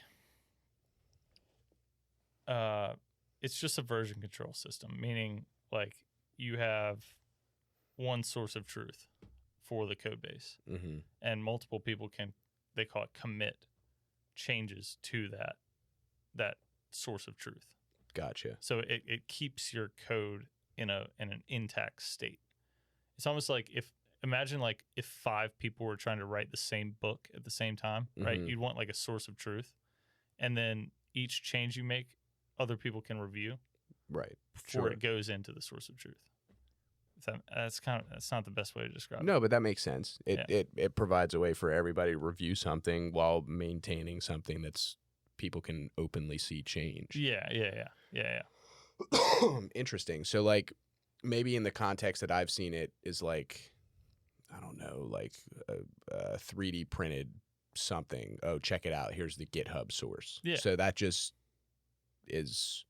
it's just a version control system, meaning like you have one source of truth for the code base, mm-hmm. and multiple people they call it commit changes to that source of truth. Gotcha. So it keeps your code in an intact state. It's almost like imagine like if 5 people were trying to write the same book at the same time, right? Mm-hmm. You'd want like a source of truth, and then each change you make, other people can review, right, before it goes into the source of truth. That's not the best way to describe it. No, but that makes sense. It provides a way for everybody to review something while maintaining something that's people can openly see change. Yeah. Interesting. So like maybe in the context that I've seen it is like, I don't know, like a 3D printed something. Oh, check it out. Here's the GitHub source. Yeah. So that just is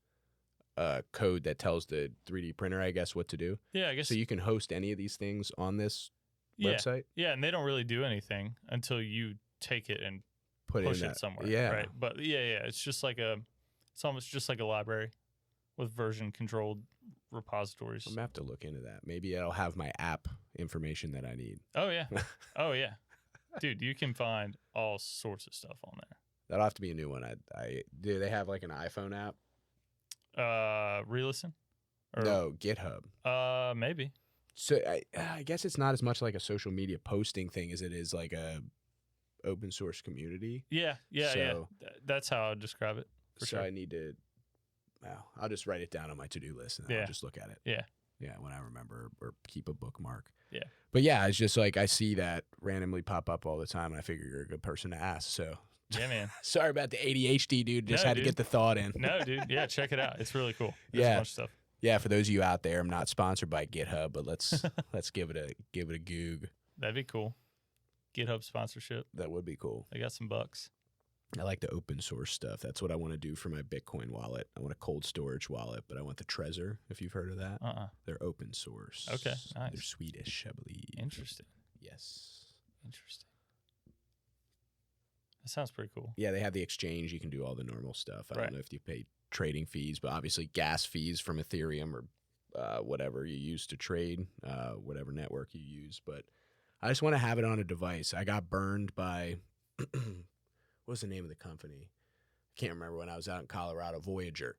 code that tells the 3D printer, I guess, what to do. Yeah, I guess. So you can host any of these things on this website? Yeah, and they don't really do anything until you take it and push it somewhere. Yeah. Right. But it's just like it's almost just like a library with version controlled repositories. I'm gonna have to look into that. Maybe it'll have my app information that I need. Oh yeah. Oh yeah. Dude, you can find all sorts of stuff on there. That'll have to be a new one. Do they have like an iPhone app? Re-listen? No, GitHub. Maybe. So I guess it's not as much like a social media posting thing as it is like a open source community. Yeah. That's how I would describe it. For so sure. I need to. Well, I'll just write it down on my to-do list and I'll just look at it. Yeah. Yeah, when I remember or keep a bookmark. Yeah. But yeah, it's just like I see that randomly pop up all the time, and I figure you're a good person to ask. So yeah, man. Sorry about the ADHD, dude. Just had to get the thought in. No, dude. Yeah, check it out. It's really cool. There's a bunch of stuff. Yeah, for those of you out there, I'm not sponsored by GitHub, but let's give it a goog. That'd be cool. GitHub sponsorship. That would be cool. They got some bucks. I like the open source stuff. That's what I want to do for my Bitcoin wallet. I want a cold storage wallet, but I want the Trezor, if you've heard of that. They're open source. Okay, nice. They're Swedish, I believe. Interesting. Yes. Interesting. That sounds pretty cool. Yeah, they have the exchange. You can do all the normal stuff. I don't know if you pay trading fees, but obviously gas fees from Ethereum or whatever you use to trade, whatever network you use. But I just want to have it on a device. I got burned by... What's the name of the company? I can't remember when I was out in Colorado. Voyager.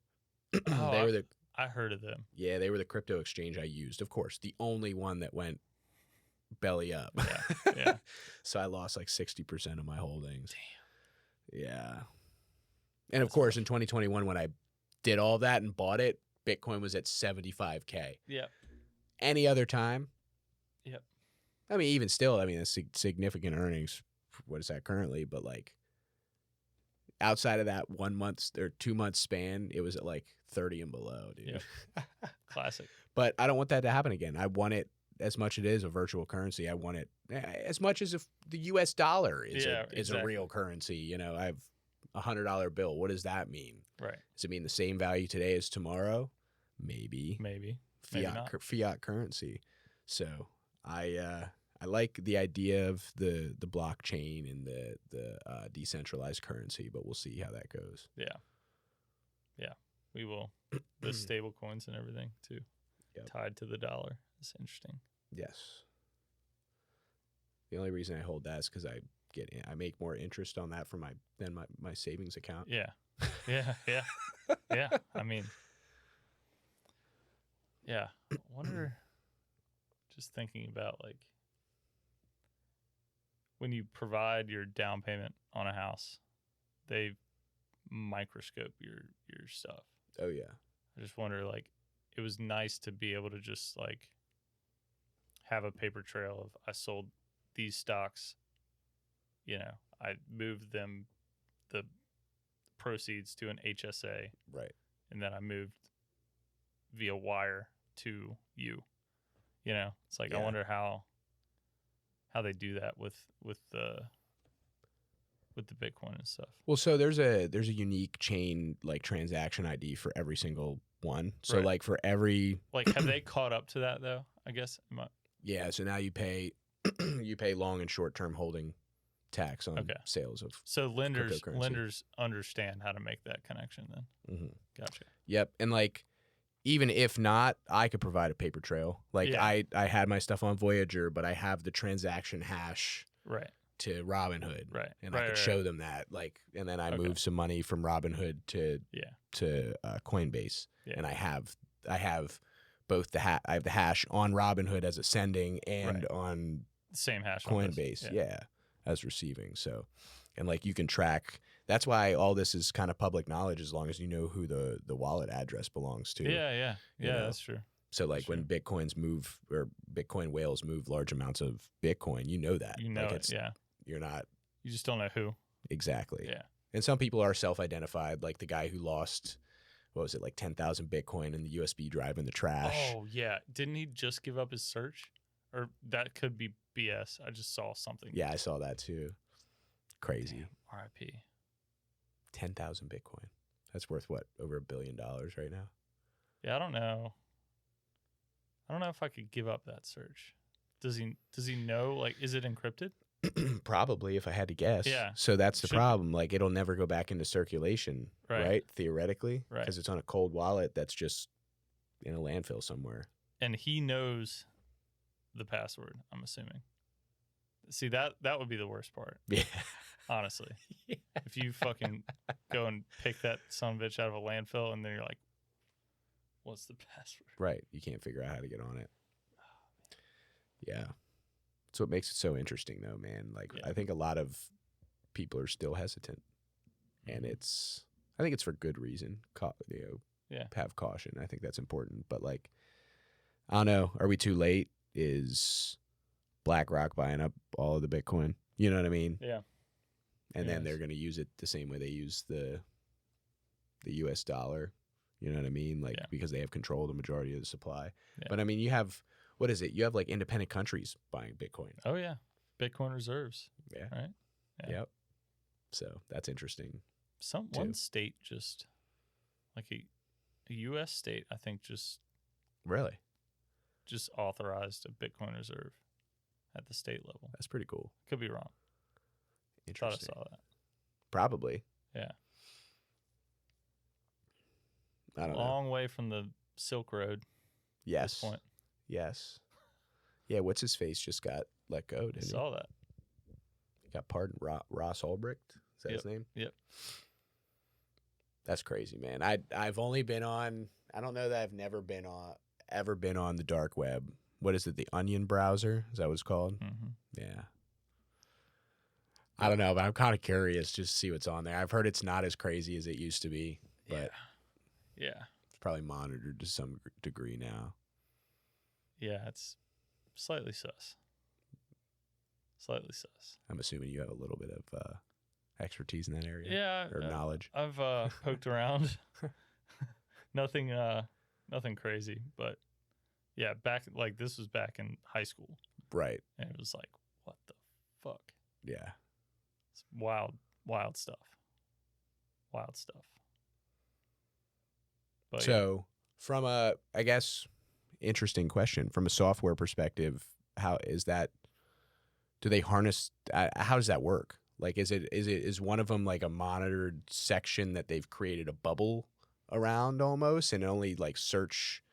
I heard of them. Yeah, they were the crypto exchange I used. Of course, the only one that went belly up. Yeah. So I lost like 60% of my holdings. Damn. Yeah. And of course, in 2021, when I did all that and bought it, Bitcoin was at 75K. Yeah. Any other time? Yep. I mean, even still, I mean, it's significant earnings. What is that currently? But like, outside of that 1 month or 2 month span, it was at like 30 and below, dude. Yep. Classic. But I don't want that to happen again. I want it as much as it is a virtual currency. I want it as much as if the U.S. dollar is a real currency. You know, I have a $100 bill. What does that mean? Right. Does it mean the same value today as tomorrow? Maybe. Fiat currency. So I like the idea of the blockchain and the decentralized currency, but we'll see how that goes. Yeah. We will. The stable coins and everything too, tied to the dollar. It's interesting. Yes. The only reason I hold that is because I make more interest on that than my savings account. Yeah. I mean, yeah. I wonder. Just thinking about like, when you provide your down payment on a house, they microscope your stuff. Oh yeah. I just wonder, like, it was nice to be able to just like have a paper trail of I sold these stocks. You know, I moved them, the proceeds to an HSA. Right. And then I moved via wire to you. You know, it's like I wonder how they do that with the Bitcoin and stuff. Well, so there's a unique chain like transaction ID for every single one. So like for every have they caught up to that though? I guess. Yeah. So now you pay long and short term holding tax on sales of. So lenders understand how to make that connection then. Mm-hmm. Gotcha. Yep, and like. Even if not, I could provide a paper trail. Like I had my stuff on Voyager, but I have the transaction hash to Robinhood. Right. And I could show them that. Like, and then I moved some money from Robinhood to Coinbase. Yeah. And I have both I have the hash on Robinhood as a sending and on same hash Coinbase, as receiving. So, and like you can track. That's why all this is kind of public knowledge, as long as you know who the wallet address belongs to. Yeah, that's true. So like when Bitcoin whales move large amounts of Bitcoin, you know that. You know like it, You're not. You just don't know who. Exactly. Yeah. And some people are self-identified, like the guy who lost, what was it, like 10,000 Bitcoin in the USB drive in the trash. Oh, yeah. Didn't he just give up his search? Or that could be BS. I just saw something. Yeah, I saw that too. Crazy. Damn, RIP. 10,000 Bitcoin. That's worth what? Over $1 billion right now? Yeah, I don't know. I don't know if I could give up that search. Does he know? Like, is it encrypted? Probably, if I had to guess. Yeah. So that's the problem. Like, it'll never go back into circulation, right? Theoretically. Right. Because it's on a cold wallet that's just in a landfill somewhere. And he knows the password, I'm assuming. See, that would be the worst part. Yeah. Honestly. Yeah. If you fucking go and pick that son of a bitch out of a landfill and then you're like, What's the password? Right. You can't figure out how to get on it. Yeah. That's what makes it so interesting, though, man. Like, I think a lot of people are still hesitant. And I think it's for good reason. Have caution. I think that's important. But, like, I don't know. Are we too late? Is BlackRock buying up all of the Bitcoin? You know what I mean? Yeah. And then they're going to use it the same way they use the U.S. dollar. You know what I mean? Like, because they have control of the majority of the supply. Yeah. But, I mean, you have, what is it? You have, like, independent countries buying Bitcoin. Oh, yeah. Bitcoin reserves. Yeah. Right? Yeah. Yep. So, that's interesting. One state just, like a U.S. state, I think Really? Just authorized a Bitcoin reserve at the state level. That's pretty cool. Could be wrong. Interesting. Thought I saw that. Probably. Yeah. I don't know. Long way from the Silk Road. Yes. At this point. Yes. Yeah, what's his face just got let go, didn't he? I saw that. He got pardoned. Ross Ulbricht? Is that his name? Yep. That's crazy, man. I've only been on, I don't know that I've ever been on the dark web. What is it? The Onion browser? Is that what it's called? Mm-hmm. Yeah. I don't know, but I'm kind of curious just to see what's on there. I've heard it's not as crazy as it used to be, but yeah. It's probably monitored to some degree now. Yeah, it's slightly sus. Slightly sus. I'm assuming you have a little bit of expertise in that area. Yeah. Or knowledge. I've poked around. Nothing crazy, but yeah, this was back in high school. Right. And it was like, what the fuck? Yeah. It's wild stuff. Wild stuff. But so from a, I guess, interesting question, from a software perspective, how is that, do they harness, how does that work? Like, is one of them like a monitored section that they've created a bubble around almost, and only like search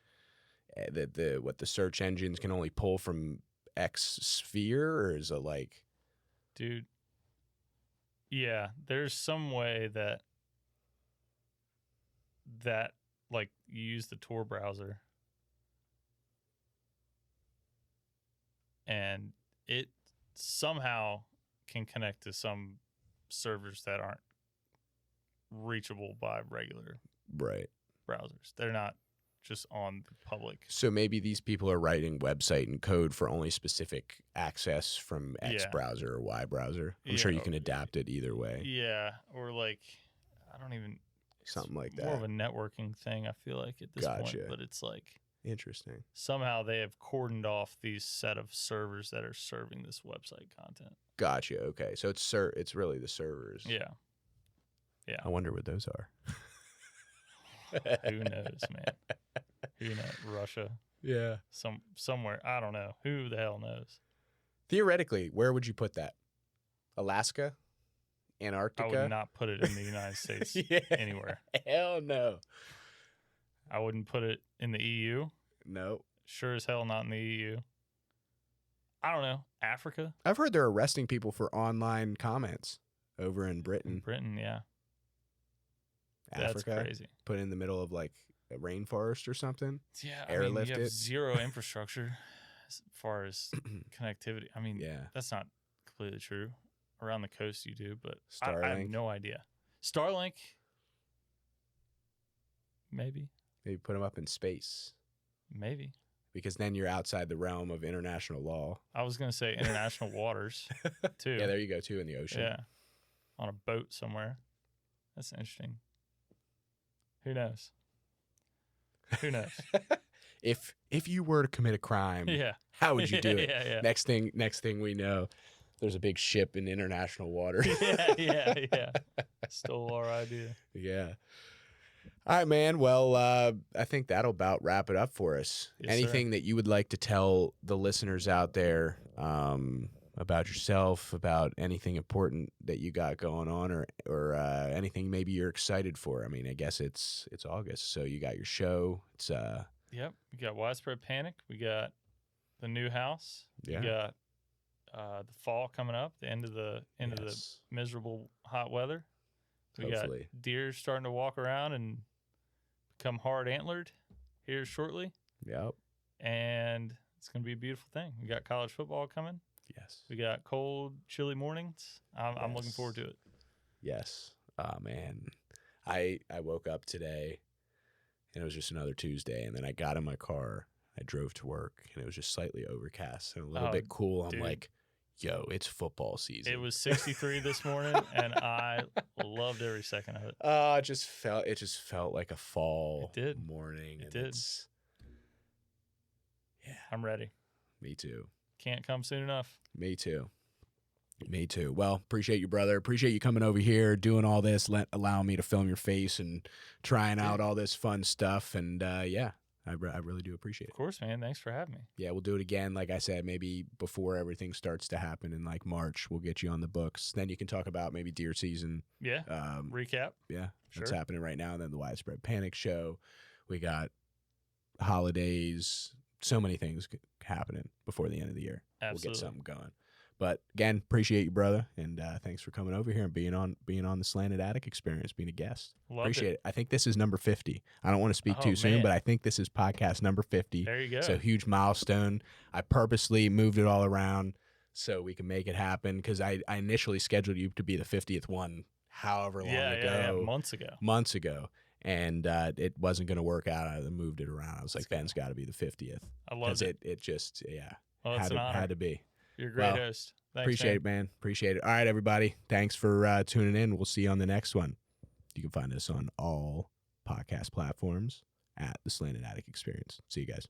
the search engines can only pull from X sphere, or is it like, dude, yeah, there's some way that like you use the Tor browser and it somehow can connect to some servers that aren't reachable by regular browsers. They're not just on the public. So maybe these people are writing website and code for only specific access from X browser or Y browser. I'm sure you can adapt it either way. Yeah, or like, I don't even... Something like that. More of a networking thing, I feel like, at this point. But it's like... Interesting. Somehow they have cordoned off these set of servers that are serving this website content. Gotcha. Okay. So it's really the servers. Yeah. Yeah. I wonder what those are. Who knows, man? Who knows? Russia. Yeah. Somewhere. I don't know. Who the hell knows? Theoretically, where would you put that? Alaska? Antarctica? I would not put it in the United States anywhere. Hell no. I wouldn't put it in the EU. No. Sure as hell not in the EU. I don't know. Africa? I've heard they're arresting people for online comments over in Britain. Yeah. Africa, that's crazy. Put in the middle of like a rainforest or something. Yeah. Airlift you have zero infrastructure as far as connectivity. I mean, that's not completely true. Around the coast you do, but I have no idea. Starlink? Maybe. Maybe put them up in space. Maybe. Because then you're outside the realm of international law. I was going to say international waters, too. Yeah, there you go, too, in the ocean. Yeah. On a boat somewhere. That's interesting. Who knows? Who knows? If you were to commit a crime, how would you do it? Yeah. Next thing we know, there's a big ship in international water. Yeah. Stole our idea. Yeah. All right, man. Well, I think that'll about wrap it up for us. Yes, anything that you would like to tell the listeners out there about yourself, about anything important that you got going on, or anything maybe you're excited for? I mean, I guess it's August, so you got your show. It's Yep. We got Widespread Panic. We got the new house. Yeah. We got the fall coming up, the end of the miserable hot weather. We Hopefully. got deer starting to walk around and become hard antlered. here shortly. Yep. And it's going to be a beautiful thing. We got college football coming. Yes. We got cold, chilly mornings. I'm looking forward to it. Yes. Oh, man. I woke up today, and it was just another Tuesday, and then I got in my car. I drove to work, and it was just slightly overcast and a little bit cool. I'm like, yo, it's football season. It was 63 this morning, and I loved every second of it. It just felt like a fall morning. It did. Yeah. I'm ready. Me too. Can't come soon enough. Me too. Well, appreciate you, brother. Appreciate you coming over here, doing all this, allowing me to film your face and trying out all this fun stuff. And yeah, I really do appreciate it. Of course, man. Thanks for having me. Yeah, we'll do it again. Like I said, maybe before everything starts to happen in like March, we'll get you on the books. Then you can talk about maybe deer season. Yeah. Recap. Yeah. Sure. What's happening right now. And then the Widespread Panic show. We got holidays. So many things happening before the end of the year. Absolutely. We'll get something going. But again, appreciate you, brother, and thanks for coming over here and being on the Slanted Attic Experience, being a guest. Appreciate it. I think this is number 50. I don't want to speak too soon, but I think this is podcast number 50. There you go. So huge milestone. I purposely moved it all around so we can make it happen because I initially scheduled you to be the 50th one, however long ago. Yeah, months ago. And it wasn't going to work out. I moved it around. I was like, Ben's got to be the 50th. I love it. It just, yeah, well, had to be. You're a great host. Thanks, appreciate it, man. Appreciate it. All right, everybody. Thanks for tuning in. We'll see you on the next one. You can find us on all podcast platforms at the Slanted Attic Experience. See you guys.